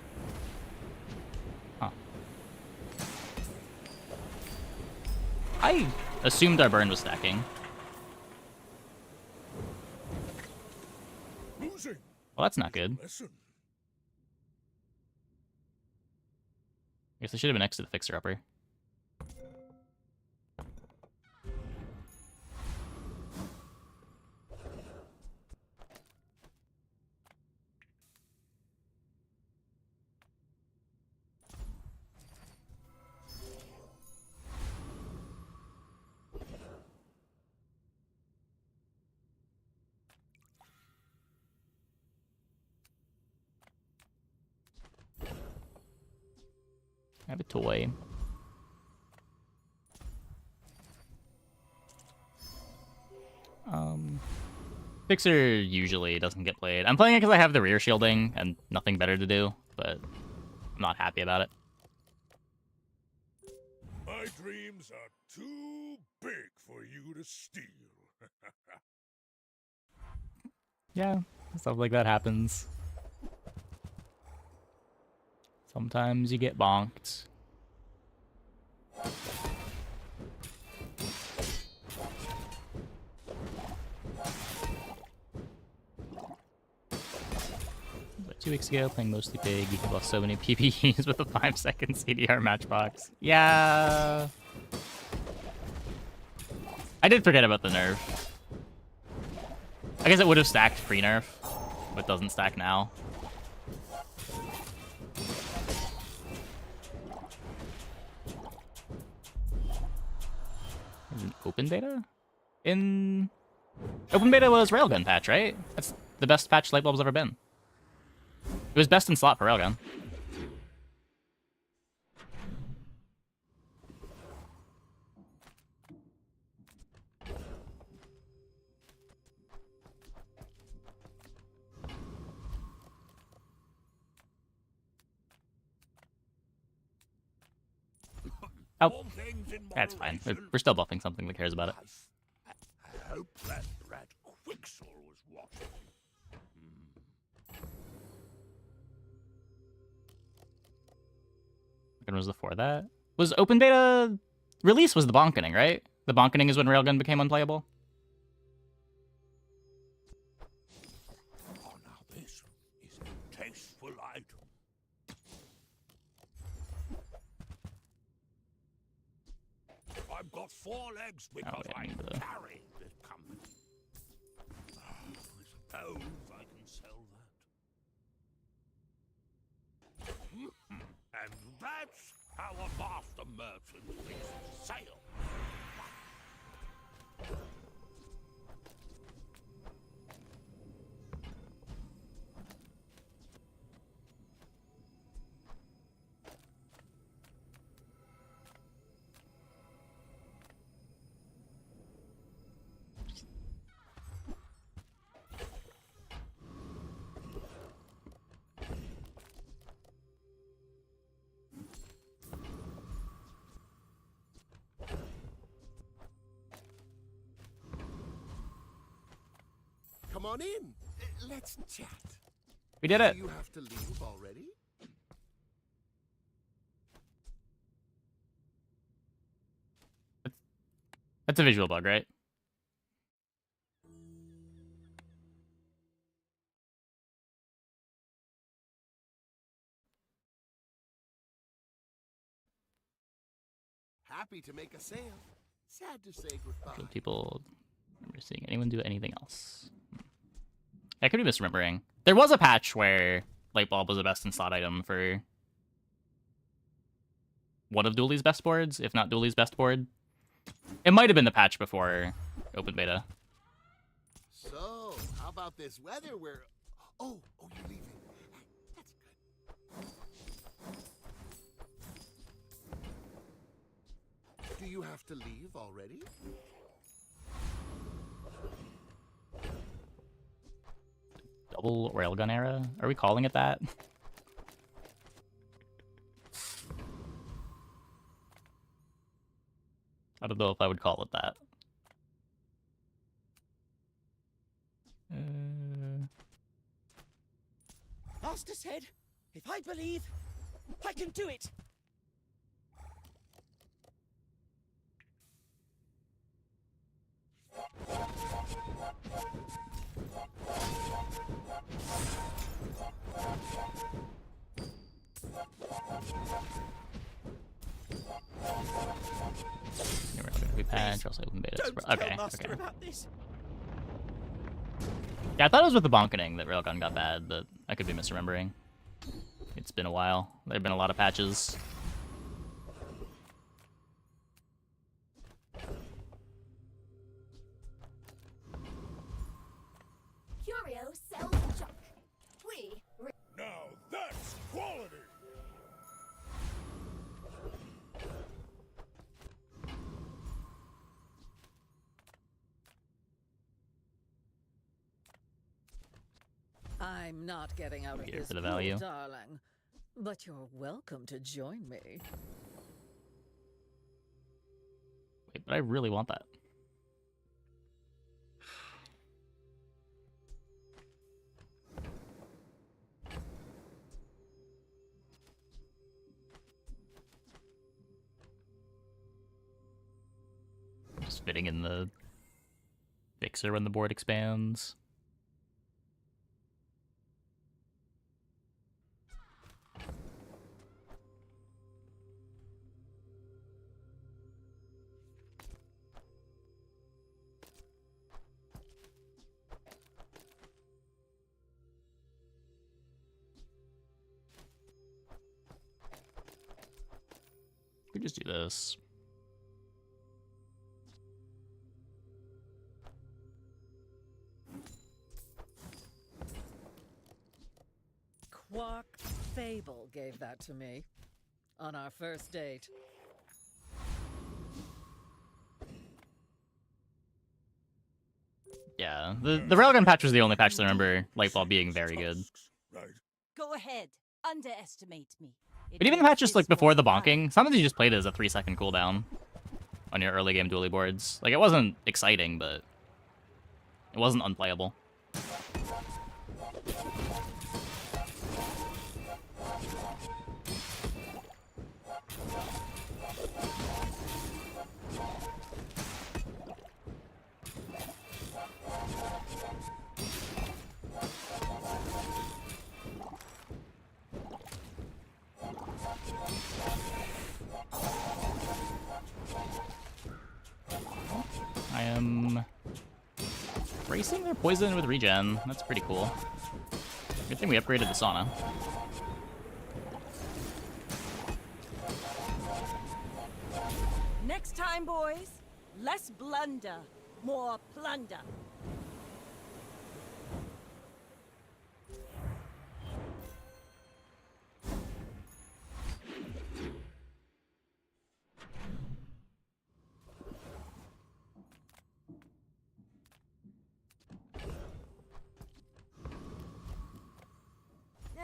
Huh. I assumed our burn was stacking. Losing. Well, that's not good. Listen. I guess I should have been next to the fixer-upper. I have a toy. Fixer usually doesn't get played. I'm playing it because I have the rear shielding and nothing better to do, but I'm not happy about it. My dreams are too big for you to steal. Yeah, stuff like that happens. Sometimes you get bonked. Like 2 weeks ago, playing mostly big, you lost so many PPEs with a 5-second CDR matchbox. Yeah. I did forget about the nerf. I guess it would have stacked pre-nerf, but doesn't stack now. Is it open beta? Open beta was Railgun patch, right? That's the best patch light bulb's ever been. It was best in slot for Railgun. Oh, that's fine. We're still buffing something that cares about it. I hope that rat Quixel was watching. When was before that? Was open beta release was the bonkening, right? The bonkening is when Railgun became unplayable. Oh, now this is a tasteful item. I've got 4 legs because I carry this company. I suppose I can sell that. And that's how a master merchant makes a sale. Come on in. Let's chat. We did it. Do you have to leave already? That's a visual bug, right? Happy to make a sale. Sad to say goodbye. Don't people remember seeing anyone do anything else? I could be misremembering. There was a patch where light bulb was a best in slot item for one of Dooley's best boards, if not Dooley's best board. It might have been the patch before open beta. So, how about this weather where... Oh, you're leaving. That's good. Do you have to leave already? Double railgun era? Are we calling it that? I don't know if I would call it that. Master said, if I believe, I can do it. We patch, also open beta. Don't Okay, tell Master okay. about this. Yeah, I thought it was with the bonkening that Railgun got bad, but I could be misremembering. It's been a while. There have been a lot of patches. Curio sells junk. Now that's quality! I'm not getting out of Here this for the pool, value. darling. But you're welcome to join me. Wait, but I really want that. Spitting in the fixer when the board expands. We just do this. Quark Fable gave that to me on our first date. Yeah, the railgun patch was the only patch that I remember Lightball being very good. Go ahead. Underestimate me. But even the patches like before the bonking, sometimes you just played it as a 3-second cooldown on your early game dually boards. Like it wasn't exciting, but it wasn't unplayable. I am bracing their poison with regen. That's pretty cool. Good thing we upgraded the sauna. Next time, boys, less blunder, more plunder.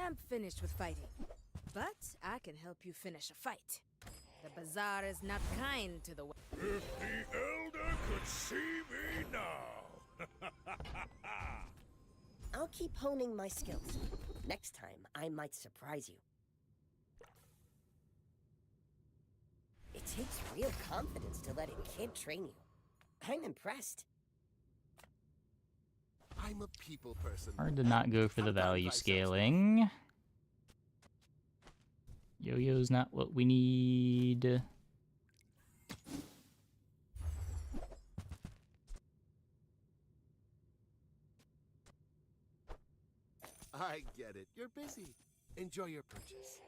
I'm finished with fighting, but I can help you finish a fight. The bazaar is not kind to the... If the Elder could see me now! I'll keep honing my skills. Next time, I might surprise you. It takes real confidence to let a kid train you. I'm impressed. I'm a people person. Hard to not go for the value scaling. Yo-yo's not what we need. I get it. You're busy. Enjoy your purchase.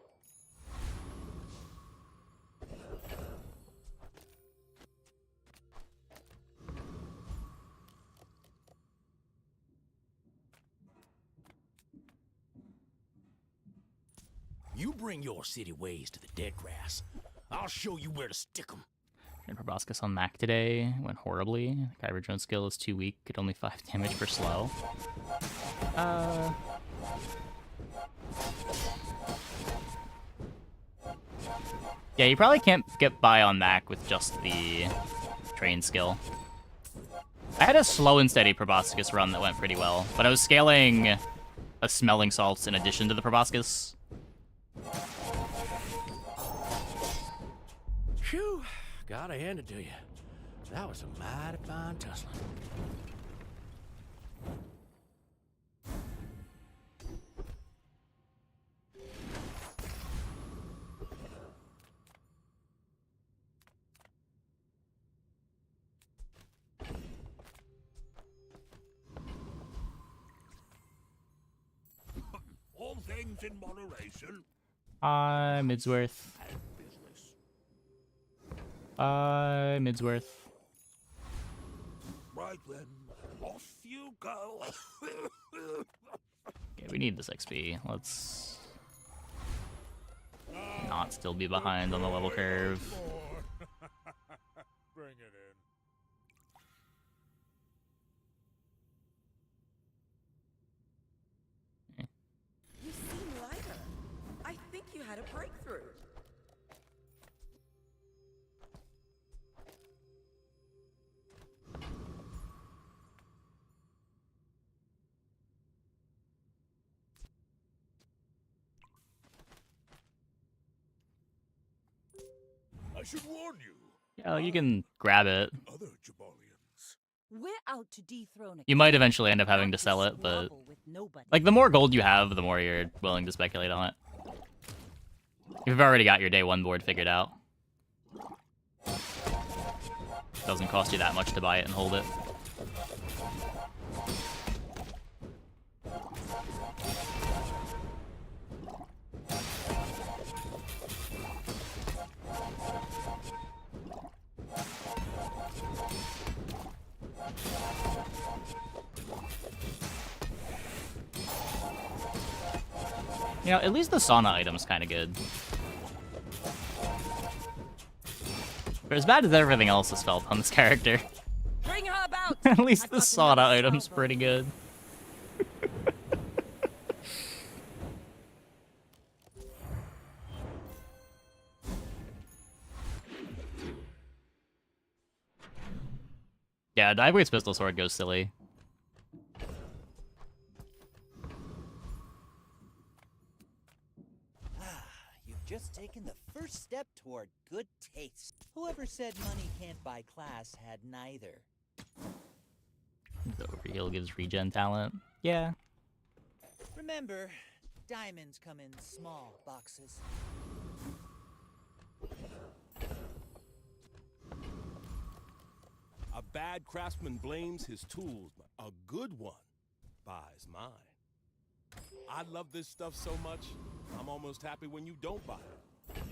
You bring your city ways to the dead grass. I'll show you where to stick 'em. Tried Proboscis on Mac today. Went horribly. The Kyber drone skill is too weak. Could only 5 damage per slow. Yeah, you probably can't get by on Mac with just the train skill. I had a slow and steady Proboscis run that went pretty well, but I was scaling a smelling salts in addition to the Proboscis. Phew, gotta hand it to you. That was a mighty fine tussling. All things in moderation. Midsworth. Midsworth. Right then, off you go. Okay, we need this XP. Let's not still be behind on the level curve. Bring it in. You seem lighter. I think you had a breakthrough. I should warn you. Yeah, you can grab it. Other Jabbar We're out to dethrone a You might king, eventually end up having not to sell it, but squabble with nobody. like the more gold you have, the more you're willing to speculate on it. You've already got your day one board figured out. Doesn't cost you that much to buy it and hold it. You know, at least the sauna item's kind of good. For as bad as everything else has felt on this character, Bring her about. at least the sauna item's pretty good. Yeah, Divewaite's pistol sword goes silly. You've just taken the first step toward good taste. Whoever said money can't buy class had neither. The overheal gives regen talent. Yeah. Remember, diamonds come in small boxes. A bad craftsman blames his tools, but a good one buys mine. I love this stuff so much, I'm almost happy when you don't buy it.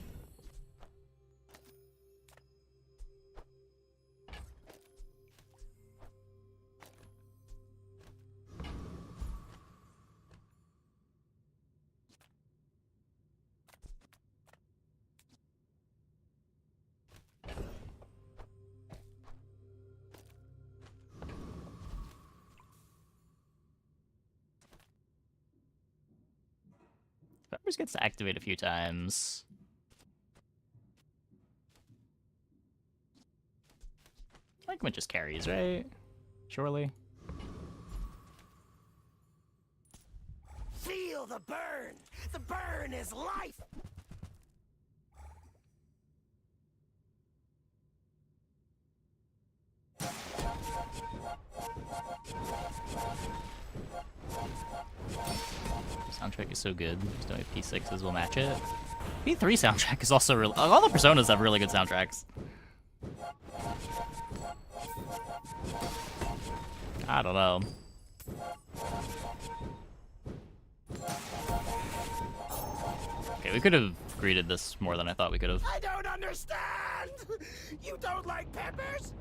Peppers gets to activate a few times. I think it just carries, right? Surely. Feel the burn! The burn is life! Soundtrack is so good. Just knowing P6s will match it. P3 soundtrack is also really... All the Personas have really good soundtracks. I don't know. Okay, we could have greeted this more than I thought we could have. I don't understand! You don't like peppers?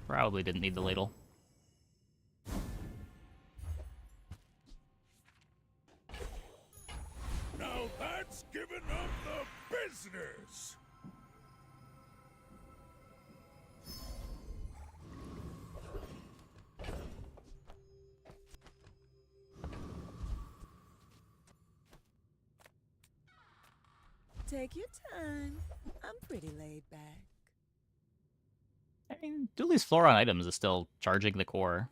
Probably didn't need the ladle. Now that's giving up the business. Take your time. I'm pretty laid back. I mean, Dooley's floor on items is still charging the core.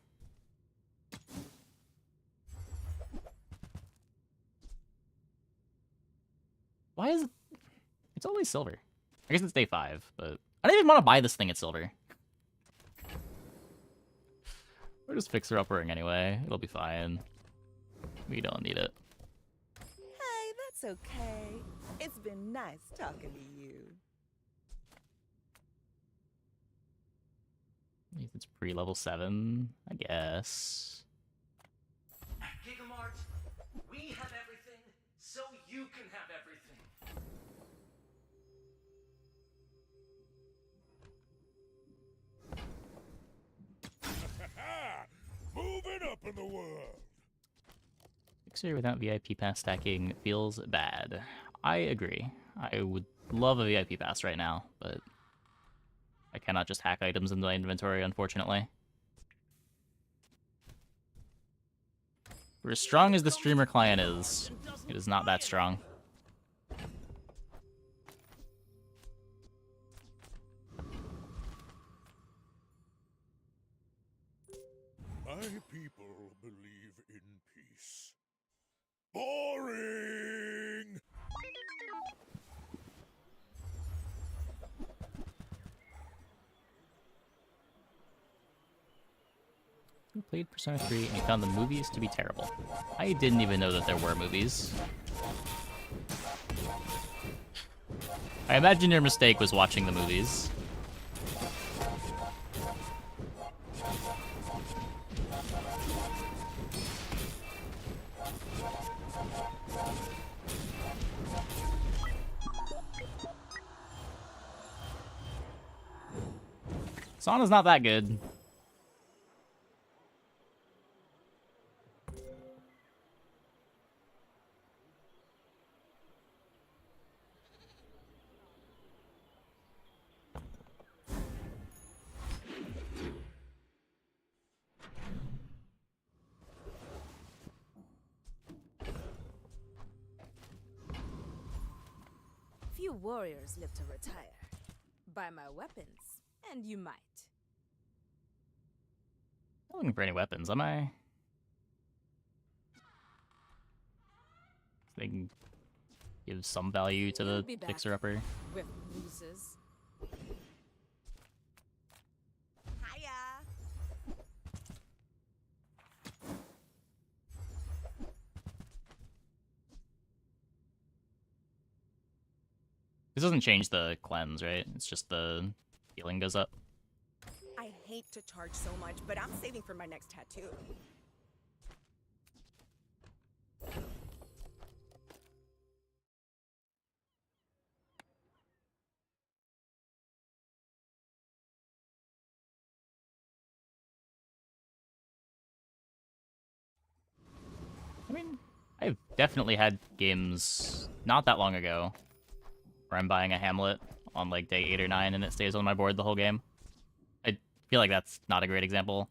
Why is it... It's only silver. I guess it's day 5, but... I don't even want to buy this thing at silver. We'll just fix her up ring anyway. It'll be fine. We don't need it. Hey, that's okay. It's been nice talking to you. It's pre-level 7, I guess. At Gigamart, we have everything, so you can have everything. Moving up in the world. Fixer without VIP pass stacking feels bad. I agree. I would love a VIP pass right now, but I cannot just hack items into my inventory, unfortunately. For as strong as the streamer client is, it is not that strong. My people believe in peace. Boring! Who played Persona 3 and he found the movies to be terrible? I didn't even know that there were movies. I imagine your mistake was watching the movies. Sauna's not that good. Few warriors live to retire. Buy my weapons, and you might. Not looking for any weapons, am I? They can give some value to the fixer-upper. With bruises. Hiya. This doesn't change the cleanse, right? It's just the healing goes up. I hate to charge so much, but I'm saving for my next tattoo. I mean, I've definitely had games not that long ago where I'm buying a Hamlet on like day 8 or 9 and it stays on my board the whole game. I feel like that's not a great example.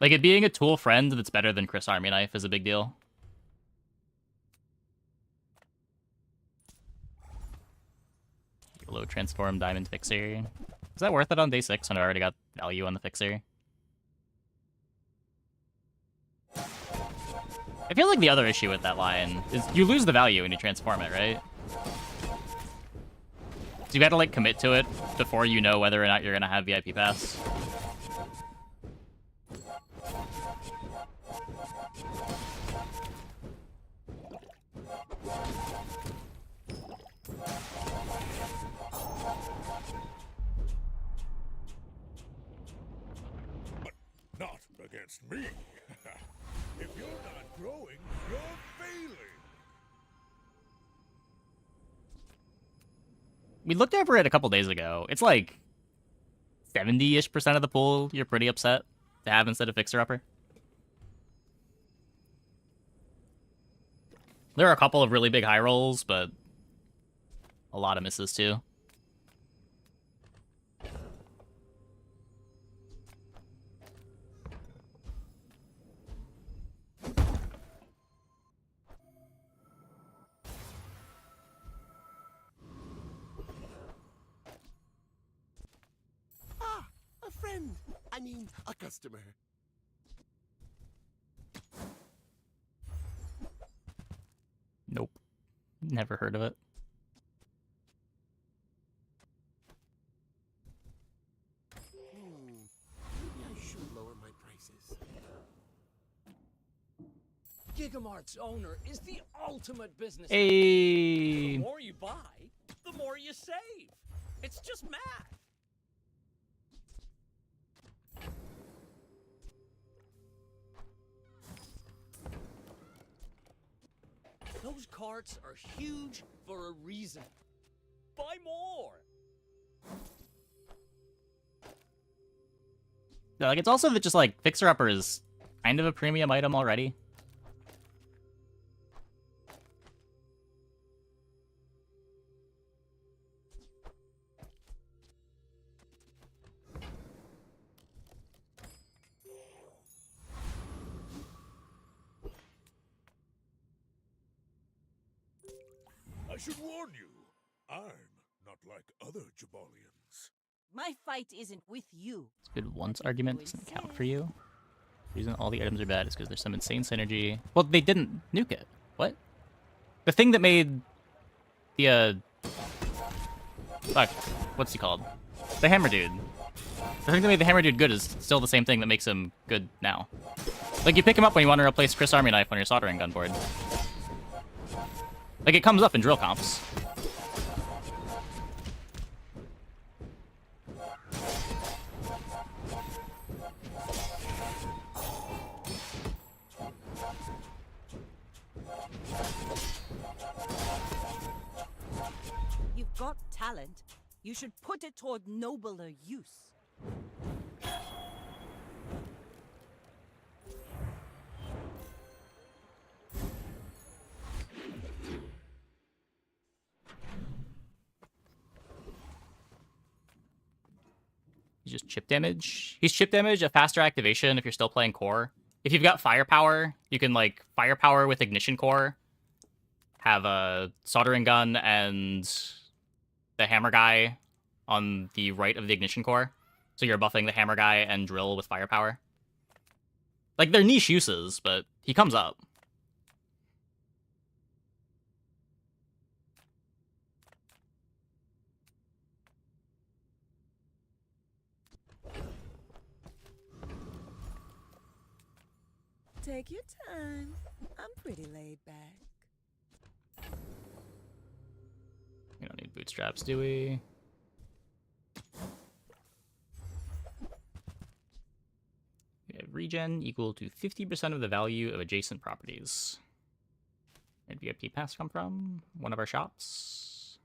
Like, it being a tool friend that's better than Chris Army Knife is a big deal. Low transform diamond fixer. Is that worth it on day 6 when I already got value on the fixer? I feel like the other issue with that line is you lose the value when you transform it, right? So you gotta like commit to it before you know whether or not you're gonna have VIP pass. Not against me. If you're not growing, you're failing. We looked over it a couple days ago. It's like 70-ish% of the pool you're pretty upset to have instead of fixer-upper. There are a couple of really big high rolls, but a lot of misses too. Ah, a friend. I mean, a customer. Nope. Never heard of it. Maybe I should lower my prices. Gigamart's owner is the ultimate business. Hey. The more you buy, the more you save. It's just math. Those carts are huge for a reason. Buy more. Yeah, like, it's also that just like fixer-upper is kind of a premium item already. I should warn you, I'm not like other Jabalians. My fight isn't with you. Good once argument doesn't count for you. The reason all the items are bad is because there's some insane synergy. Well, they didn't nuke it. What? The thing that made the Fuck. What's he called? The Hammer Dude. The thing that made the Hammer Dude good is still the same thing that makes him good now. Like, you pick him up when you want to replace Chris Army Knife on your soldering gun board. Like, it comes up in drill comps. You've got talent. You should put it toward nobler use. He's just chip damage. He's chip damage, a faster activation if you're still playing core. If you've got firepower, you can, like, firepower with ignition core. Have a soldering gun and the hammer guy on the right of the ignition core. So you're buffing the hammer guy and drill with firepower. Like, they're niche uses, but he comes up. Take your time. I'm pretty laid back. We don't need bootstraps, do we? We have regen equal to 50% of the value of adjacent properties. Where'd VIP pass come from? One of our shops.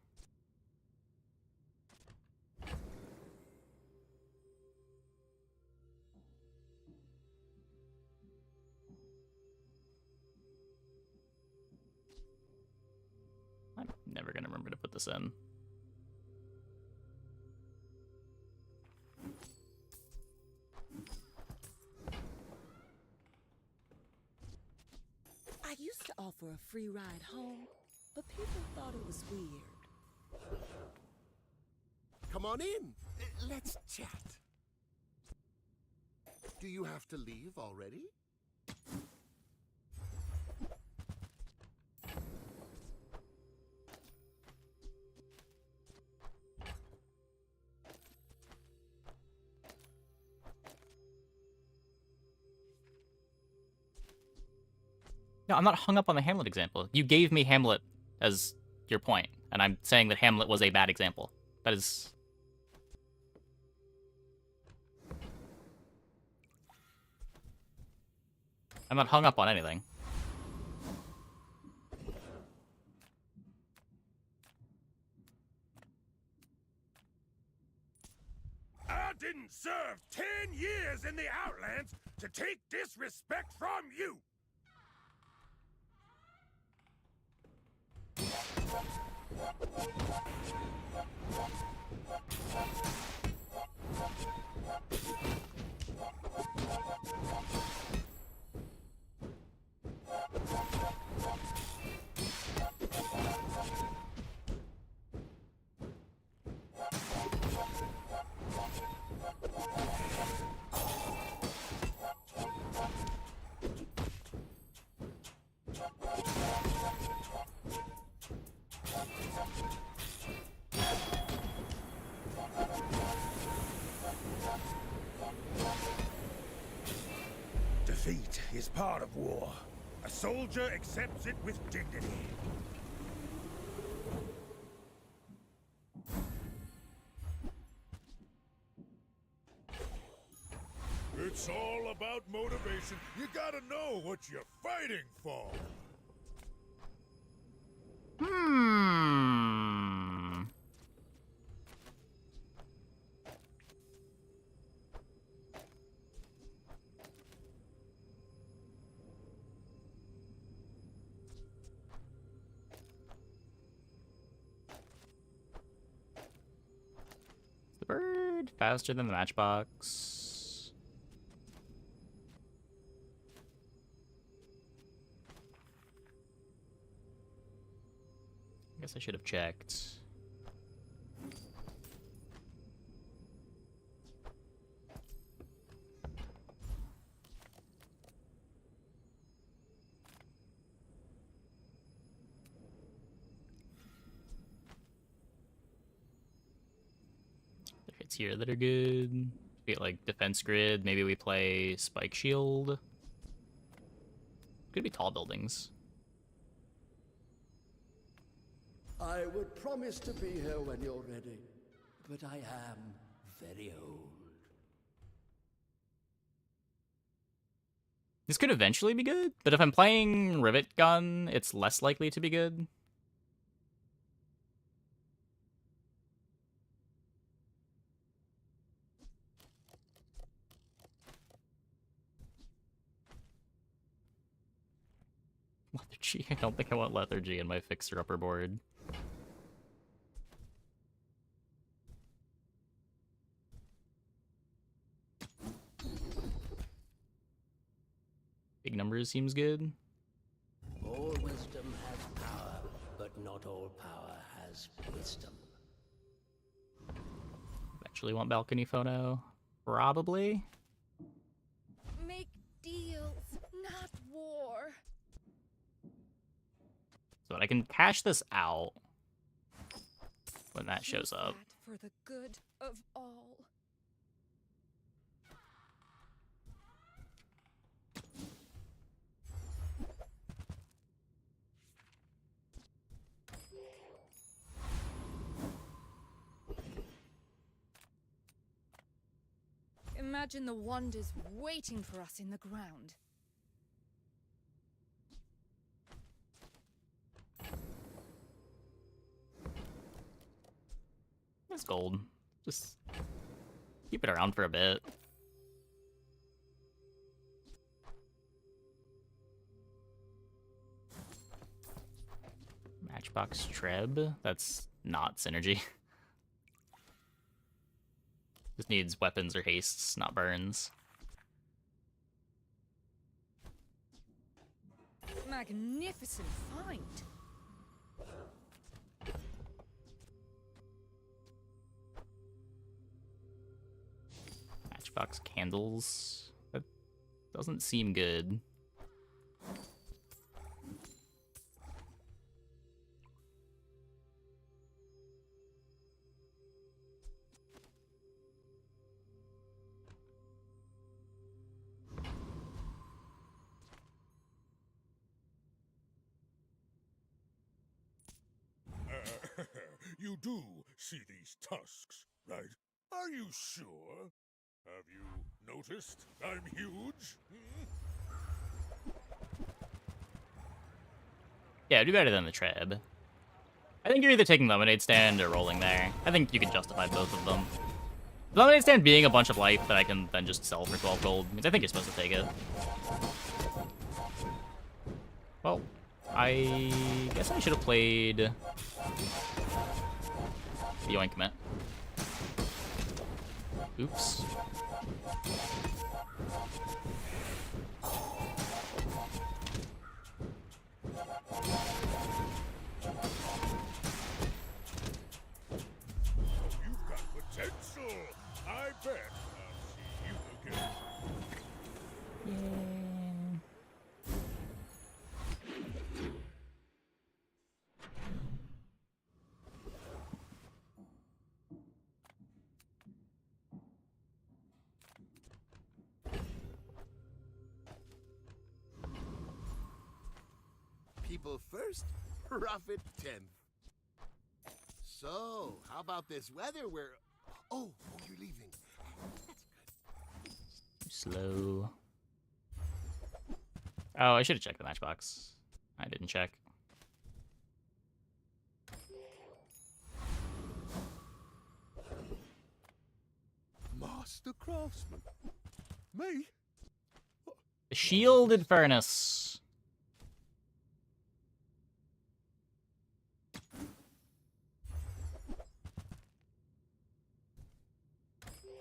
I'm never gonna remember to put this in. I used to offer a free ride home, but people thought it was weird. Come on in. Let's chat. Do you have to leave already? No, I'm not hung up on the Hamlet example. You gave me Hamlet as your point, and I'm saying that Hamlet was a bad example. That is... I'm not hung up on anything. I didn't serve 10 years in the Outlands to take disrespect from you! Defeat is part of war. A soldier accepts it with dignity. It's all about motivation. You gotta know what you're fighting for. The bird faster than the matchbox. I guess I should have checked. upgrades here that are good. Get like defense grid. Maybe we play spike shield. Could be tall buildings. I would promise to be here when you're ready, but I am very old. This could eventually be good, but if I'm playing Rivet Gun, it's less likely to be good. Lethargy? I don't think I want Lethargy in my fixer-upper board. Big numbers seems good. All wisdom has power, but not all power has wisdom. Eventually want balcony phono. Probably. Make deals, not war. So I can cash this out when that shows up. For the good of all. Imagine the wonders waiting for us in the ground. That's gold. Just keep it around for a bit. Matchbox Treb? That's not synergy. Just needs weapons or hastes, not burns. Magnificent find. Matchbox candles? That doesn't seem good. You do see these tusks, right? Are you sure? Have you noticed I'm huge? Yeah, do better than the Treb. I think you're either taking Lemonade Stand or rolling there. I think you can justify both of them. The Lemonade Stand being a bunch of life that I can then just sell for 12 gold means I think you're supposed to take it. Well, I guess I should have played the Oinkment. Oops. You've got potential. I bet I'll see you again. People first, profit 10th. So, how about this weather where... Oh, you're leaving. Slow. Oh, I should have checked the matchbox. I didn't check. Master craftsman. Me? The Shielded Furnace.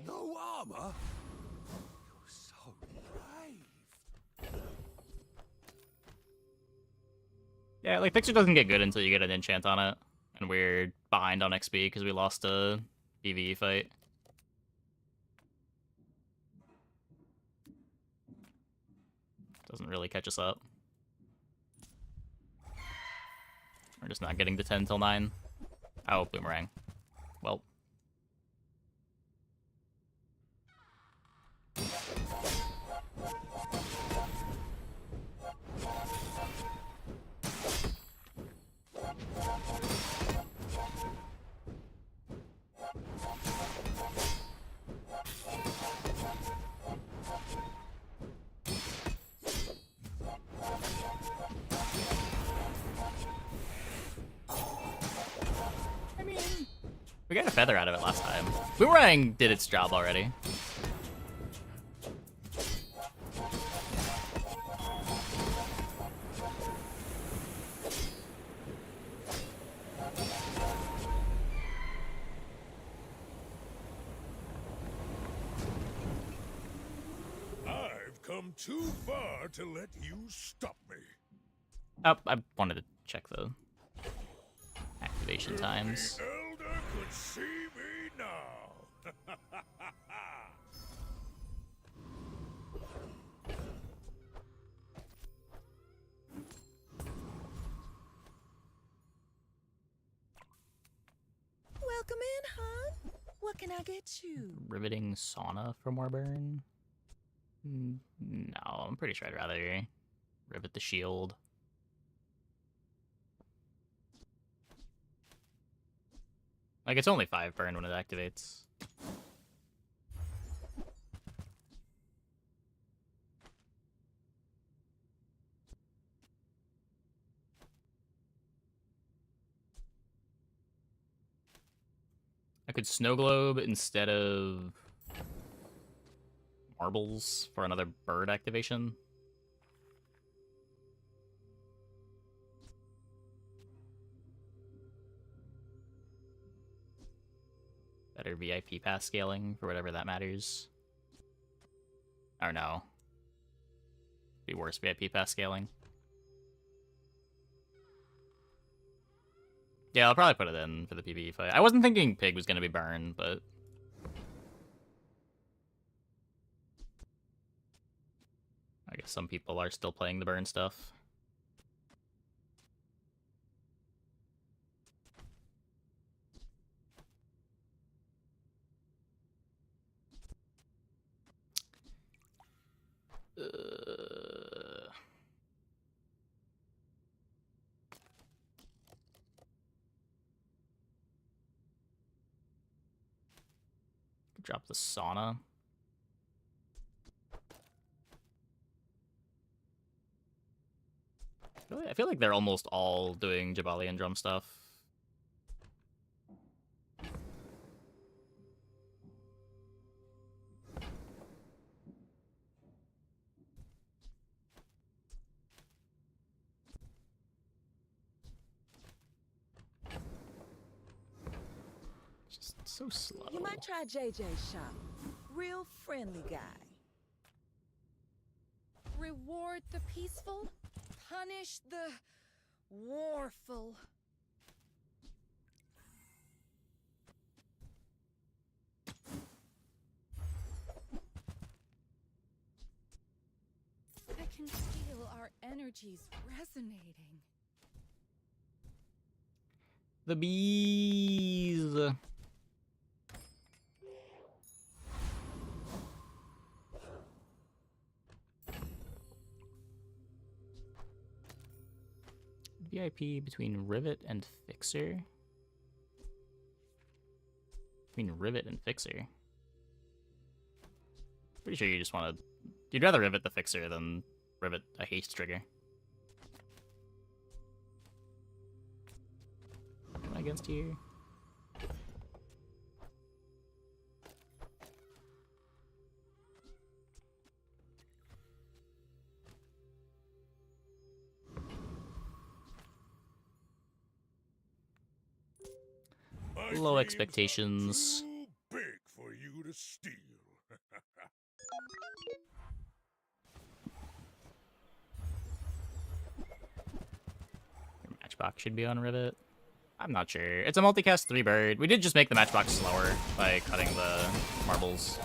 No armor? You're so brave. Yeah, like, Fixer doesn't get good until you get an enchant on it. And we're behind on XP because we lost a PvE fight. Doesn't really catch us up. We're just not getting to 10 till 9. Oh, Boomerang. Well. We got a feather out of it last time. Boomerang did its job already. I've come too far to let you stop me. Oh, I wanted to check the activation times. The Elder could see me now. Welcome in, hon. What can I get you? Riveting sauna for more burn? No, I'm pretty sure I'd rather rivet the shield. Like, it's only 5 burn when it activates. I could snow globe instead of marbles for another bird activation. Better VIP pass scaling for whatever that matters. Or no. Be worse VIP pass scaling. Yeah, I'll probably put it in for the PvE fight. I wasn't thinking Pig was going to be burned, but... I guess some people are still playing the burn stuff. Drop the sauna. I feel like they're almost all doing Jabali and drum stuff. Just so slow. You might try JJ's shop. Real friendly guy. Reward the peaceful, punish the warful. I can feel our energies resonating. The bees. VIP between Rivet and Fixer. Between Rivet and Fixer. Pretty sure you just want to... You'd rather Rivet the Fixer than Rivet a haste trigger. Am I against here? Low expectations. Too big for you to steal. Your matchbox should be on Rivet. I'm not sure. It's a multicast 3 bird. We did just make the matchbox slower by cutting the marbles.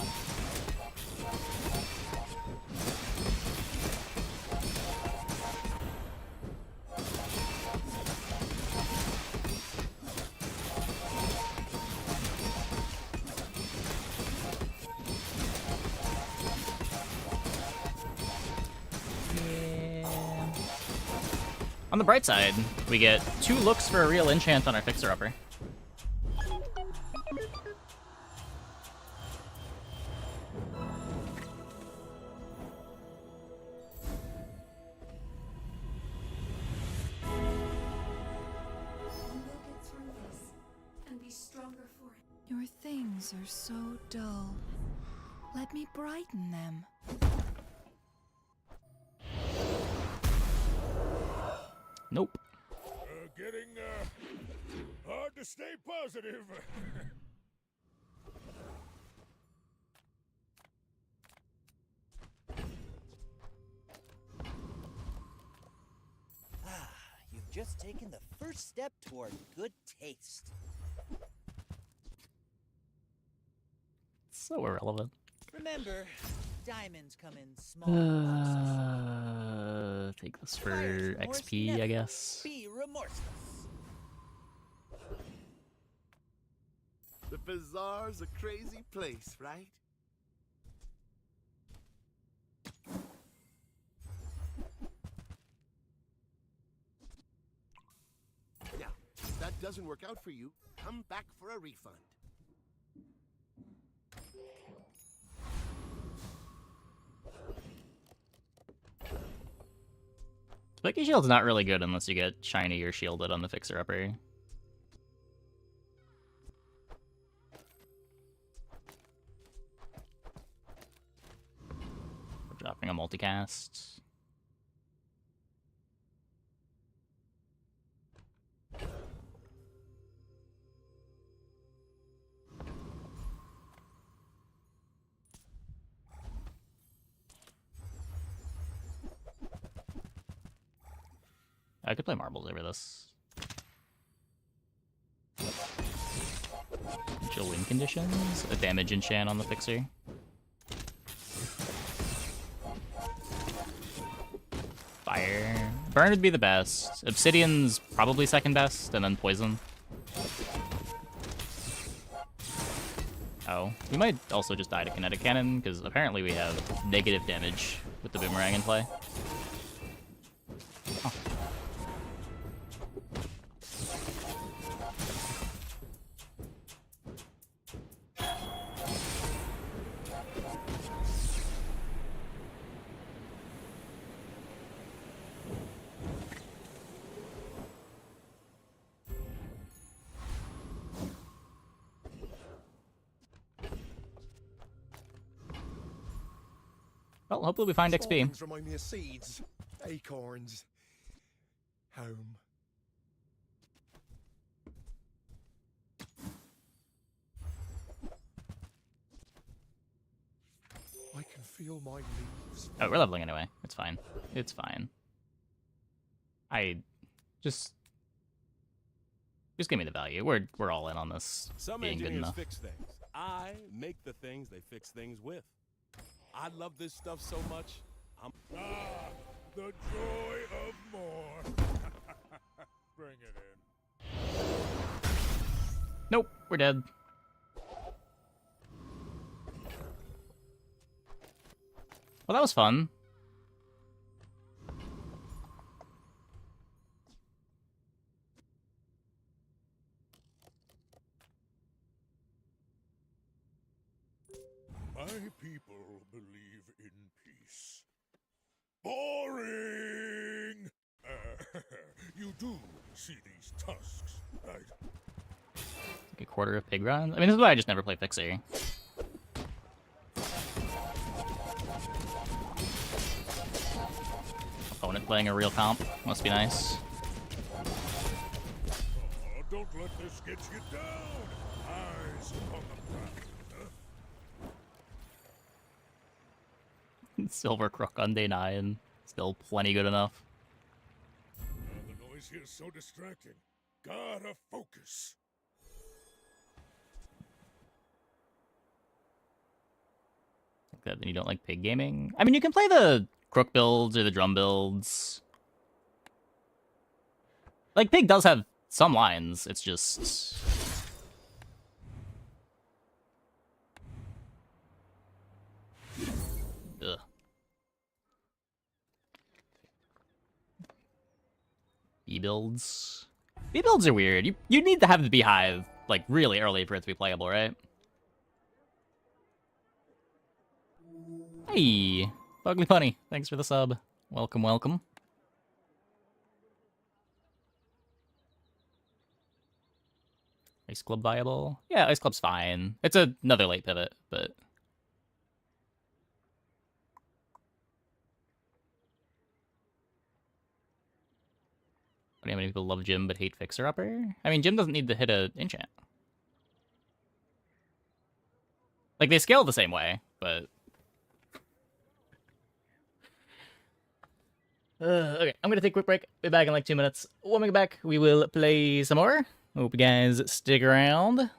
On the bright side, we get 2 looks for a real enchant on our fixer-upper. We'll get through this and be stronger for it. Your things are so dull. Let me brighten them. Nope. Getting hard to stay positive. You've just taken the first step toward good taste. So irrelevant. Remember, diamonds come in small boxes. Take this for Buyer's remorse XP, never. I guess. Be remorseless. The bazaar's a crazy place, right? Now, if that doesn't work out for you, come back for a refund. Spiky Shield's not really good unless you get shiny or shielded on the fixer-upper. We're dropping a multicast. I could play marbles over this. Chill win conditions, a damage enchant on the fixer. Fire. Burn would be the best. Obsidian's probably second best, and then poison. Oh, we might also just die to kinetic cannon, because apparently we have negative damage with the boomerang in play. Oh. Well, hopefully we find XP. Things remind me of seeds, acorns, home. I can feel my leaves. Oh, we're leveling anyway. It's fine. It's fine. Just give me the value. We're all in on this Some being good engineers enough. fix things. I make the things they fix things with. I love this stuff so much. The joy of more. Bring it in. Nope, we're dead. Well, that was fun. My people believe in peace. Boring! You do see these tusks, right? Like a quarter of pig runs. I mean, this is why I just never play fixer. Opponent playing a real comp must be nice. Oh, don't let this get you down. Eyes on the prize. Silver Crook on day 9. Still plenty good enough. The noise here is so distracting. Gotta focus. Like that, then you don't like pig gaming? I mean, you can play the Crook builds or the drum builds. Like, pig does have some lines. It's just... Ugh. B-builds. B-builds are weird. You need to have the beehive, like, really early for it to be playable, right? Hey! Bugly Punny, thanks for the sub. Welcome, welcome. Ice Club viable? Yeah, Ice Club's fine. It's another late pivot, but... How many people love Jim but hate Fixer Upper? I mean, Jim doesn't need to hit a enchant. Like, they scale the same way, but... Okay, I'm gonna take a quick break. Be back in like 2 minutes. When we get back, we will play some more. Hope you guys stick around.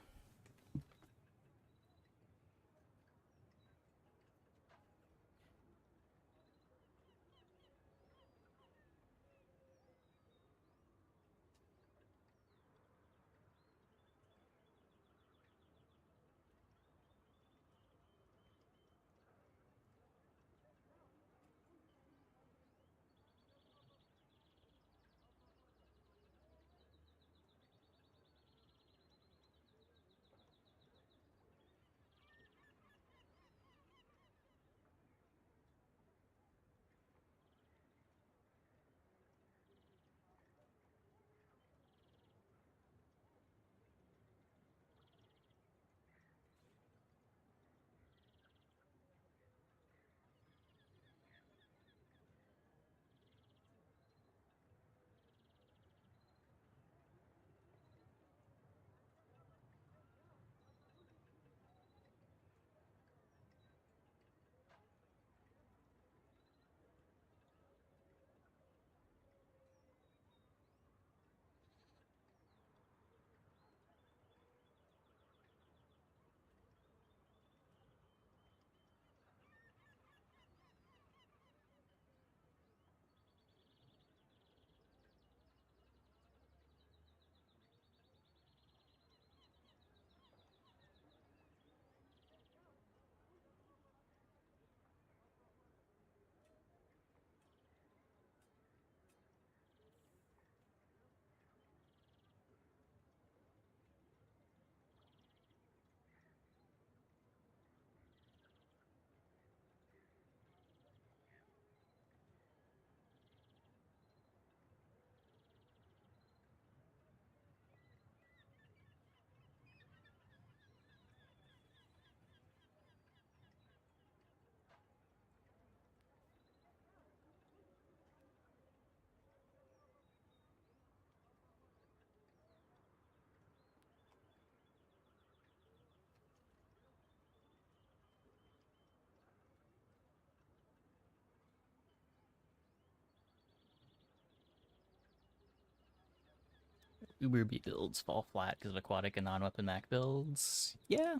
Uber B builds fall flat because of aquatic and non-weapon Mac builds. Yeah.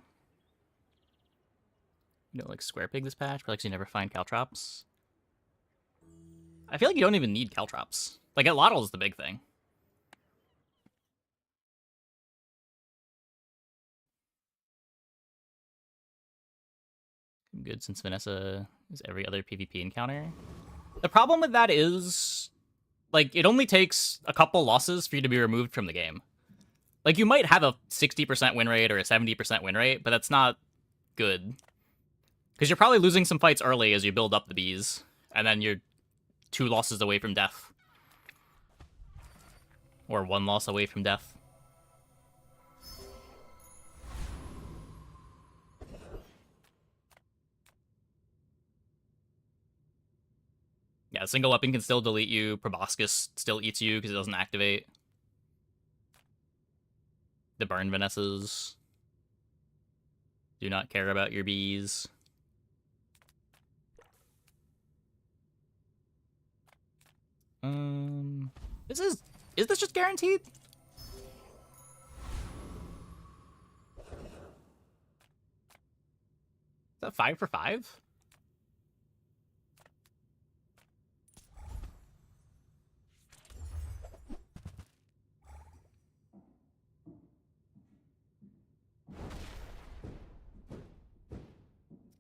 You know, like Square Pig this patch, but like you never find Caltrops. I feel like you don't even need Caltrops. Like, Atlatl is the big thing. Good, since Vanessa is every other PvP encounter. The problem with that is, like, it only takes a couple losses for you to be removed from the game. Like, you might have a 60% win rate or a 70% win rate, but that's not good. Because you're probably losing some fights early as you build up the bees, and then you're 2 losses away from death. Or 1 loss away from death. Yeah, a single weapon can still delete you. Proboscis still eats you because it doesn't activate. The burn Vanessas do not care about your bees. Is this just guaranteed? Is that 5 for 5?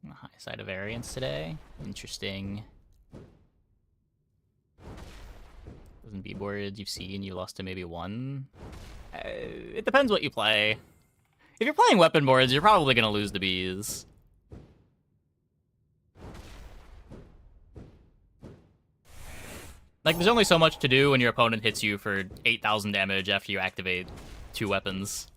High side of variance today. Interesting. Doesn't be boards you've seen, you lost to maybe 1. It depends what you play. If you're playing weapon boards, you're probably gonna lose the bees. Like, there's only so much to do when your opponent hits you for 8,000 damage after you activate 2 weapons.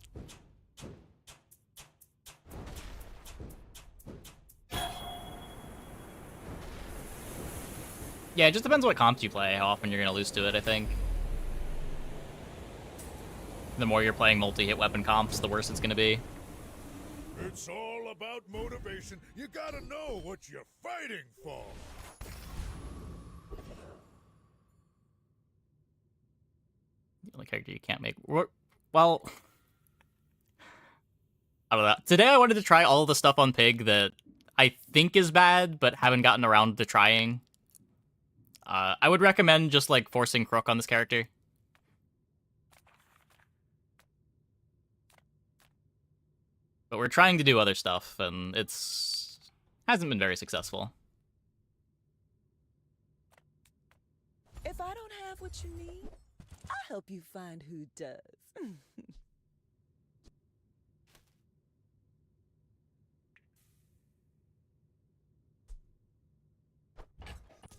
Yeah, it just depends what comps you play, how often you're gonna lose to it, I think. The more you're playing multi-hit weapon comps, the worse it's gonna be. It's all about motivation. You gotta know what you're fighting for. The only character you can't make... Well... I don't know. Today I wanted to try all the stuff on Pig that I think is bad, but haven't gotten around to trying. I would recommend just, like, forcing Crook on this character. But we're trying to do other stuff, and hasn't been very successful. If I don't have what you need, I'll help you find who does.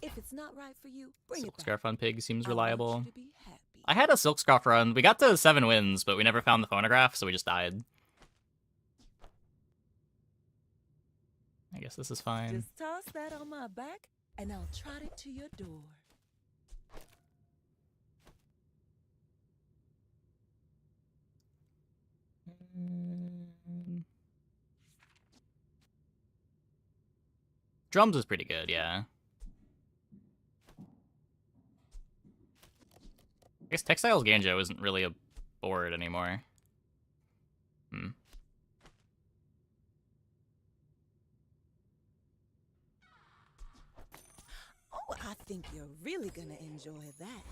If it's not right for you, bring it back. Silkscarf on Pig seems I want reliable. you to be happy. I had a Silkscarf run. We got to 7 wins, but we never found the phonograph, so we just died. I guess this is fine. Just toss that on my back, and I'll trot it to your door. Drums is pretty good, yeah. I guess Textiles Ganjo isn't really a board anymore. Oh, I think you're really gonna enjoy that.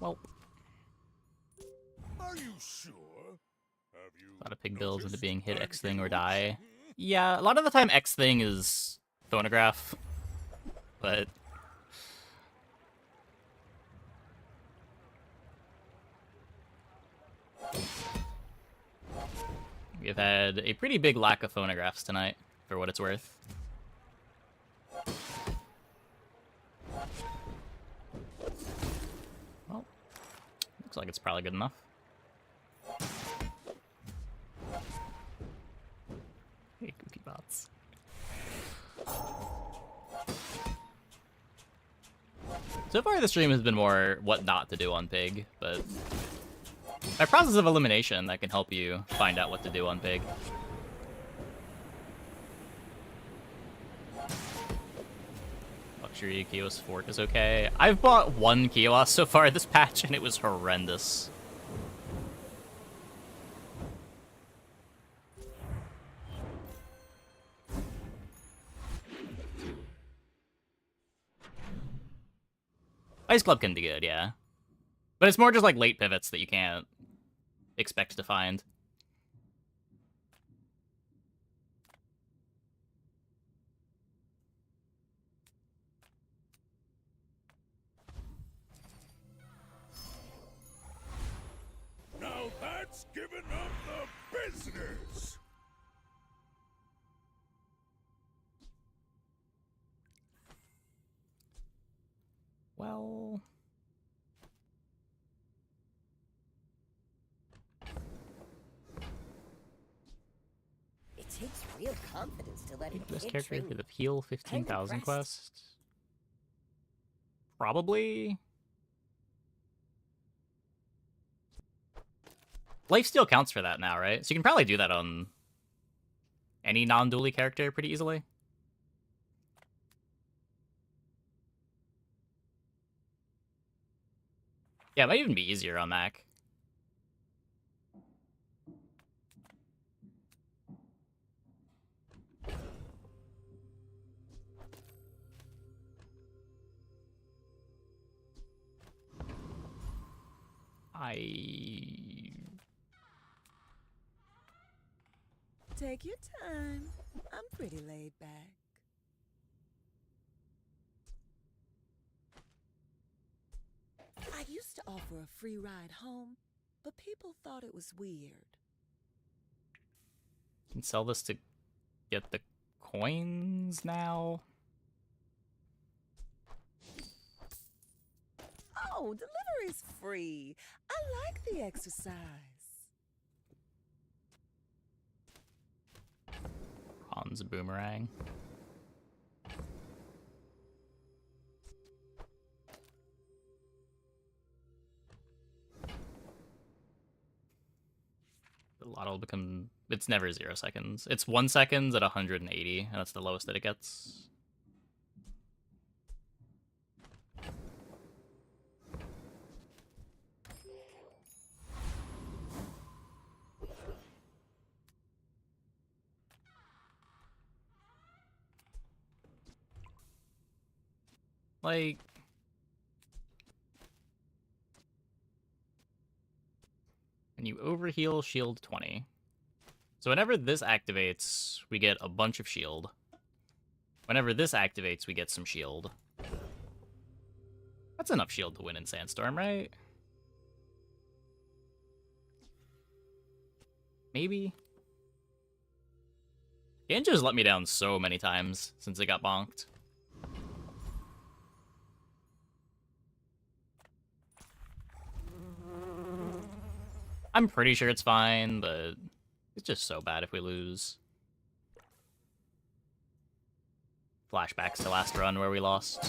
Well, Are you sure? Have you a lot of Pig builds into being hit X thing or die. Yeah, a lot of the time X thing is phonograph, but we've had a pretty big lack of phonographs tonight, for what it's worth. Well, looks like it's probably good enough. Hey, goofy bots. So far, the stream has been more what not to do on Pig, but by process of elimination, that can help you find out what to do on Pig. Luxury Kios Fork is okay. I've bought 1 Kios so far this patch, and it was horrendous. Ice Club can be good, yeah. But it's more just like late pivots that you can't expect to find. Now that's giving up the business. Well... It takes real confidence to let a This kid character train for you. the Heal I'm 15,000 impressed. quest? Probably? Lifesteal counts for that now, right? So you can probably do that on any non-dually character pretty easily. Yeah, it might even be easier on Mac. Take your time. I'm pretty laid back. I used to offer for a free ride home, but people thought it was weird. Can sell this to get the coins now. Oh, delivery's free. I like the exercise. Hans boomerang. The lot will become... It's never 0 seconds. It's 1 second at 180, and that's the lowest that it gets. Like... When you overheal, shield 20. So whenever this activates, we get a bunch of shield. Whenever this activates, we get some shield. That's enough shield to win in Sandstorm, right? Maybe? Genjo's let me down so many times since it got bonked. I'm pretty sure it's fine, but it's just so bad if we lose. Flashbacks to last run where we lost.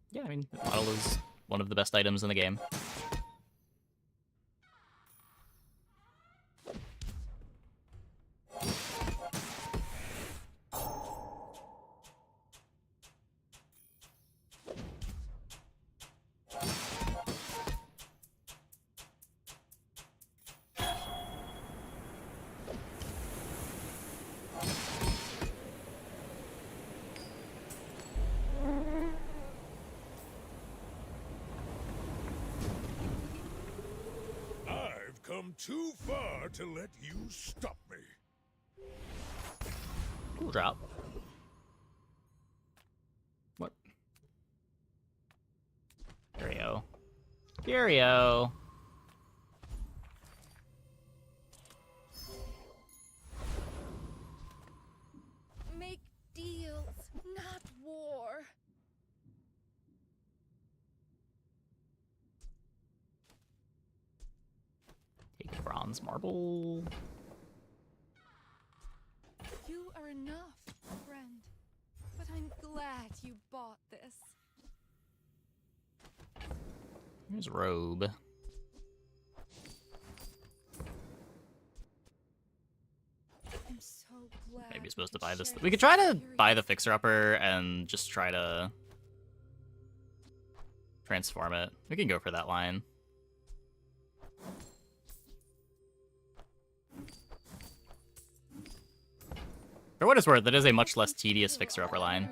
Yeah, I mean, the model is one of the best items in the game. I've come too far to let you stop me. Cool drop. What? Curio. Curio! Make deals, not war. Take a bronze marble. You are enough, friend. But I'm glad you bought this. Here's robe. I'm so glad. Maybe you're supposed to buy this. We could try to buy the fixer-upper and just try to transform it. We can go for that line. For what it's worth, it is a much less tedious fixer-upper line.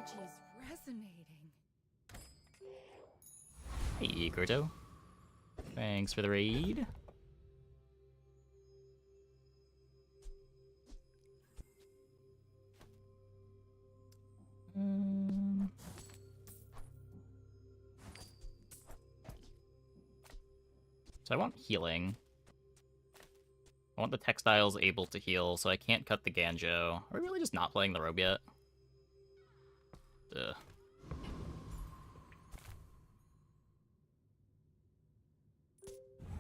Hey, Gordo. Thanks for the raid. So I want healing. I want the textiles able to heal, so I can't cut the Ganjo. Are we really just not playing the robe yet? Ugh.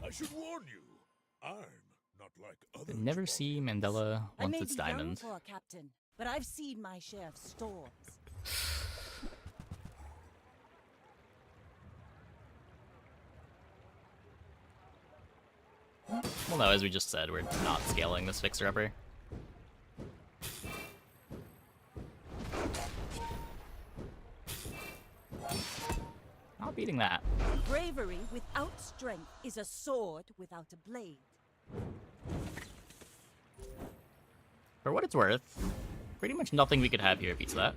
I should warn you, I'm not like others. I never see Mandela I once may it's be young diamond. for a captain, but I've seen my share of storms. Well, no, as we just said, we're not scaling this fixer-upper. Not beating that. Bravery without strength is a sword without a blade. For what it's worth, pretty much nothing we could have here beats that.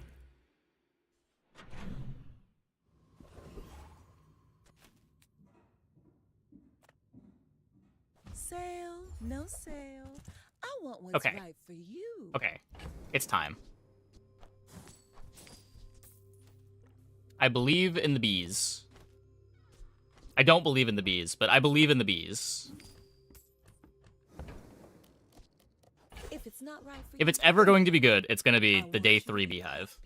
Sale, no sale. I want what's Okay. right for you. Okay. It's time. I believe in the bees. I don't believe in the bees, but I believe in the bees. If it's not right for If you, it's ever going to be good, it's going to be the day 3 beehive.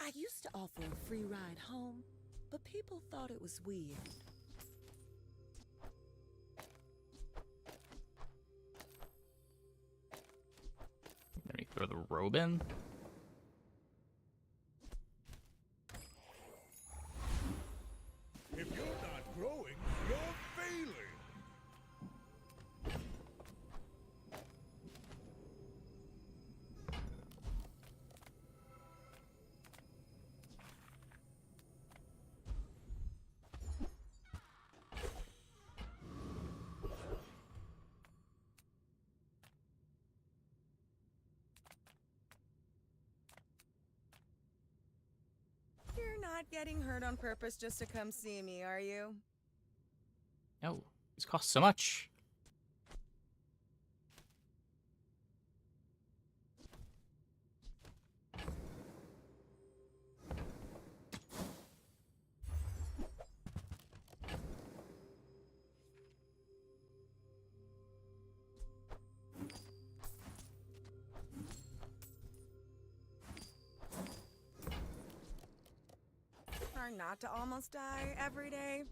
I used to offer a free ride home, but people thought it was weird. Let me throw the robe in. If you're not growing, you're failing. You're not getting hurt on purpose just to come see me, are you? No, these cost so much. Or not to almost die every day?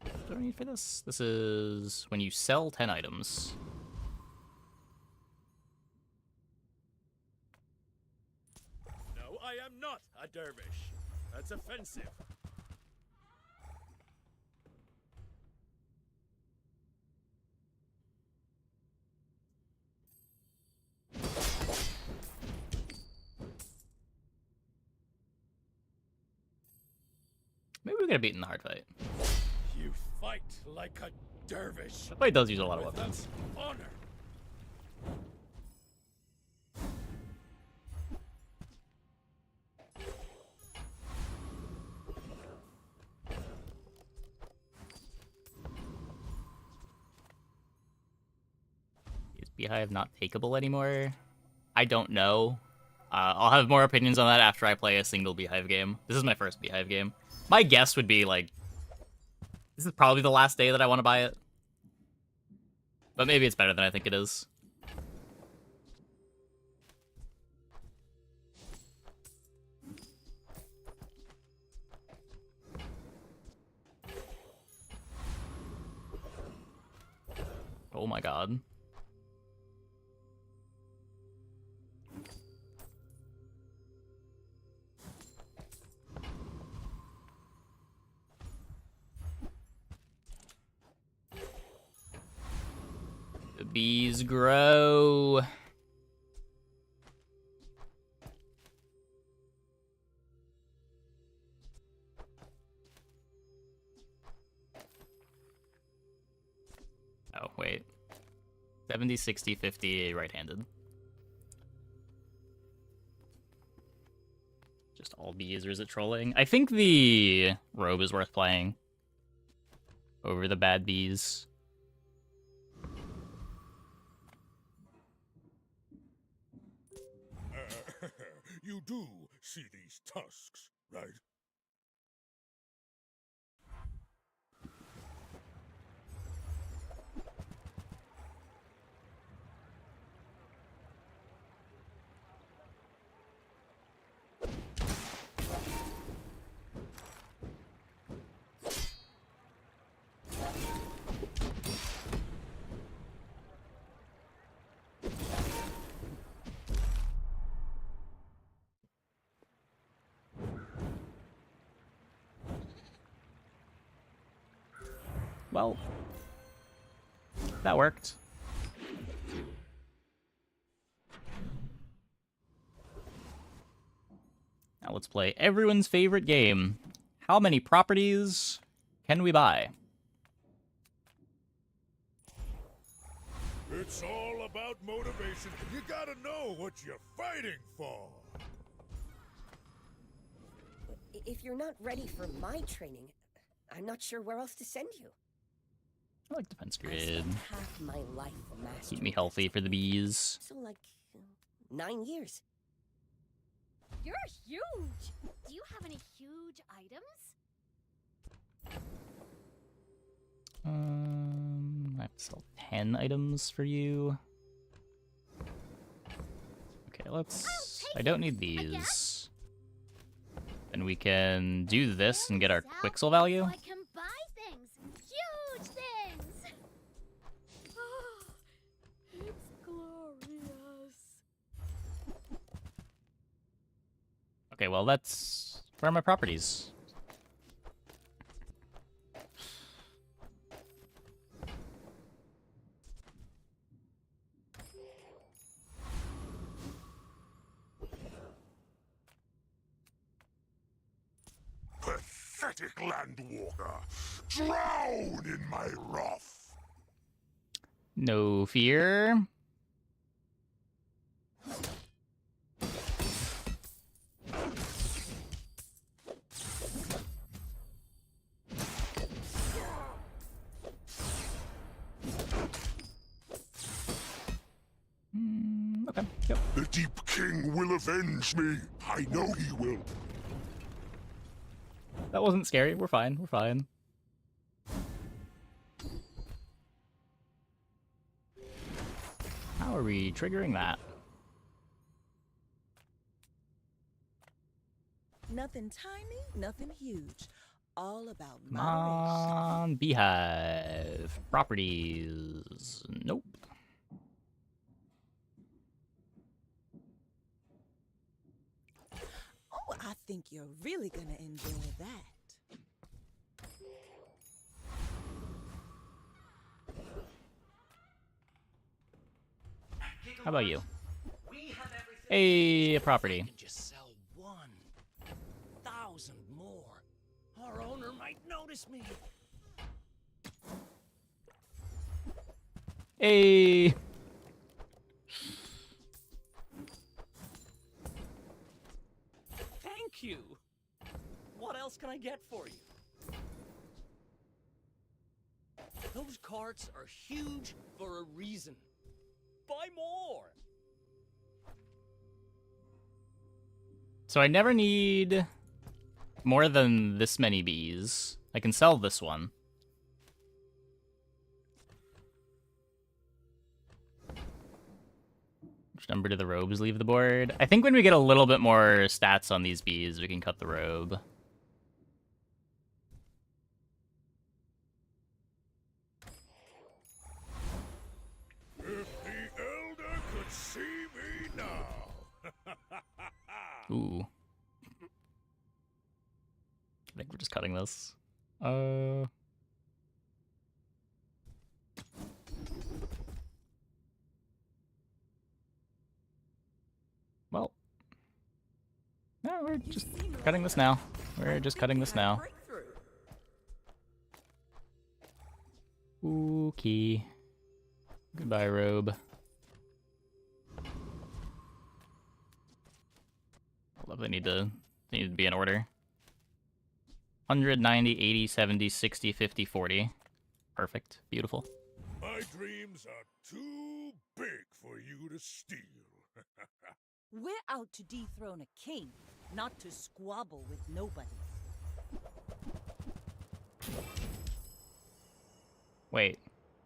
What do I need for this? This is when you sell 10 items. No, I am not a dervish. That's offensive. Maybe we're gonna beat in the hard fight. You fight like a dervish. That fight does use a lot of Without weapons. honor. Is Beehive not takeable anymore? I don't know. I'll have more opinions on that after I play a single Beehive game. This is my first Beehive game. My guess would be, like, this is probably the last day that I want to buy it. But maybe it's better than I think it is. Oh my god. The bees grow. Oh, wait. 70, 60, 50 right-handed. Just all bees, or is it trolling? I think the robe is worth playing over the bad bees. You do see these tusks, right? Well, that worked. Now let's play everyone's favorite game, How many properties can we buy? It's all about motivation. You gotta know what you're fighting for. If you're not ready for my training, I'm not sure where else to send you. I like defense I grid. spent half my life mastering Keep me healthy for the bees. So, like, 9 years. You're huge! Do you have any huge items? I have to sell 10 items for you. Okay, let's... I don't need these. And we can do this and get our Quixel value. So I can buy things! Huge things! It's glorious. Okay, well, that's... Where are my properties? Pathetic landwalker! Drown in my wrath! No fear. Okay, yep. The Deep King will avenge me. I know he will. That wasn't scary. We're fine. We're fine. How are we triggering that? Nothing tiny, nothing huge. All about Come moderation. on, beehive. Properties. Nope. Oh, I think you're really gonna enjoy that. How about you? A property. Just sell 1,000 more. Our owner might notice me. A. Thank you. What else can I get for you? Those carts are huge for a reason. Buy more. So I never need more than this many bees. I can sell this one. Which number do the robes leave the board? I think when we get a little bit more stats on these bees, we can cut the robe. If the Elder could see me now. Ooh. I think we're just cutting this. Well. No, we're just cutting this now. We're just cutting this now. Okay. Goodbye, robe. I love they need to be in order. 190, 80, 70, 60, 50, 40. Perfect. Beautiful. My dreams are too big for you to steal. We're out to dethrone a king, not to squabble with nobody. Wait.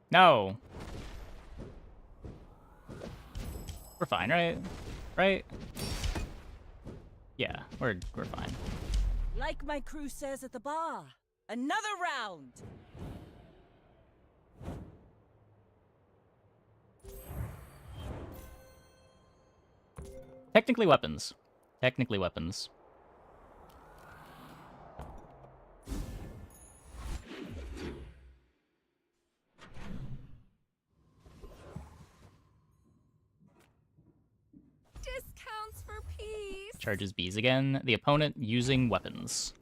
No. We're fine, right? Right? Yeah, we're fine. Like my crew says at the bar, another round. Technically weapons. Technically weapons. Discounts for peace. Charges bees again. The opponent using weapons.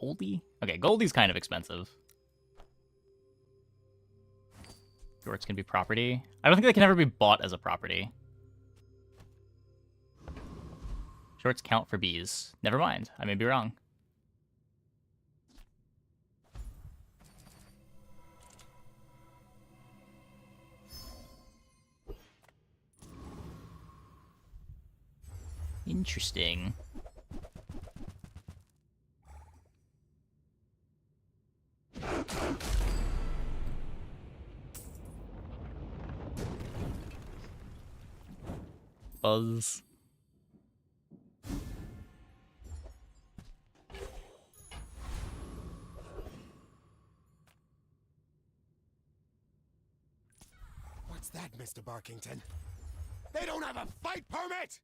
Goldie? Okay, Goldie's kind of expensive. Shorts can be property. I don't think they can ever be bought as a property. Shorts count for bees. Never mind. I may be wrong. Interesting. Buzz. What's that, Mr. Barkington? They don't have a fight permit!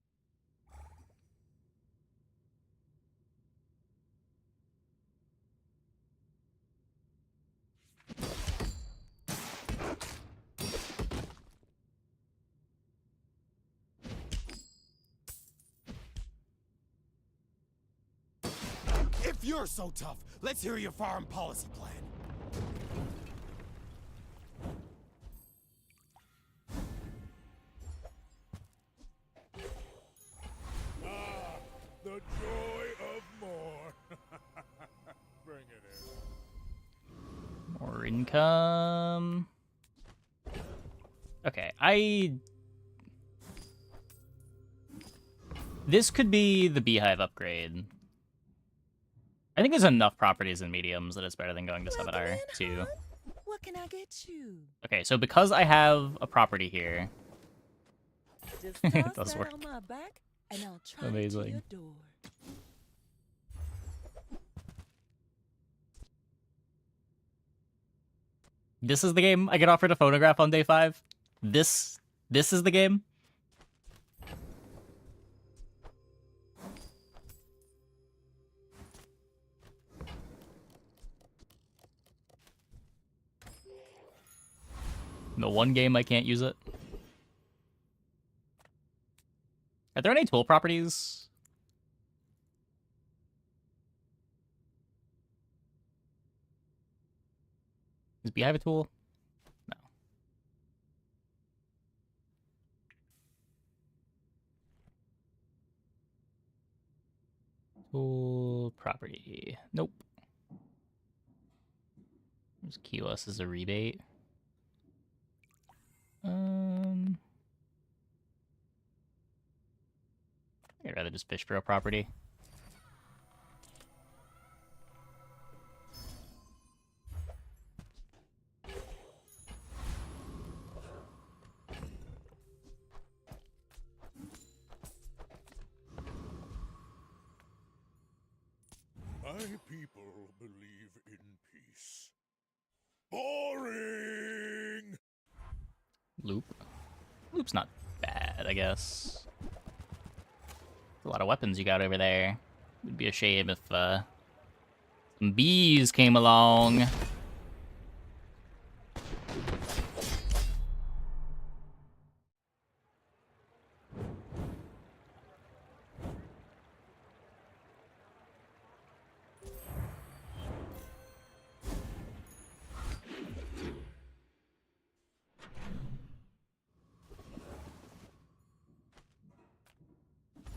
If you're so tough, let's hear your foreign policy plan. Ah, the joy of more. Bring it in. More income. Okay, this could be the beehive upgrade. I think there's enough properties in mediums that it's better than going to Seminar too. What can I get you? Okay, so because I have a property here, Just it toss does that work. on my back, and I'll try to Amazing. your door. This is the game I get offered a phonograph on day 5. This is the game. The one game I can't use it. Are there any tool properties? Does Beehive a tool? No. Tool property. Nope. There's QS as a rebate. I'd rather just fish for a property. My people believe in peace. Boring! Loop. Loop's not bad, I guess. A lot of weapons you got over there. It'd be a shame if some bees came along.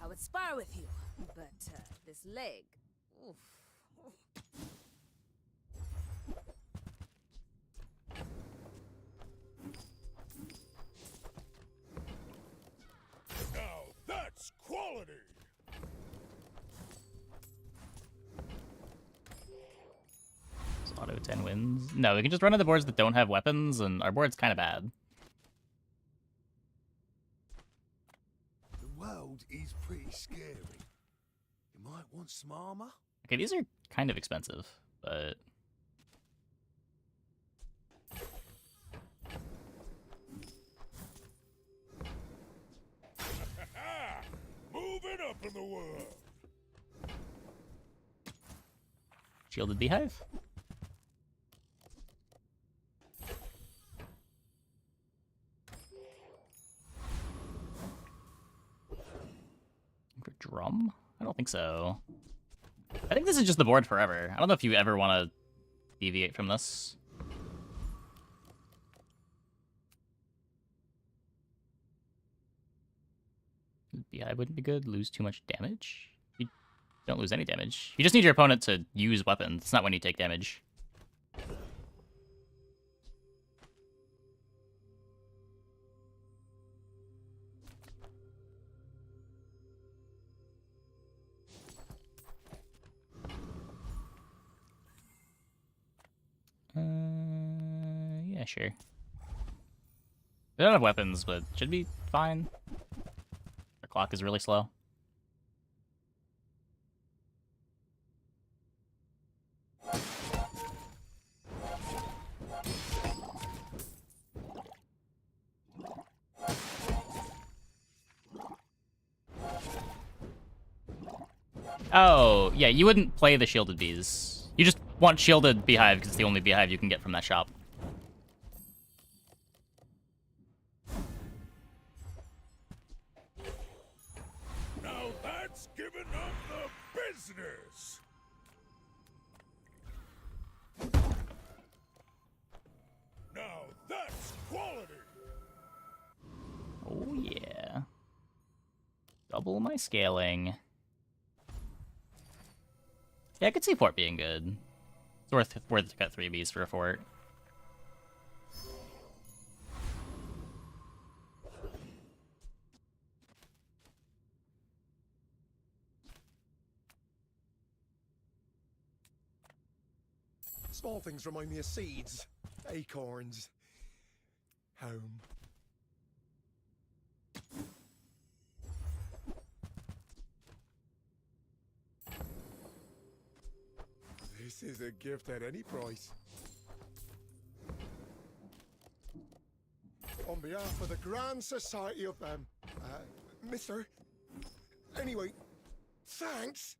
I would spar with you, but this leg. Oof. Now that's quality! Auto 10 wins. No, we can just run on the boards that don't have weapons, and our board's kind of bad. The world is pretty scary. You might want some armor. Okay, these are kind of expensive, but... Moving up in the world! Shielded Beehive? For drum? I don't think so. I think this is just the board forever. I don't know if you ever want to deviate from this. Beehive wouldn't be good. Lose too much damage? You don't lose any damage. You just need your opponent to use weapons. It's not when you take damage. Yeah, sure. They don't have weapons, but should be fine. The clock is really slow. Oh, yeah, you wouldn't play the shielded bees. You just want shielded beehive because it's the only beehive you can get from that shop. Now that's giving up the business. Now that's quality. Oh, yeah. Double my scaling. Yeah, I could see fort being good. It's worth to cut 3 bees for a fort. Small things remind me of seeds, acorns, home. This is a gift at any price. On behalf of the Grand Society of, Mister. Anyway, thanks.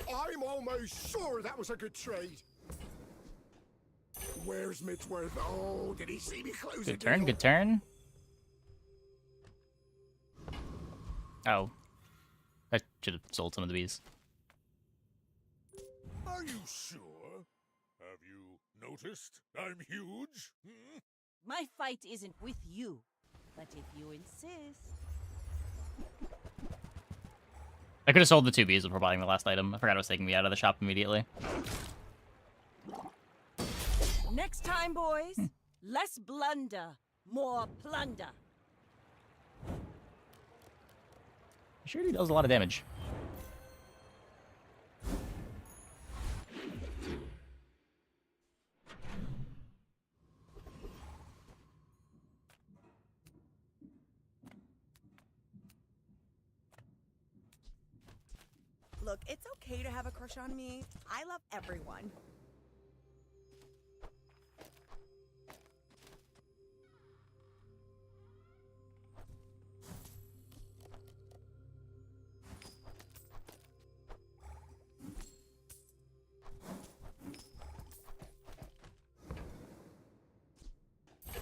I'm almost sure that was a good trade. Where's Mitsworth? Oh, did he see me close Good turn, good turn. Oh. I should have sold some of the bees. Are you sure? Have you noticed I'm huge? Hmm? My fight isn't with you, but if you insist. I could have sold the 2 bees before buying the last item. I forgot it was taking me out of the shop immediately. Next time, boys, less blunder, more plunder. Sure, he does a lot of damage. Look, it's okay to have a crush on me. I love everyone.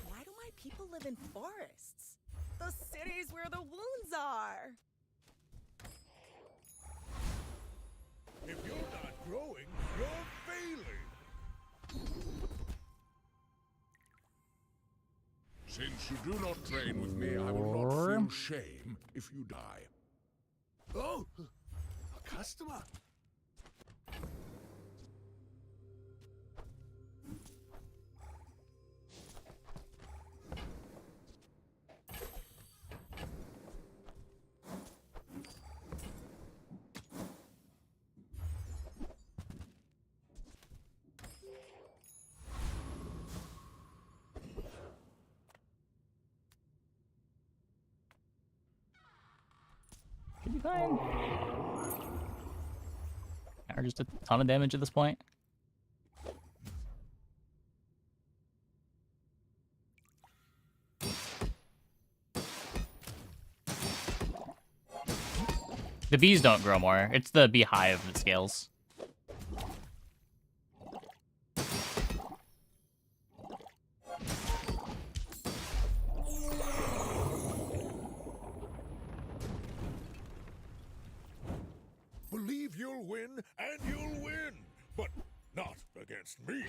Why do my people live in forests? The cities where the wounds are. If you're not growing, you're failing. Since you do not train with me, I will not feel shame if you die. Oh, a customer. Should be fine. Or just a ton of damage at this point. The bees don't grow more. It's the beehive that scales. Believe you'll win me.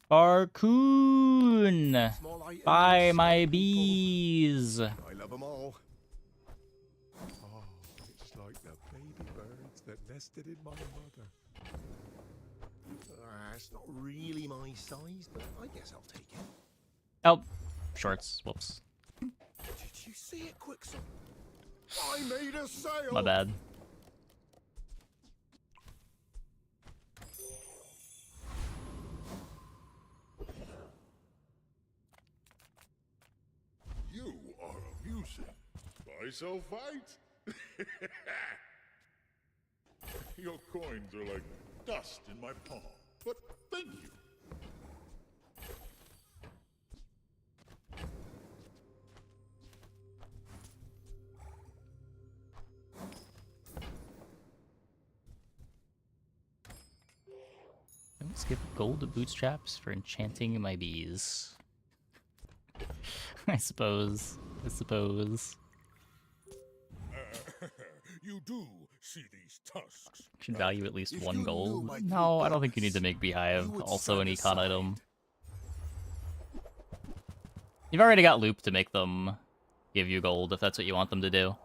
Barcoon! Small items, Buy my small people. bees! I love them all. Oh, it's like the baby birds that nested in my mother. It's not really my size, but I guess I'll take it. Oh, shorts. Whoops. Did you see it, Quicksilver? I made a sale! My bad. You are amusing. Buy, sell, fight. Your coins are like dust in my palm. But thank you. Let's give gold to bootstraps for enchanting my bees. I suppose. You do see these tusks. Should value at least If one you gold. knew my No, true I don't think you need to purpose, make beehive you would also an stand econ aside. item. You've already got loop to make them give you gold if that's what you want them to do.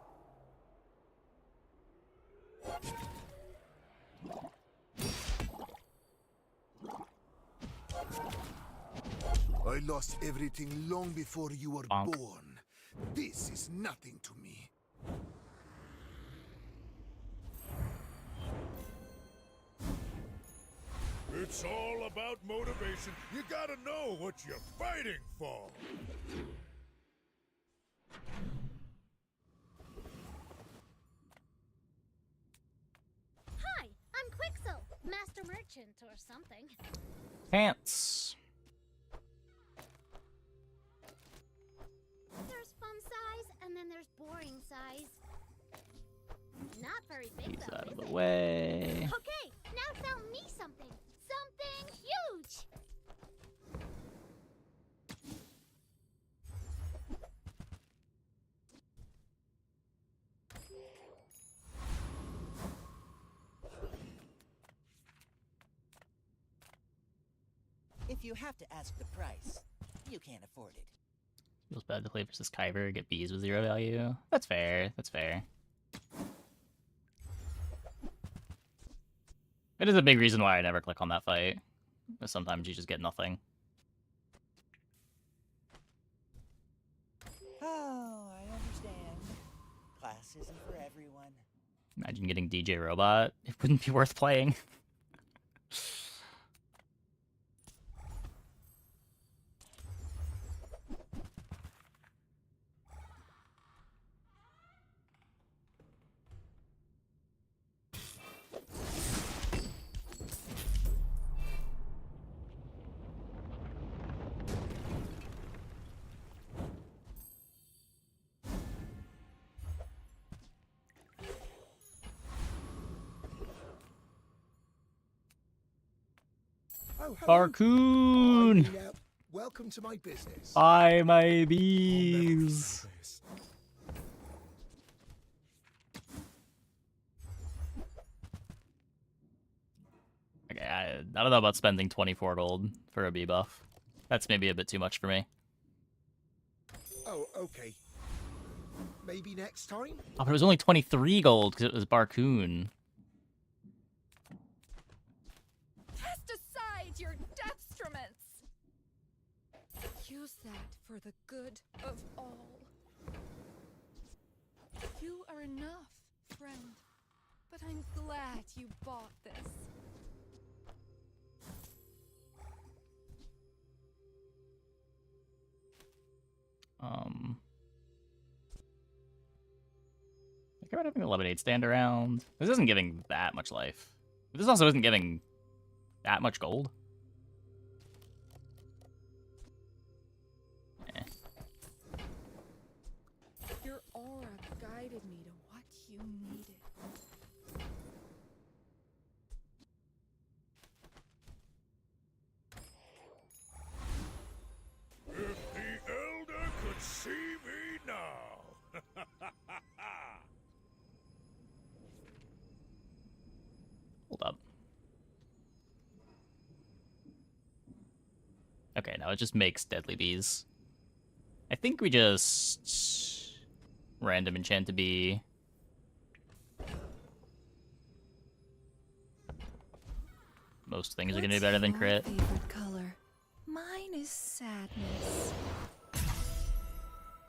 I lost everything long before you were Bonk. born. This is nothing to me. It's all about motivation. You gotta know what you're fighting for. Hi, I'm Quixel, Master Merchant or something. Pants. There's fun size, and then there's boring size. Not very big, These though, out of is the it? way. Okay, now tell me something. Something huge! If you have to ask the price, you can't afford it. Feels bad to play versus Kyber, get bees with 0 value. That's fair, that's fair. It is a big reason why I never click on that fight. But sometimes you just get nothing. Oh, I understand. Class isn't for everyone. Imagine getting DJ Robot. It wouldn't be worth playing. Oh, hello. Barcoon! I mean, welcome to my business. Buy my bees! Okay, I don't know about spending 24 gold for a bee buff. That's maybe a bit too much for me. Oh, okay. Maybe next time? Oh, but it was only 23 gold because it was Barcoon. Cast aside your destruments! Use that for the good of all. You are enough, friend. But I'm glad you bought this. I care about having a lemonade stand around. This isn't giving that much life. But this also isn't giving that much gold. Eh. Your aura guided me to what you needed. If the Elder could see me now. Okay, now it just makes deadly bees. I think we just random enchant a bee. Most things are gonna be better than crit. Favorite color? Mine is sadness.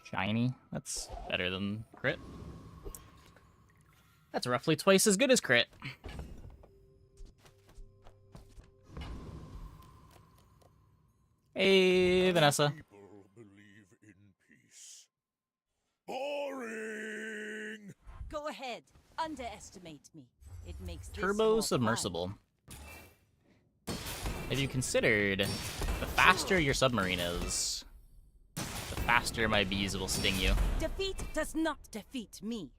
Shiny. That's better than crit. That's roughly twice as good as crit. Hey, Vanessa. People believe in peace. Boring! Go ahead. Underestimate me. It makes this Turbo more submersible. Have you considered the faster your submarine is, the faster my bees will sting you? fun. Defeat does not defeat me.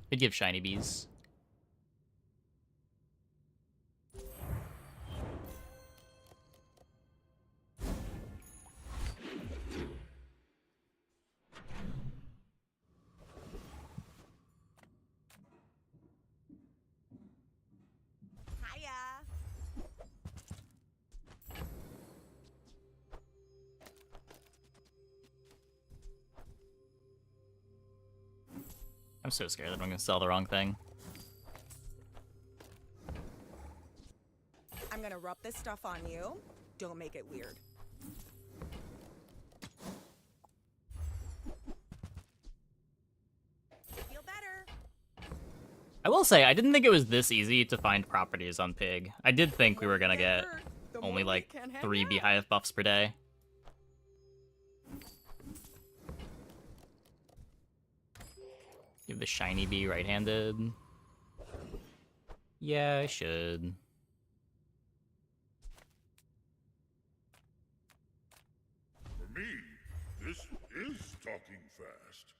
Could give shiny bees. Hiya. I'm so scared that I'm gonna sell the wrong thing. I'm gonna rub this stuff on you. Don't make it weird. Feel better. I will say, I didn't think it was this easy to find properties on Pig. I did think we were gonna get only like 3 beehive buffs per day. Give the shiny bee right-handed. Yeah, I should. For me, this is talking fast.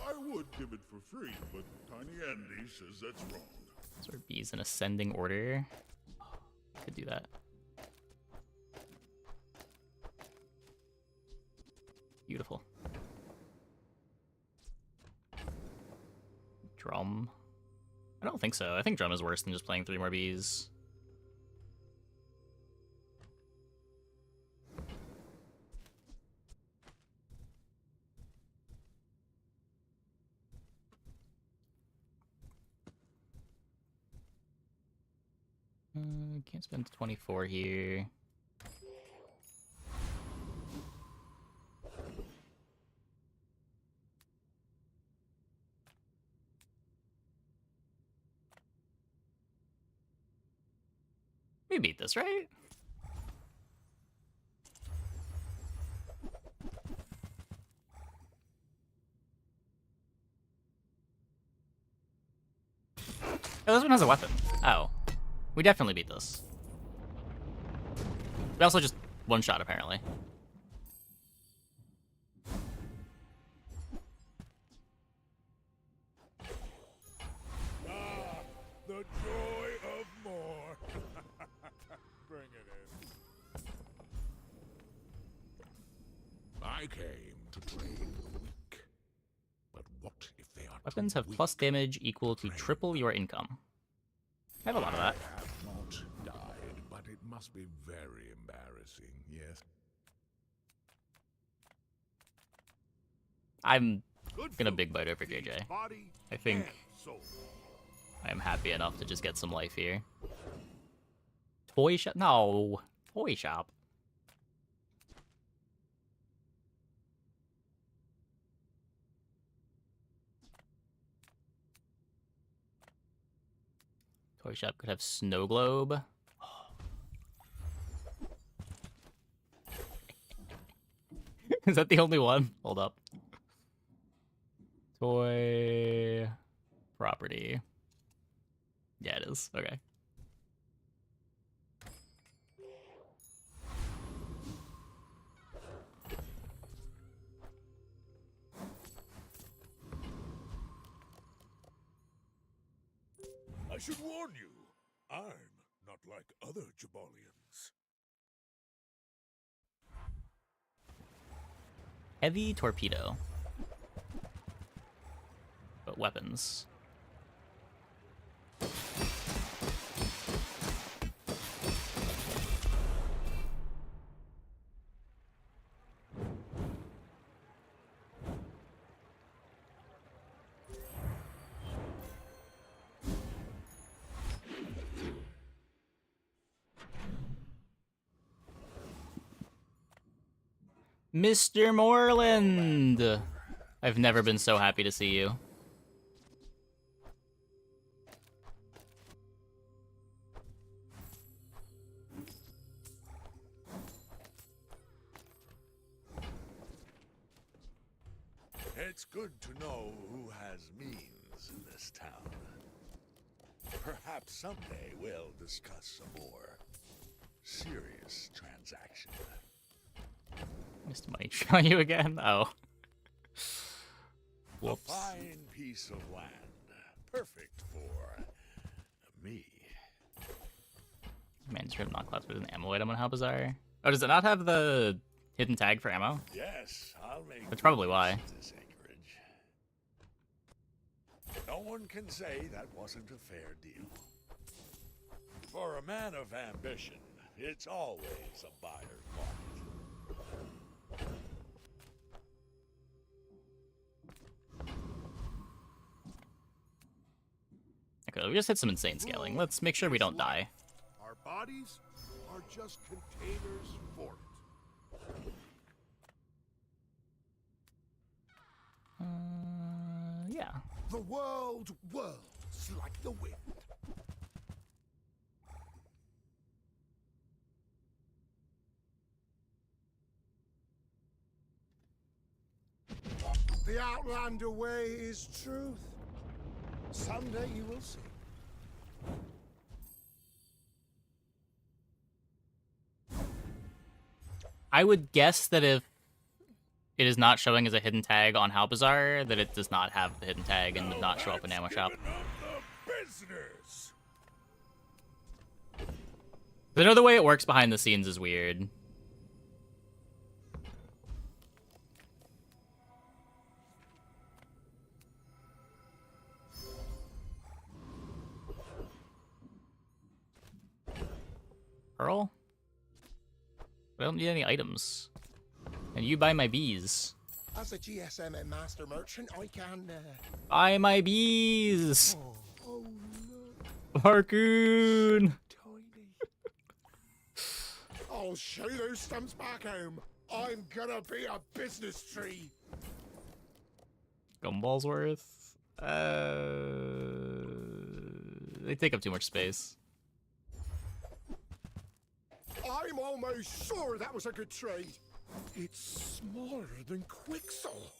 I would give it for free, but Tiny Andy says that's wrong. Sort of bees in ascending order. Could do that. Beautiful. Drum. I don't think so. I think drum is worse than just playing 3 more bees. Can't spend 24 here. We beat this, right? Oh, this one has a weapon. Oh. We definitely beat this. We also just one-shot, apparently. Ah, the joy of more. Bring it in. I came to train the weak. But what if they are Weapons have plus damage equal to triple your income. I have a lot of that. I have not died, but it must be very embarrassing, yes? I'm gonna big bite over JJ. I think I am happy enough to just get some life here. Toy shop? No. Toy shop. Toy shop could have snow globe. Is that the only one? Hold up. Toy property. Yeah, it is. Okay. I should warn you, I'm not like other Jabalians. Heavy torpedo. But weapons. Mr. Moreland! I've never been so happy to see you. It's good to know who has means in this town. Perhaps someday we'll discuss a more serious transaction. Missed money on you again? Oh. Whoops. A fine piece of land. Perfect for me. Manuscript not classed with an ammo item on How Bizarre. Oh, does it not have the hidden tag for ammo? Yes, I'll make That's probably why. this acreage. No one can say that wasn't a fair deal. For a man of ambition, it's always a buyer's market. Okay, we just hit some insane scaling. Let's make sure we don't die. Our bodies are just containers for it. Yeah. The world whirls like the wind. The Outlander way is truth. Someday you will see. I would guess that if it is not showing as a hidden tag on How Bizarre, that it does not have the hidden tag and did not show up in Ammo Shop. Business. I know the way it works behind the scenes is weird. Pearl? I don't need any items. And you buy my bees. As a GSM and master merchant, I can. Buy my bees! Oh no. Harkoon! I'll show those stumps back home. I'm gonna be a business tree. Gumballs worth? They take up too much space. I'm almost sure that was a good trade. It's smaller than Quixel.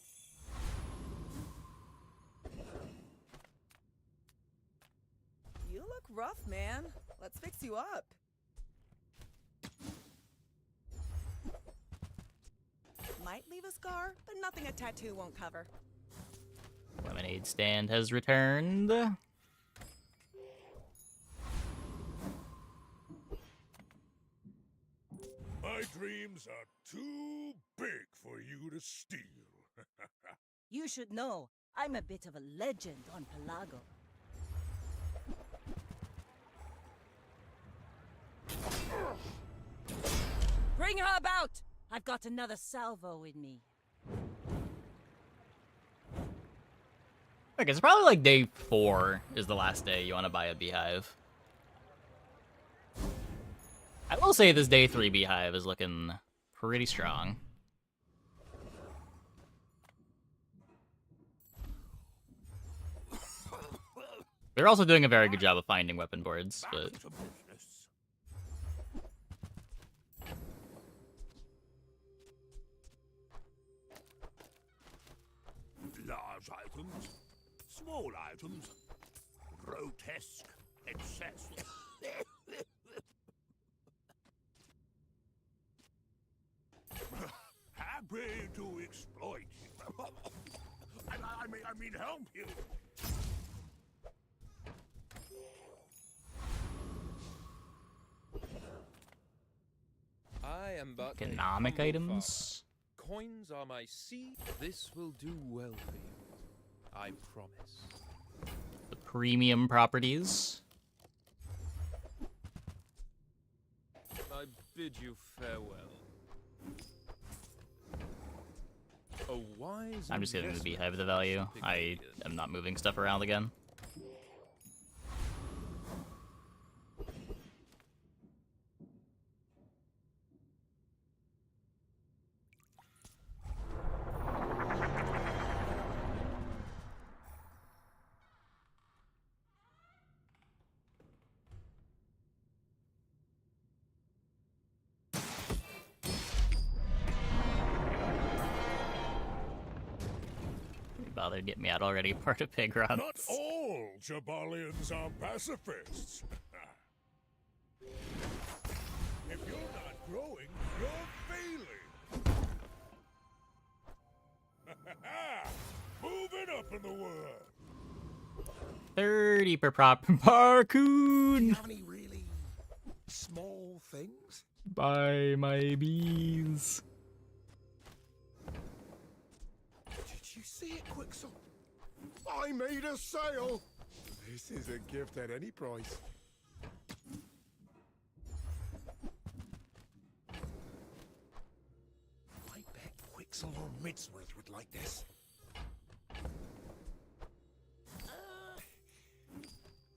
You look rough, man. Let's fix you up. Might leave a scar, but nothing a tattoo won't cover. Lemonade stand has returned. My dreams are too big for you to steal. You should know, I'm a bit of a legend on Pelago. Bring her about! I've got another salvo in me. Okay, it's probably like day 4 is the last day you want to buy a beehive. I will say this day 3 beehive is looking pretty strong. They're also doing a very good job of finding weapon boards, but... Large items, small items, grotesque excess. Happy to exploit you. I mean help you. I am but a Economic humble items. farmer. Coins are my seed. This will do well for you. I promise. The premium properties. I bid you farewell. A wise I'm just getting the investment beehive the value. big I ideas. am not moving stuff around again. bothered getting me out already. Part of pig runs. Not all Jabalians are pacifists. If you're not growing, you're failing. Moving up in the world. 30 per prop. Parkoon! Do you have any really small things? Buy my bees. Did you see it, Quixel? I made a sale. This is a gift at any price. I bet Quixel or Midsworth would like this.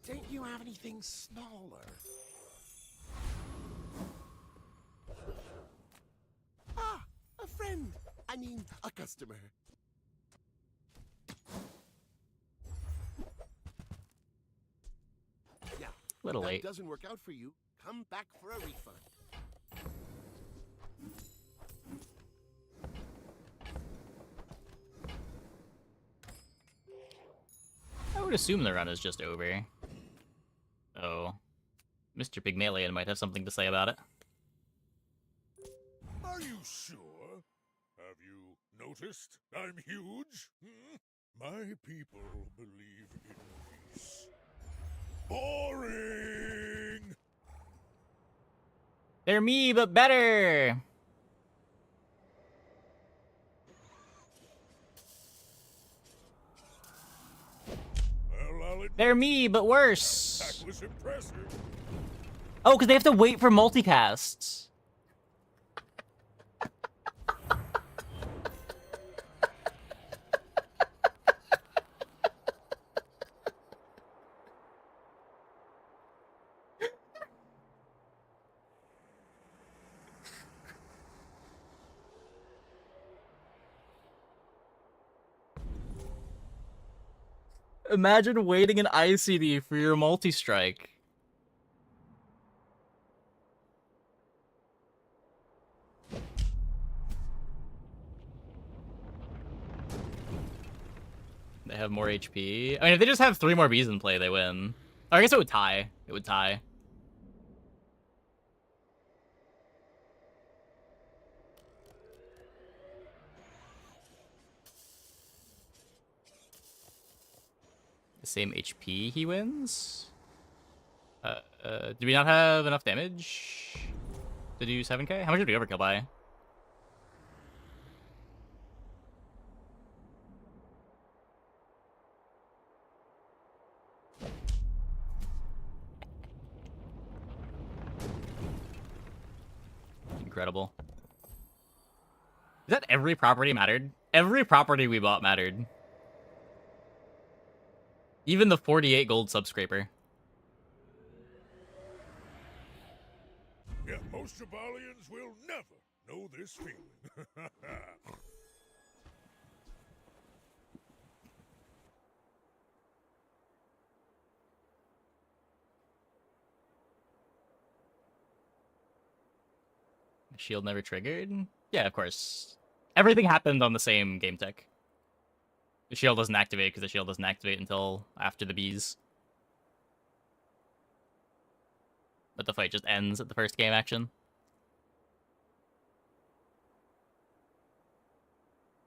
Don't you have anything smaller? Ah, a friend. I mean, a customer. Yeah. Little if late. that doesn't work out for you, come back for a refund. I would assume the run is just over. Oh. Mr. Pygmalion might have something to say about it. Are you sure? Have you noticed I'm huge? My people believe in peace. Boring! They're me, but better! Well, They're me, but worse! that was impressive. Oh, because they have to wait for multicasts. Imagine waiting an ICD for your multi-strike. They have more HP. I mean, if they just have 3 more bees in play, they win. Oh, I guess it would tie. It would tie. The same HP he wins? Do we not have enough damage to do 7k? How much did we overkill by? Incredible. Is that every property mattered? Every property we bought mattered. Even the 48 gold subscraper. Yeah, most Jabalians will never know this feeling. Shield never triggered? Yeah, of course. Everything happened on the same game tech. The shield doesn't activate because the shield doesn't activate until after the bees. But the fight just ends at the first game action.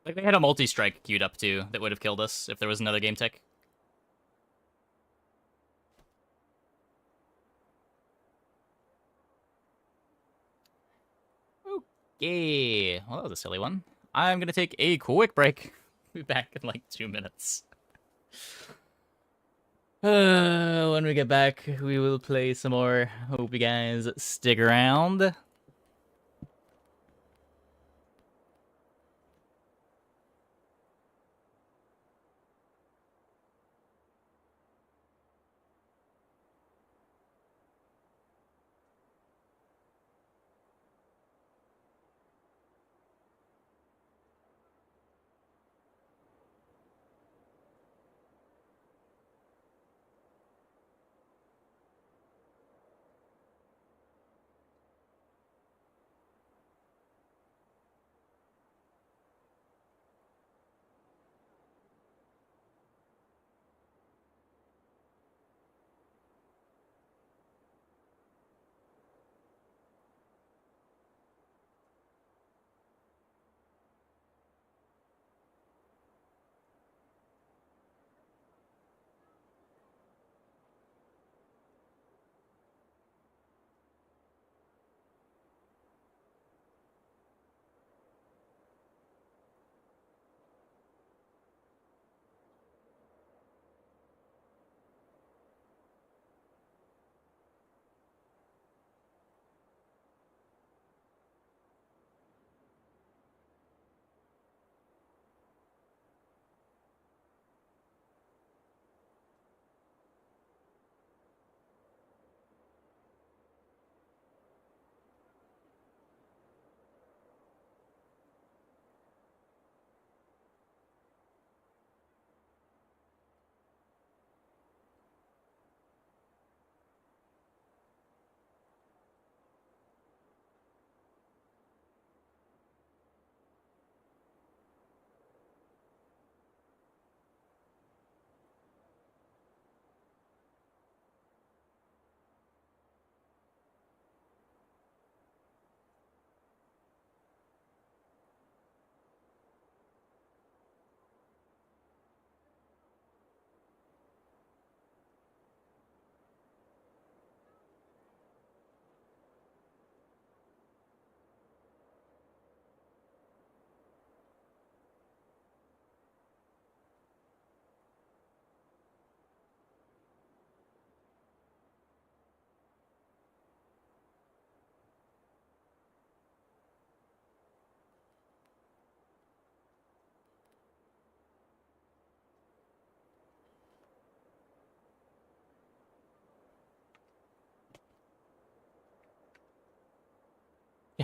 Like, they had a multi-strike queued up too that would have killed us if there was another game tech. Okay, well, that was a silly one. I'm gonna take a quick break. Be back in like 2 minutes. When we get back, we will play some more. Hope you guys stick around.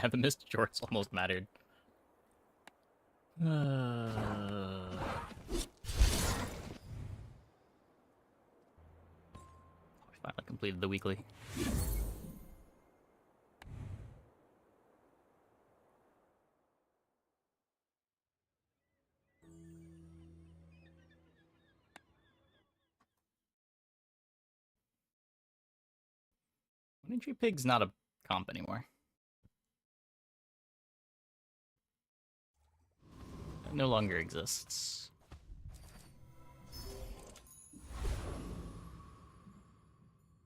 Yeah, the missed shorts almost mattered. Finally completed the weekly. Miniature Pig's not a comp anymore. It no longer exists.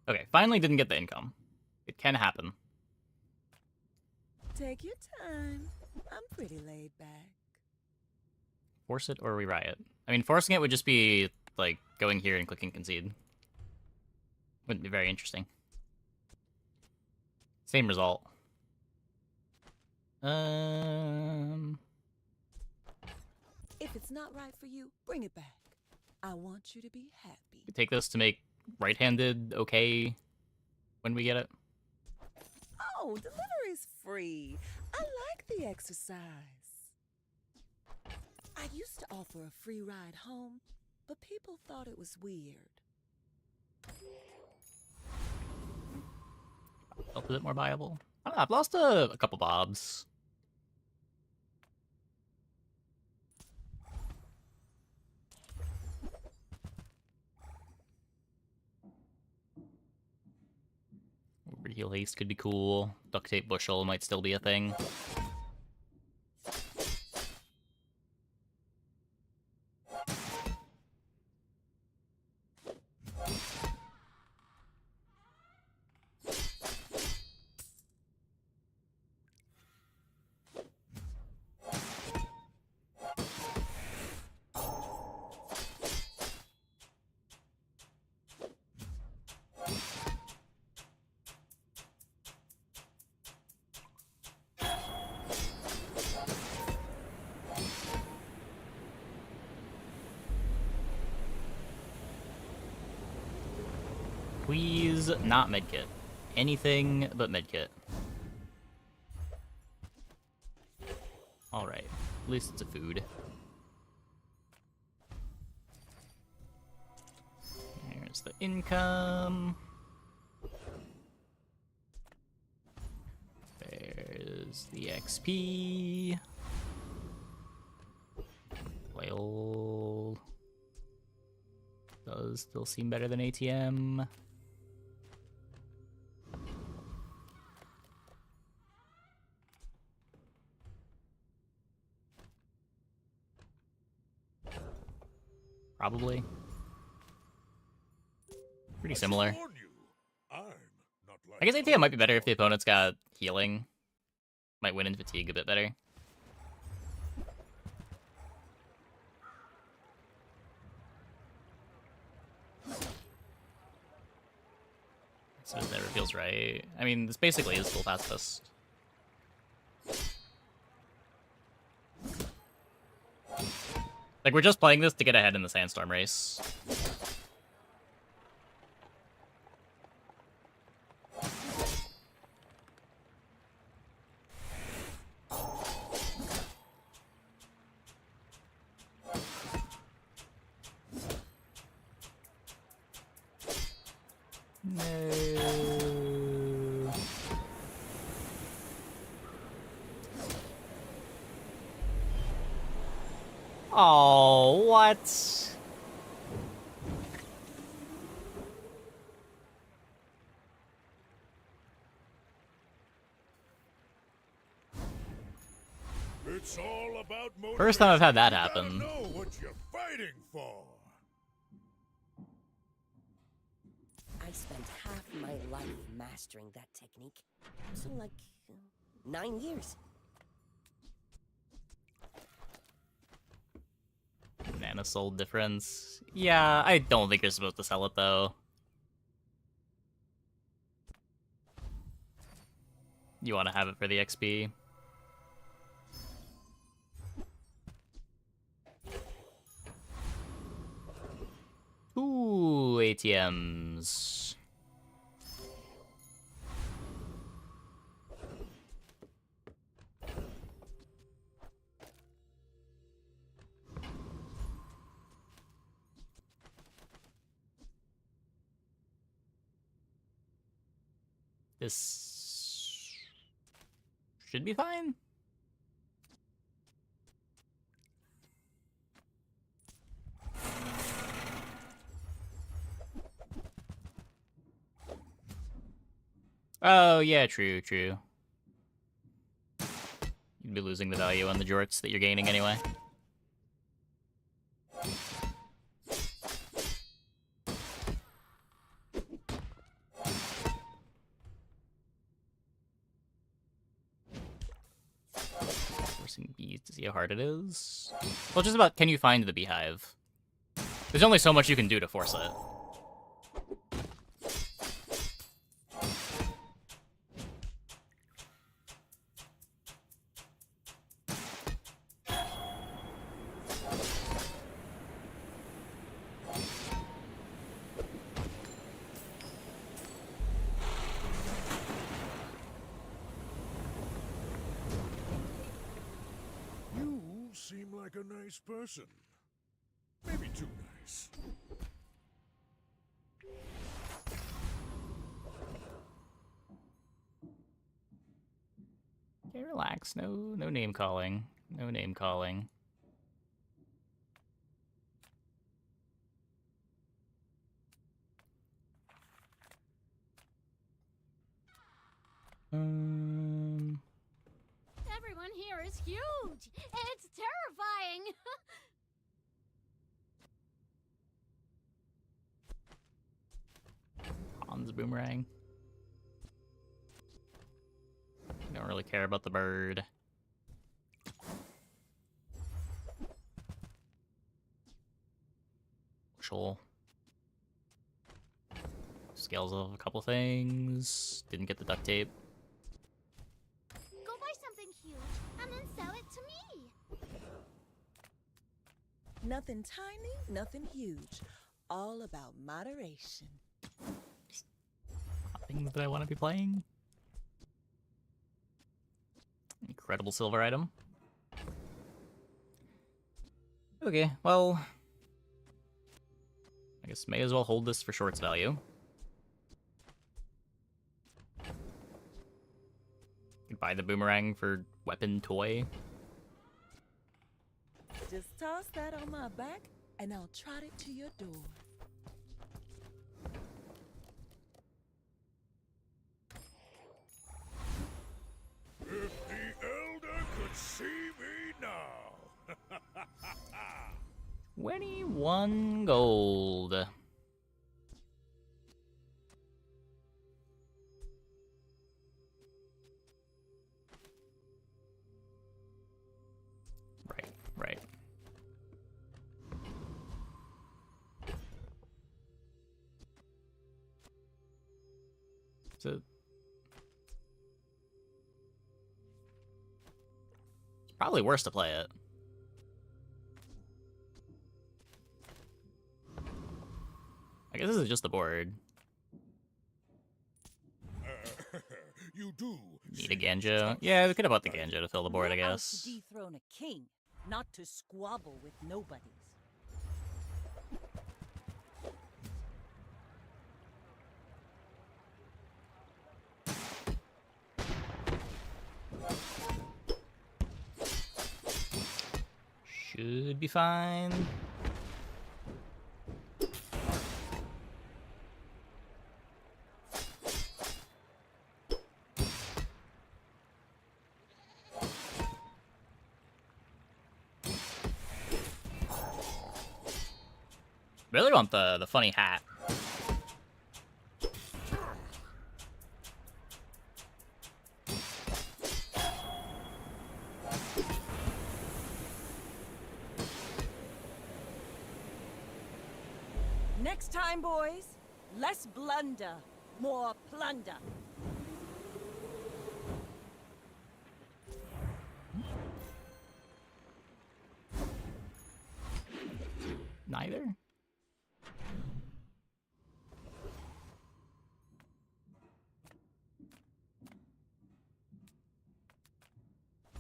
Okay, finally didn't get the income. It can happen. Take your time. I'm pretty laid back. Force it or rewrite it. I mean, forcing it would just be, like, going here and clicking concede. Wouldn't be very interesting. Same result. If it's not right for you, bring it back. I want you to be happy. Take this to make right-handed okay when we get it. Oh, delivery's free. I like the exercise. I used to offer a free ride home, but people thought it was weird. Felt a bit more viable. I don't know, I've lost a couple bobs. Heel haste could be cool. Duct tape bushel might still be a thing. Please, not medkit. Anything but medkit. Alright, at least it's a food. Here's the income. There's the XP. Well, does still seem better than ATM. Probably. Pretty similar. I guess ATM might be better if the opponent's got healing. Might win in fatigue a bit better. So it never feels right. I mean, this basically is full pacifist. Like, we're just playing this to get ahead in the Sandstorm race. No. Oh, what? It's all about First time I've had that motivation. happen. You gotta know what you're fighting for. I spent half my life mastering that technique. So, like, 9 years. Banana soul difference. Yeah, I don't think you're supposed to sell it, though. You want to have it for the XP. Ooh, ATMs. This should be fine. Oh, yeah, true. You'd be losing the value on the jorts that you're gaining anyway. Forcing bees to see how hard it is. Well, just about, can you find the beehive? There's only so much you can do to force it. You seem like a nice person. Maybe too nice. Okay, relax. No name calling. No name calling. Everyone here is huge. It's terrifying. Hans boomerang. Don't really care about the bird. Bushel. Scales of a couple things. Didn't get the duct tape. Go buy something huge and then sell it to me. Nothing tiny, nothing huge. All about moderation. Things that I want to be playing. Incredible silver item. Okay, well, I guess may as well hold this for shorts value. Could buy the boomerang for weapon toy. Just toss that on my back and I'll trot it to your door. If the Elder could see me now. 21 gold. Right. So it's probably worse to play it. I guess this is just the board. You do. Need a Ganja. Yeah, we could have bought the Ganja to fill the board, I We're out guess. to dethrone a king, not to squabble with nobodies. Should be fine. Really want the funny hat. Next time, boys, less blunder, more plunder. Neither?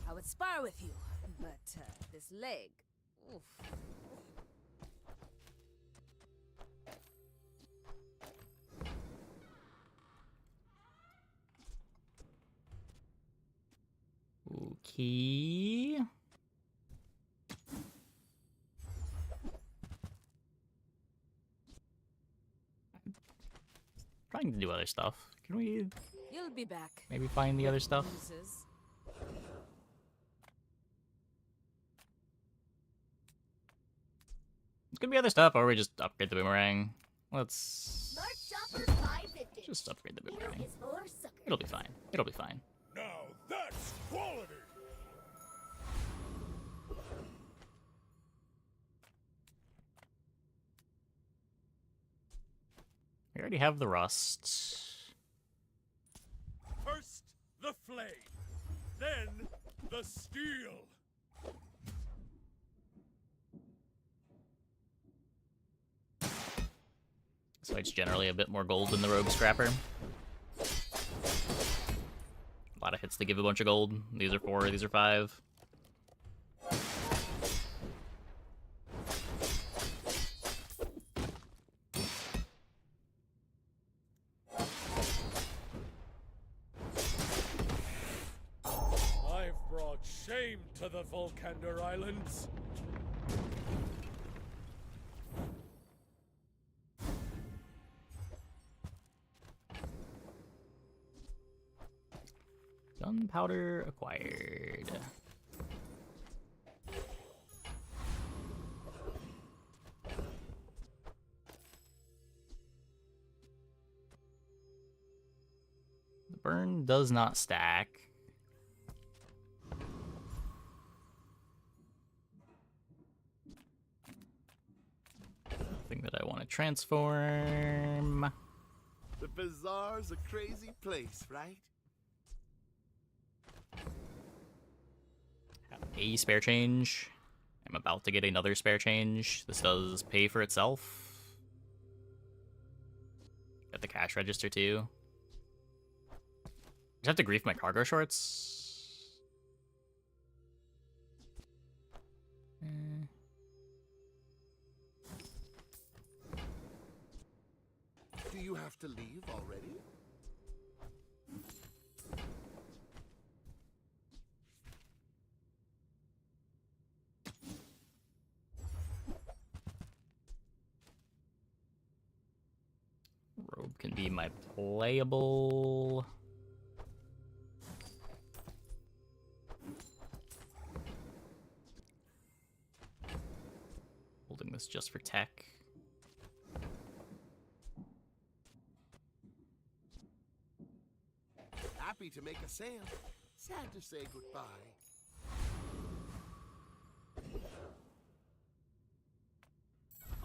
I would spar with you, but this leg. Oof. key. Trying to do other stuff. Can we You'll be back. maybe find the other stuff? Losers. It's gonna be other stuff, or we just upgrade the boomerang. Let's just upgrade the boomerang. It'll be fine. It'll be fine. Now that's quality! We already have the rust. First, the flame. Then, the steel. So it's generally a bit more gold than the rogue scrapper. A lot of hits to give a bunch of gold. These are 4, these are 5. I've brought shame to the Volcander Islands. Gunpowder acquired. The burn does not stack. Nothing that I want to transform. The bazaar's a crazy place, right? A spare change. I'm about to get another spare change. This does pay for itself. At the cash register too. Just have to grief my cargo shorts. Do you have to leave already? Robe can be my playable. Holding this just for tech. Happy to make a sale. Sad to say goodbye.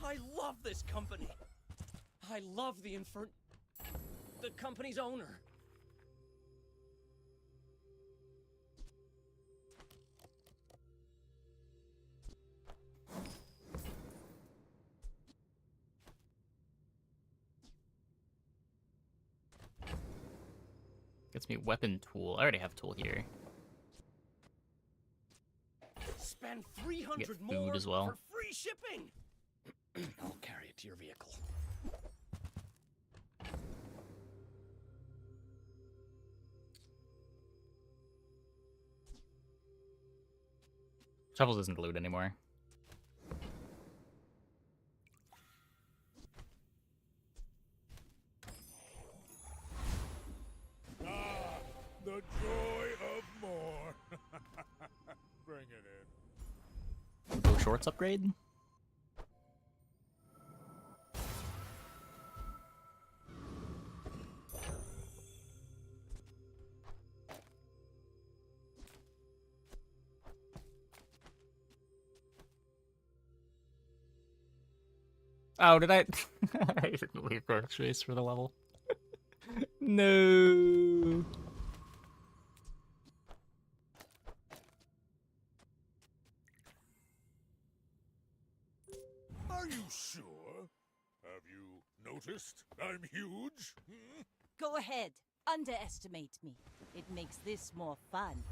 I love this company. I love the company's owner. Gets me weapon tool. I already have tool here. Spend 300 Get more food as well. for free shipping. I'll carry it to your vehicle. Shovels isn't loot anymore. Ah, the joy of more. Bring it in. Go shorts upgrade. Oh, did I? I didn't leave workspace for the level. No. Are you sure? Have you noticed I'm huge? Hmm? Go ahead. Underestimate me. It makes this more fun.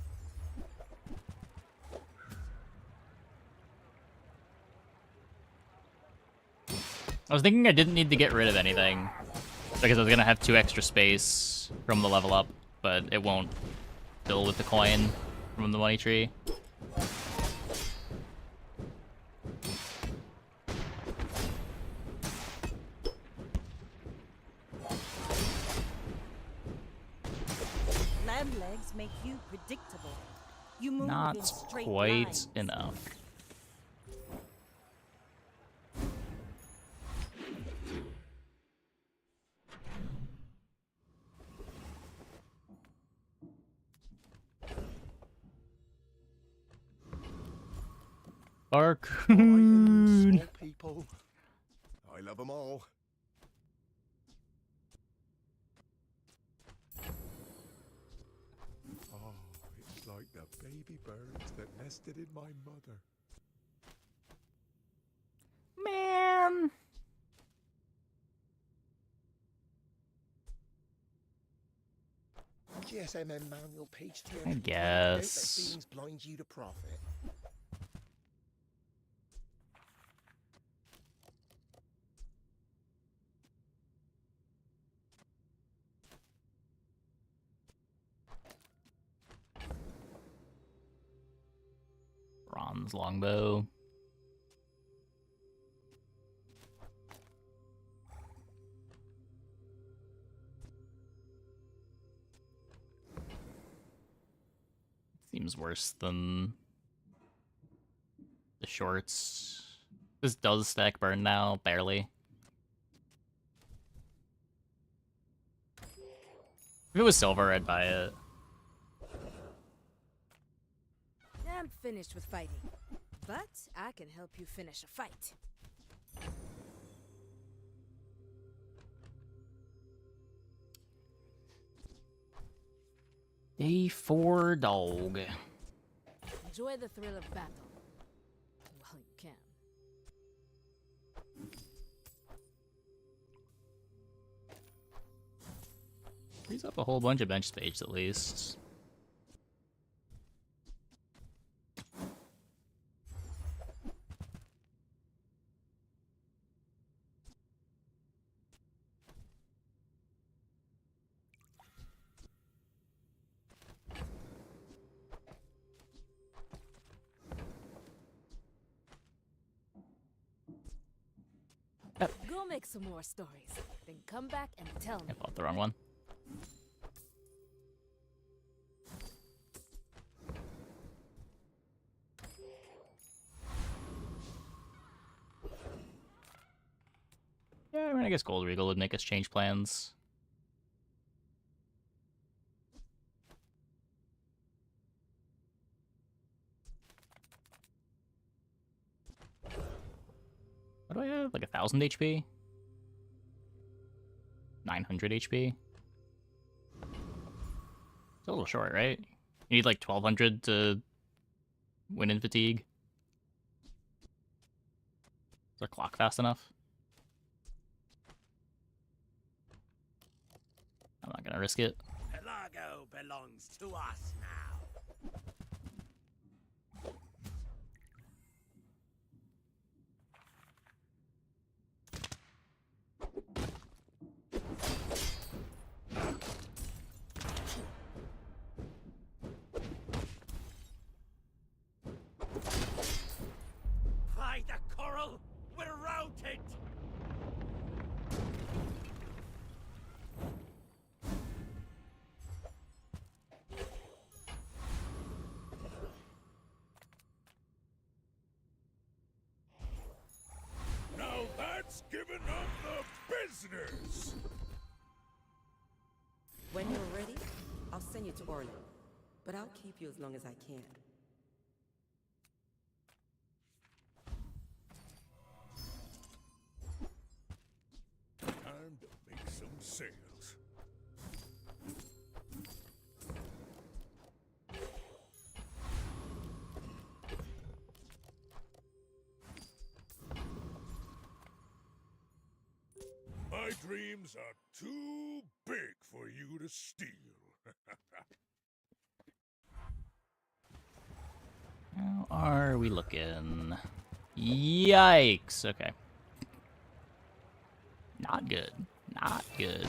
I was thinking I didn't need to get rid of anything because I was gonna have 2 extra space from the level up, but it won't fill with the coin. from the money tree. Lamb legs make you predictable. You move in Not straight quite lines. enough. Barcoon. Small people. I love them all. Oh, it's like the baby birds that nested in my mother. Man. GSMM manual page 3. I Don't let guess. feelings blind you to profit. Bronze longbow. Seems worse than the shorts. This does stack burn now, barely. If it was silver, I'd buy it. I'm finished with fighting, but I can help you finish a fight. Day 4 dog. Enjoy the thrill of battle while you can. Frees up a whole bunch of bench space at least. Go make some more stories, then come back and tell me. I bought the wrong one. Yeah, I mean, I guess Gold Regal would make us change plans. What do I have? Like 1,000 HP? 900 HP? It's a little short, right? You need like 1,200 to win in fatigue. Is our clock fast enough? I'm not gonna risk it. Pelago belongs to us now. By the coral, we're routed! Now that's giving up the business! When you're ready, I'll send you to Orlando. But I'll keep you as long as I can. Time to make some sales. My dreams are too big for you to steal. How are we looking? Yikes. Okay. Not good. Not good.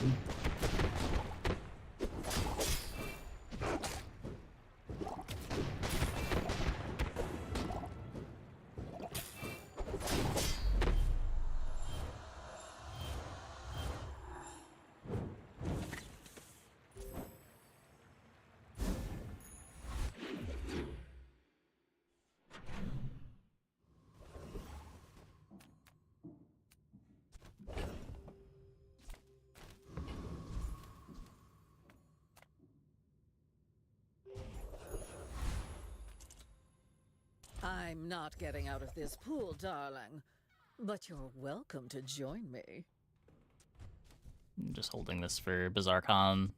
I'm not getting out of this pool, darling. But you're welcome to join me. I'm just holding this for Bazaar Khan.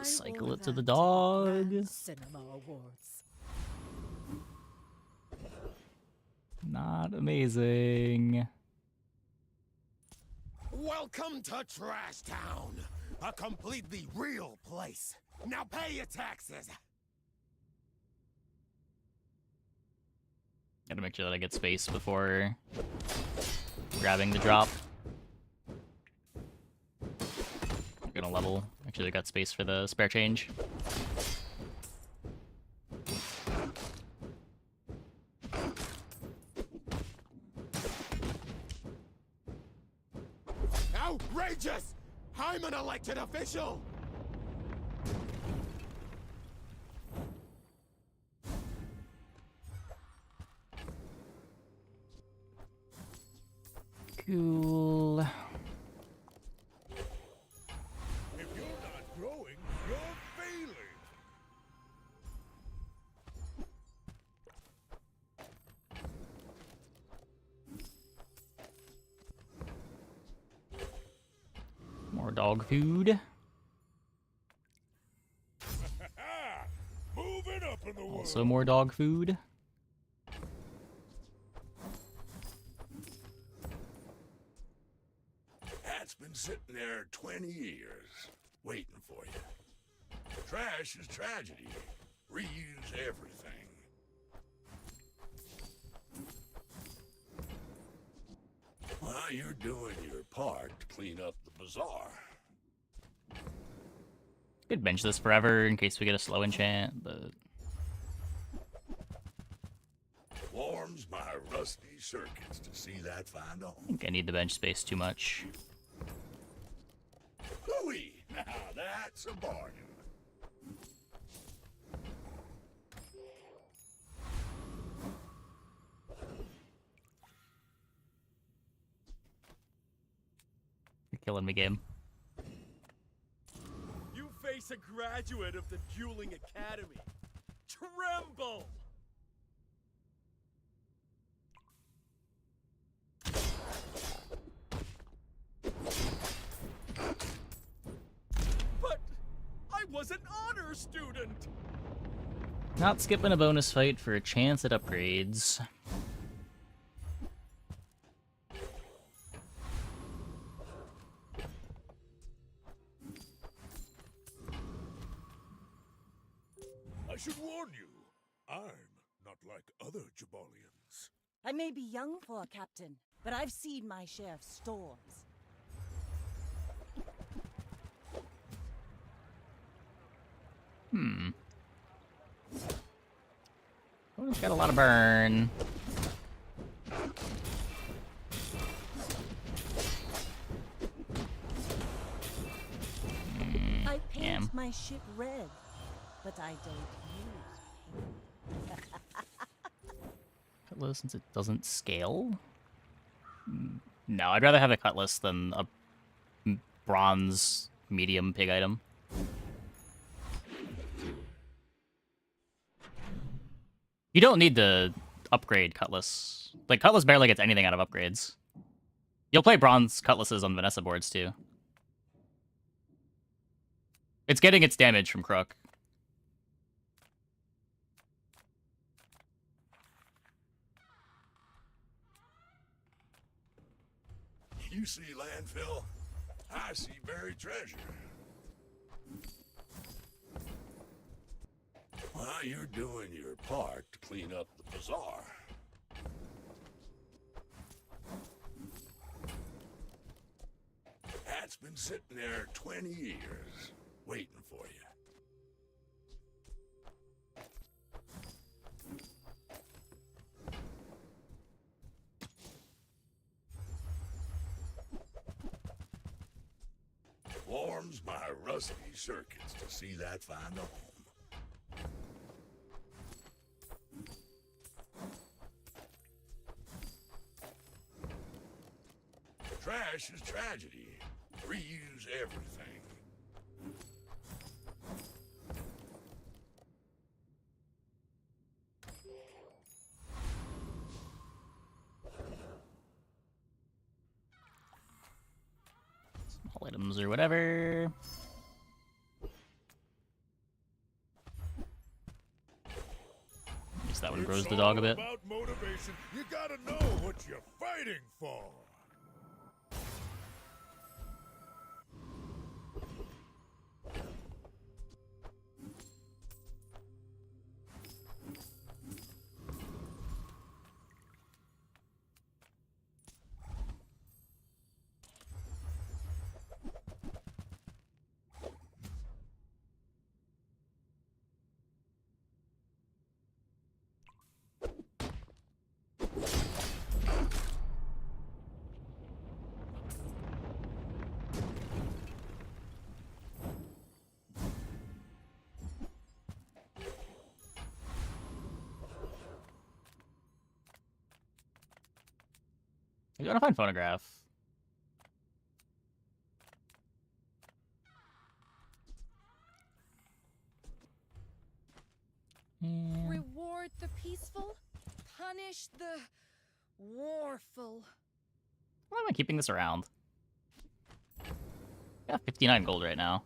Cycle it to the dog. Cinema Awards. Not amazing. Welcome to Trash Town, a completely real place. Now pay your taxes. Gotta make sure that I get space before grabbing the drop. I'm gonna level. Actually, I got space for the spare change. Outrageous! I'm an elected official! Cool. If you're not growing, you're failing. More dog food. Moving up in the world. Also more dog food. That's been sitting there 20 years, waiting for you. Trash is tragedy. Reuse everything. Well, you're doing your part to clean up the bazaar. Could bench this forever in case we get a slow enchant, but Warms my rusty circuits to see that find a I home. think I need the bench space too much. Hooey! Now that's a bargain. You're killing me, game. You face a graduate of the Dueling Academy. Tremble! But I was an honor student! Not skipping a bonus fight for a chance at upgrades. I should warn you, I'm not like other Jabalians. I may be young for a captain, but I've seen my share of storms. Hmm. Oh, it's got a lot of burn. I paint Damn. my ship red, but I don't use paint. Cutlass since it doesn't scale? No, I'd rather have a cutlass than a bronze medium pig item. You don't need to upgrade cutlass. Like, cutlass barely gets anything out of upgrades. You'll play bronze cutlasses on Vanessa boards, too. It's getting its damage from Crook. You see landfill, I see buried treasure. Well, you're doing your part to clean up the bazaar. That's been sitting there 20 years, waiting for you. Warms my rusty circuits to see that find a home. Trash is tragedy. Reuse everything. items or whatever. At least that one grows the dog a bit. About motivation, you gotta know what you're fighting for. You gotta find phonograph. Reward the peaceful, punish the warful. Why am I keeping this around? I got 59 gold right now.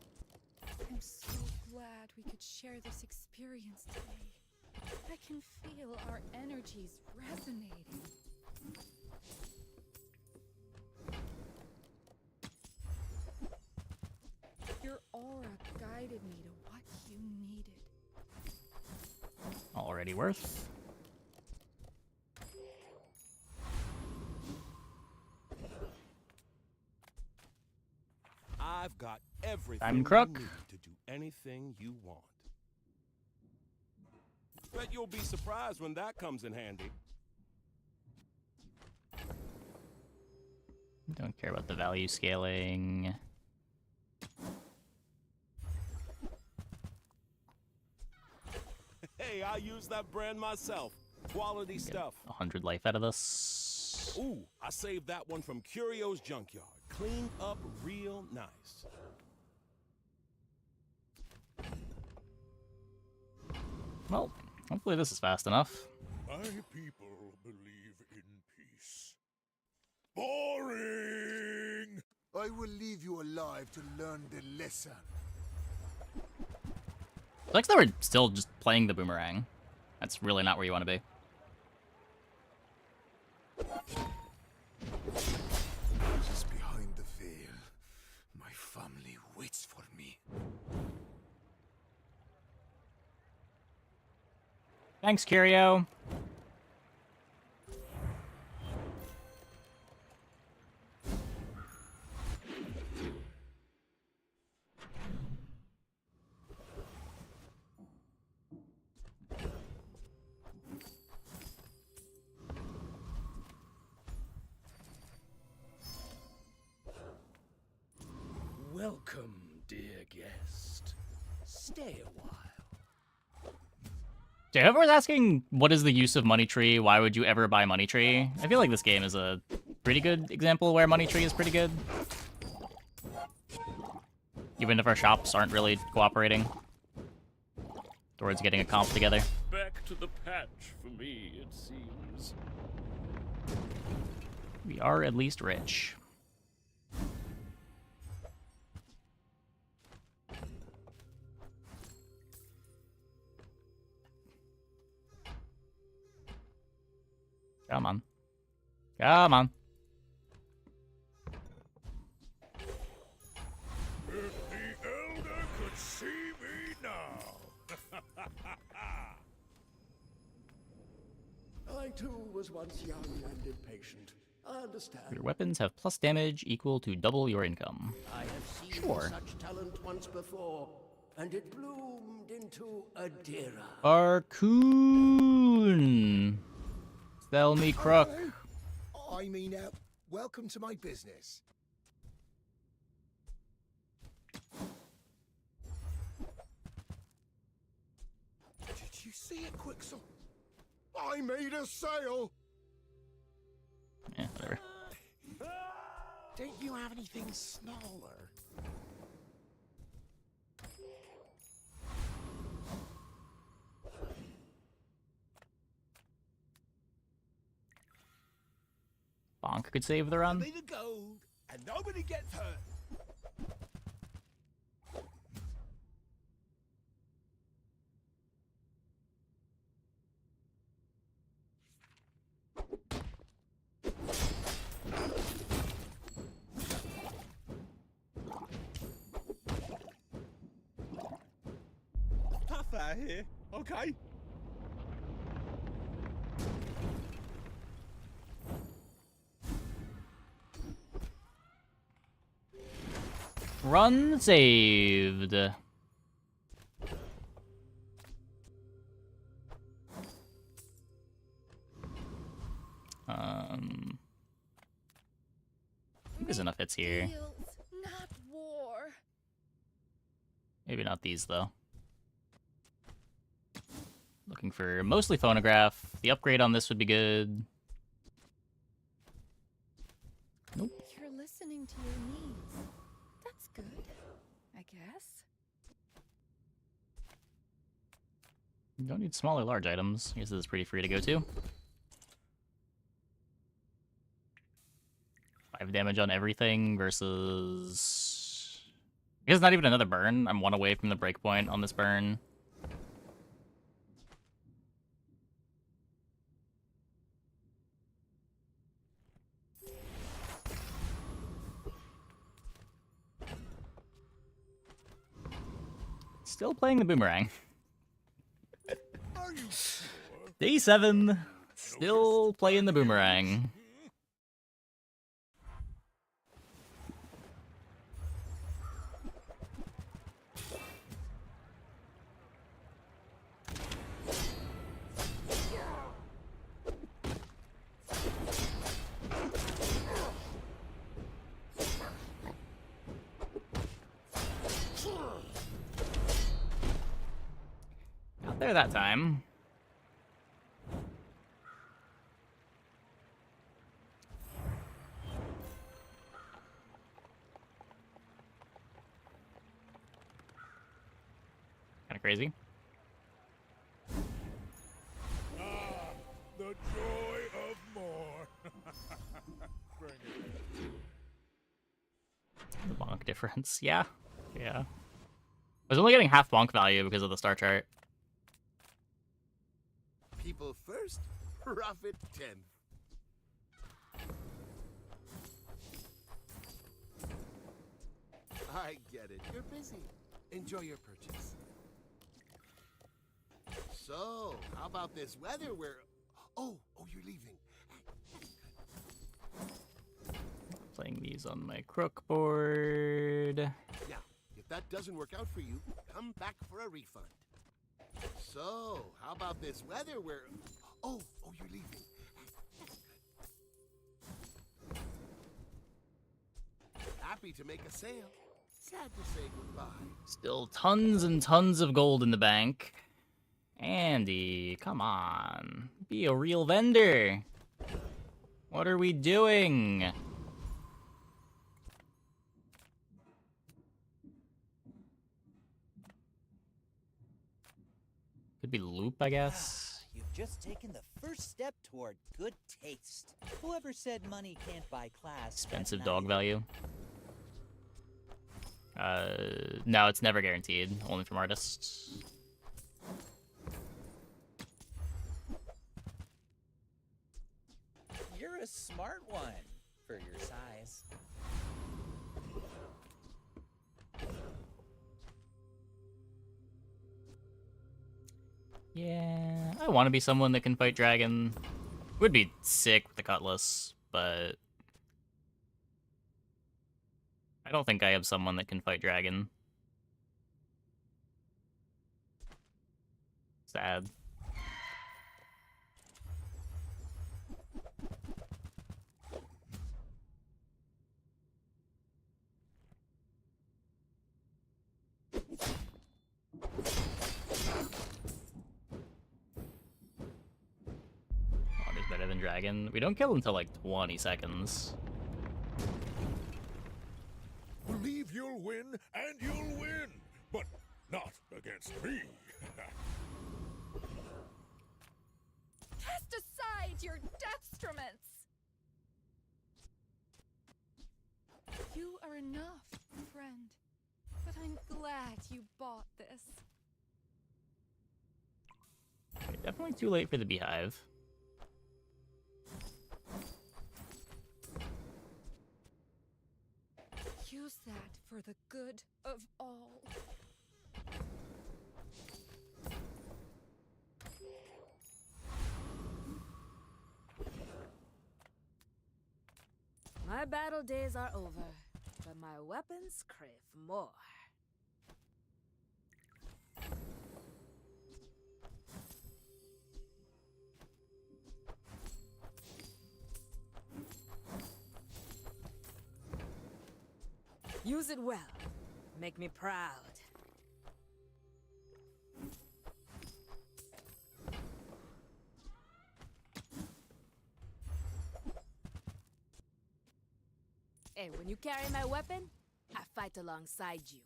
I'm so glad we could share this experience today. I can feel our energies resonating. Your aura guided me to what you needed. Already worth. I've got everything Diamond Crook. you need to do anything you want. Bet you'll be surprised when that comes in handy. Don't care about the value scaling. Hey, I use that brand myself. Quality stuff. 100 life out of this. Ooh, I saved that one from Curio's Junkyard. Cleaned up real nice. Well, hopefully this is fast enough. My people believe in peace. Boring! I will leave you alive to learn the lesson. I like that we're still just playing the boomerang. That's really not where you want to be. Just behind the veil, my family waits for me. Thanks, Curio. Welcome, dear guest. Stay a while. Yeah, whoever was asking what is the use of Money Tree, why would you ever buy Money Tree? I feel like this game is a pretty good example where Money Tree is pretty good. Even if our shops aren't really cooperating towards getting a comp together. Back to the patch for me, it seems. We are at least rich. Come on. Come on. If the Elder could see me now! I too was once young and impatient. I understand. Your weapons have plus damage equal to double your income. I have seen Sure. such talent once before, and it bloomed into a Dira. Barcoon! Sell me crook. I mean, welcome to my business. Did you see it, Quicksilver? I made a sale! Yeah, whatever. Don't you have anything smaller? Bonk could save the run. Give me the gold, and nobody gets hurt. stuff out here, okay? Run saved. I think there's enough hits here. Not war. Maybe not these, though. Looking for mostly phonograph. The upgrade on this would be good. Nope. You're listening to your needs. That's good, I guess. You don't need small or large items. I guess this is pretty free to go to. 5 damage on everything versus... I guess not even another burn. I'm 1 away from the breakpoint on this burn. Still playing the boomerang. Day 7. Still playing the boomerang. Got there that time. Kinda crazy. Ah, the joy of more. Bring it. The bonk difference, yeah. Yeah. I was only getting half bonk value because of the star chart. People first, profit 10th. I get it. You're busy. Enjoy your purchase. So, how about this weather where... Oh, you're leaving. Playing these on my crook board. Yeah, if that doesn't work out for you, come back for a refund. So, how about this weather where... Oh, you're leaving. Happy to make a sale. Sad to say goodbye. Still tons and tons of gold in the bank. Andy, come on. Be a real vendor. What are we doing? Could be loop, I guess. You've just taken the first step toward good taste. Whoever said money can't buy class? Expensive dog value. No, it's never guaranteed. Only from artists. You're a smart one for your size. Yeah, I want to be someone that can fight dragon. Would be sick with the cutlass, but I don't think I am someone that can fight dragon. Sad. Auger's better than dragon. We don't kill until like 20 seconds. Believe you'll win, and you'll win, but not against me. Cast aside your deathstruments! You are enough, friend. But I'm glad you bought this. Okay, definitely too late for the beehive. Use that for the good of all. My battle days are over, but my weapons crave more. Use it well. Make me proud. Hey, when you carry my weapon, I fight alongside you.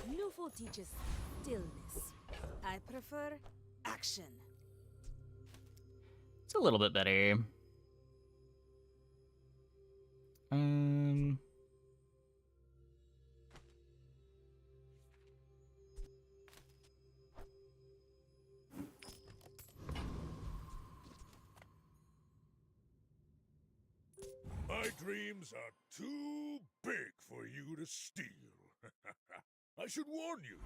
Newful teaches stillness. I prefer action. It's a little bit better. My dreams are too big for you to steal. I should warn you,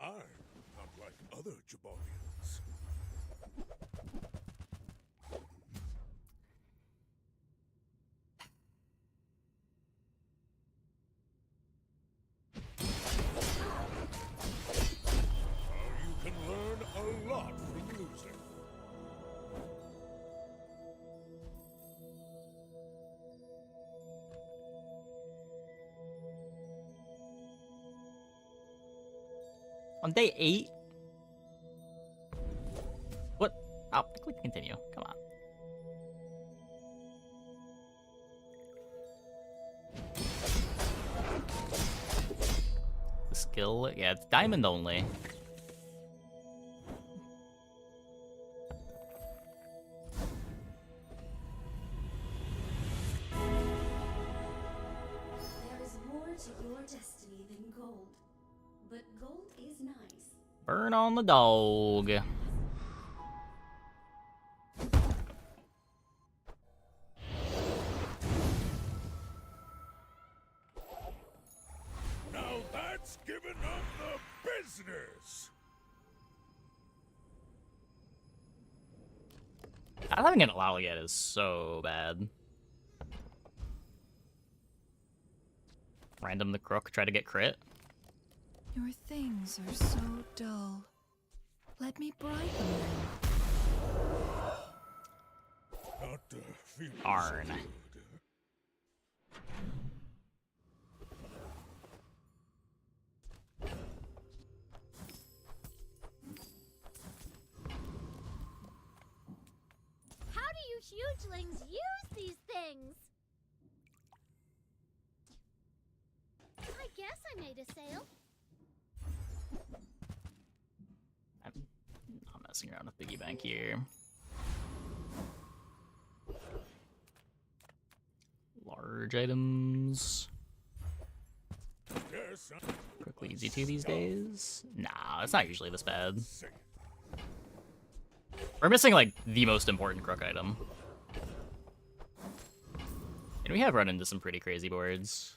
I'm not like other Jabalians. You can learn a lot from losing. On day 8? What? Oh, click continue. Come on. The skill? Yeah, it's diamond only. There is more to your destiny than gold. But gold is nice. Burn on the dog. Now that's giving up the business. Not having an allow yet is so bad. Random the crook, try to get crit. Your things are so dull. Let me brighten them. Not feeling Arn. so good. How do you hugelings use these things? I guess I made a sale. I'm not messing around with Piggy Bank here. Large items. Quickly easy 2 these days. Nah, it's not usually this bad. We're missing, like, the most important crook item. And we have run into some pretty crazy boards.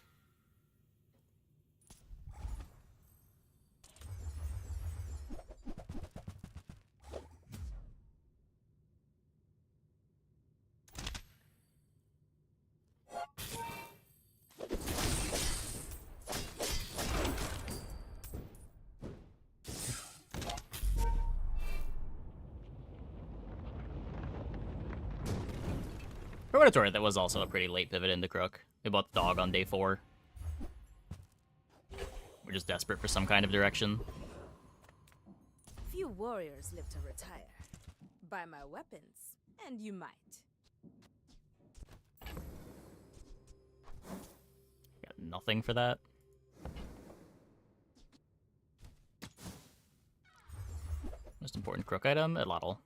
For what it's worth, that was also a pretty late pivot into crook. We bought the dog on day 4. We're just desperate for some kind of direction. Few warriors live to retire. Buy my weapons, and you might. Got nothing for that. Most important crook item, a lottle.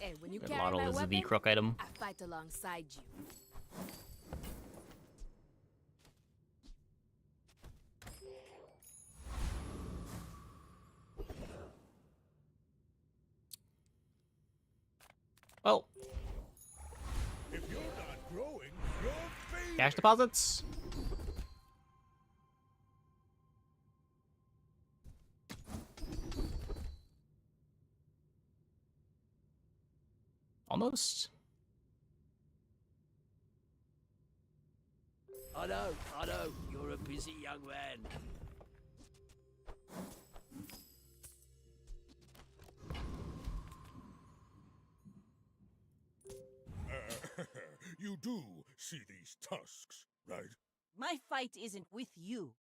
Hey, when you Good carry lottle my is weapon, the crook item. I fight alongside you. Well, If you're not growing, you're fading. cash deposits? Almost. Otto, you're a busy young man. You do see these tusks, right? My fight isn't with you,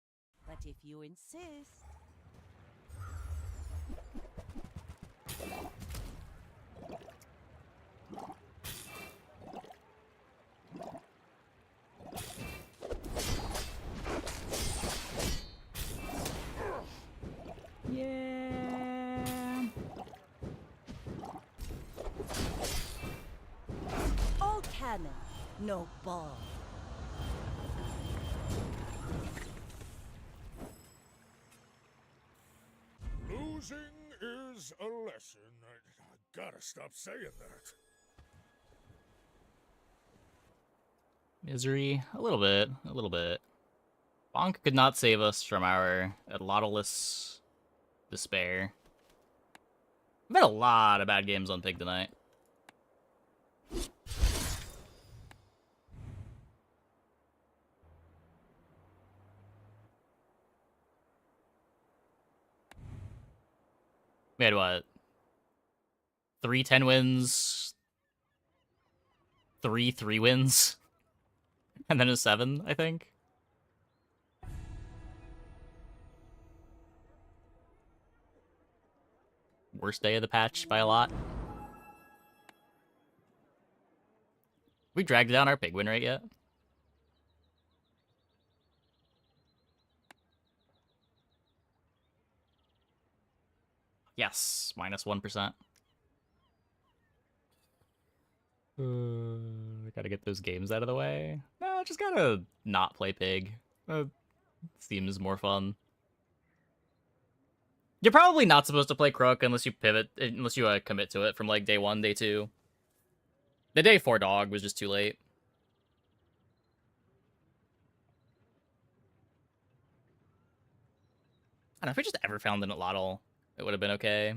but if you insist. Yeah. All cannon, no ball. Losing is a lesson. I gotta stop saying that. Misery, a little bit, a little bit. Bonk could not save us from our Atlotalus despair. I've had a lot of bad games on Pig tonight. We had what? 3 10 wins, 3 3 wins, and then a 7, I think. Worst day of the patch by a lot. We dragged down our pig win rate yet? Yes, minus 1%. I gotta get those games out of the way. No, just gotta not play pig. Seems more fun. You're probably not supposed to play Crook unless you pivot, unless you commit to it from like day 1, day 2. The day 4 dog was just too late. I don't know if we just ever found an Atlotl, it would have been okay.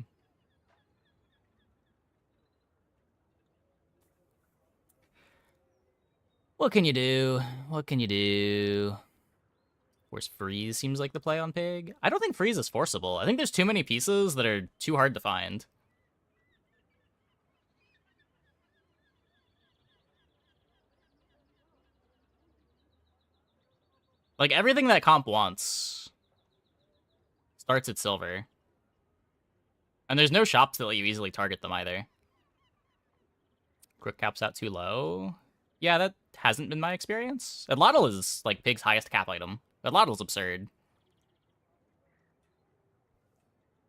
What can you do? What can you do? Force freeze seems like the play on pig. I don't think freeze is forcible. I think there's too many pieces that are too hard to find. Like, everything that comp wants starts at silver. And there's no shops that let you easily target them either. Quick cap's out too low. Yeah, that hasn't been my experience. Atlatl is, like, Pig's highest cap item. Atlatl's absurd.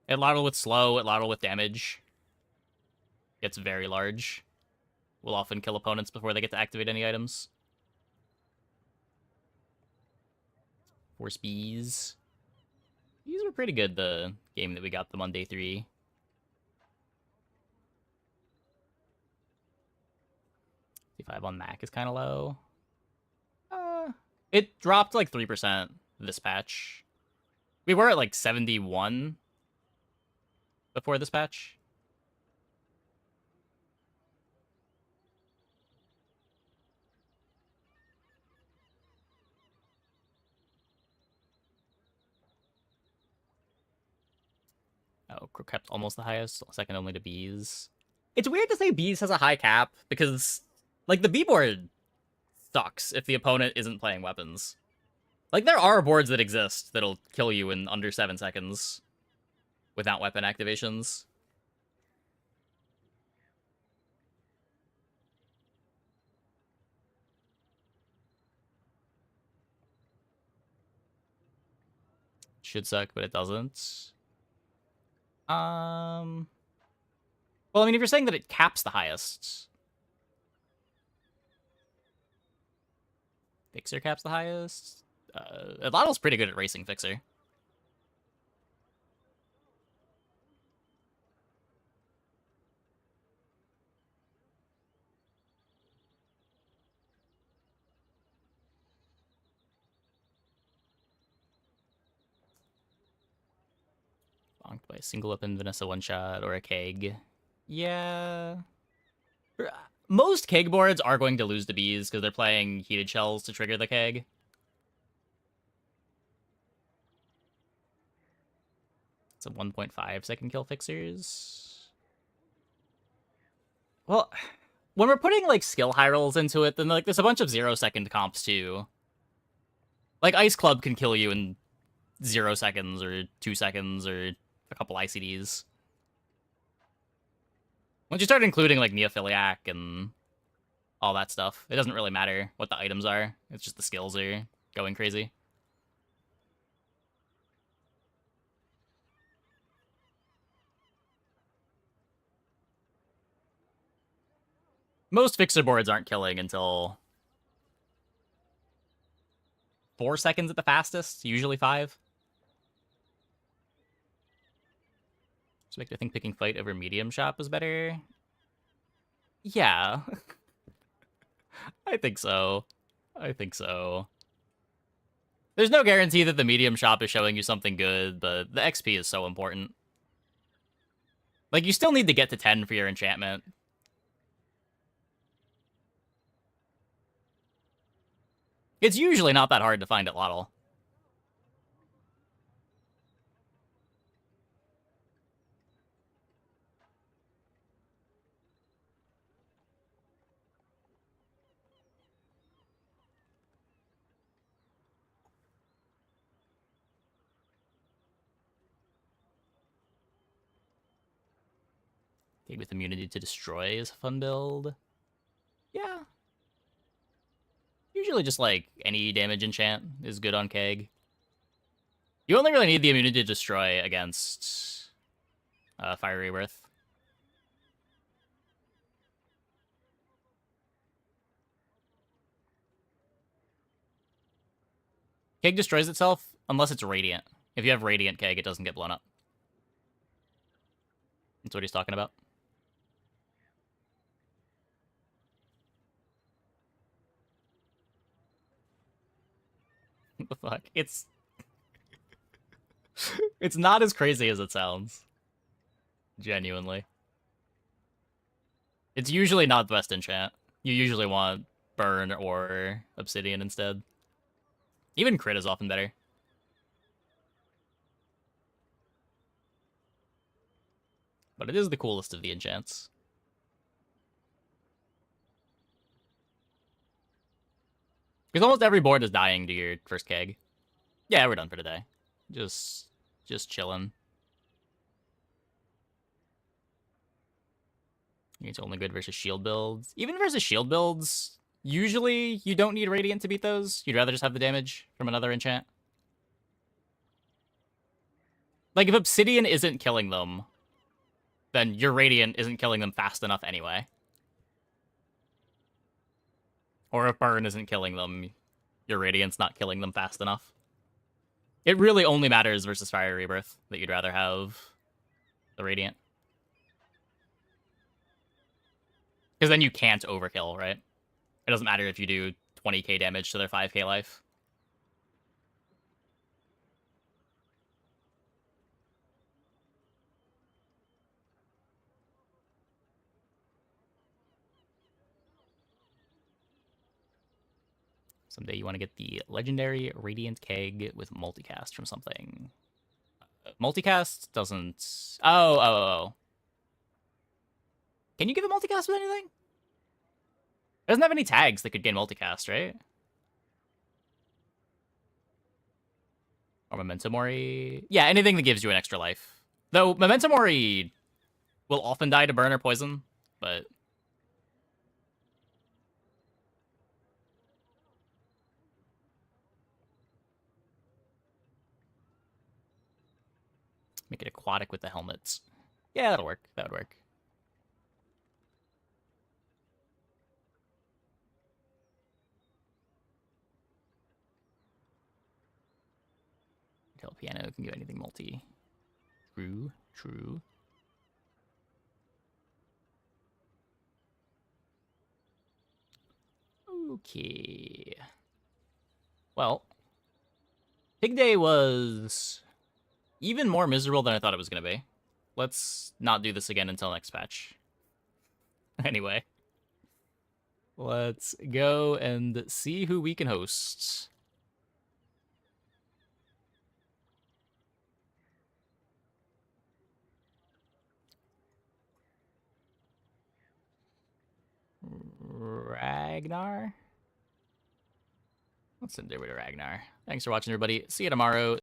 Atlatl with slow, Atlatl with damage. Gets very large. Will often kill opponents before they get to activate any items. Force bees. These were pretty good the game that we got them on day 3. C5 on Mac is kind of low. It dropped like 3% this patch. We were at like 71 before this patch. Oh, Crook kept almost the highest, second only to Bees. It's weird to say Bees has a high cap, because, like, the B board sucks if the opponent isn't playing weapons. Like, there are boards that exist that'll kill you in under 7 seconds without weapon activations. Should suck, but it doesn't. Well, I mean, if you're saying that it caps the highest, Fixer caps the highest. Atlatl's pretty good at racing Fixer. Bonked by a single weapon Vanessa one shot or a keg. Yeah. Most keg boards are going to lose to bees because they're playing heated shells to trigger the keg. It's a 1.5 second kill fixers. Well, when we're putting like skill high rolls into it, then like there's a bunch of 0-second comps too. Like Ice Club can kill you in 0 seconds or 2 seconds or a couple ICDs. Once you start including like Neophiliac and all that stuff, it doesn't really matter what the items are. It's just the skills are going crazy. Most fixer boards aren't killing until 4 seconds at the fastest, usually 5. So make me think picking fight over medium shop was better. Yeah. I think so. I think so. There's no guarantee that the medium shop is showing you something good, but the XP is so important. Like, you still need to get to 10 for your enchantment. It's usually not that hard to find at Lottle. Okay, with immunity to destroy is a fun build. Yeah. Usually just like any damage enchant is good on Keg. You only really need the immunity to destroy against Fire Rebirth. Keg destroys itself unless it's Radiant. If you have Radiant Keg, it doesn't get blown up. That's what he's talking about. What the fuck? It's not as crazy as it sounds. Genuinely. It's usually not the best enchant. You usually want Burn or Obsidian instead. Even Crit is often better. But it is the coolest of the enchants. Because almost every board is dying to your first keg. Yeah, we're done for today. Just chilling. It's only good versus shield builds. Even versus shield builds, usually you don't need Radiant to beat those. You'd rather just have the damage from another enchant. Like, if Obsidian isn't killing them, then your Radiant isn't killing them fast enough anyway. Or if Burn isn't killing them, your Radiant's not killing them fast enough. It really only matters versus Fire Rebirth that you'd rather have the Radiant. Because then you can't overkill, right? It doesn't matter if you do 20k damage to their 5k life. Someday you want to get the legendary Radiant Keg with multicast from something. Multicast doesn't... Oh. Can you give a multicast with anything? It doesn't have any tags that could gain multicast, right? Or Memento Mori. Yeah, anything that gives you an extra life. Though Memento Mori will often die to burn or poison, but... Make it aquatic with the helmets. Yeah, that'll work. That would work. Tail piano can do anything multi. True. Okay. Well, Pig Day was even more miserable than I thought it was going to be. Let's not do this again until next patch. Anyway. Let's go and see who we can host. Ragnar? Let's send it over to Ragnar. Thanks for watching, everybody. See you tomorrow.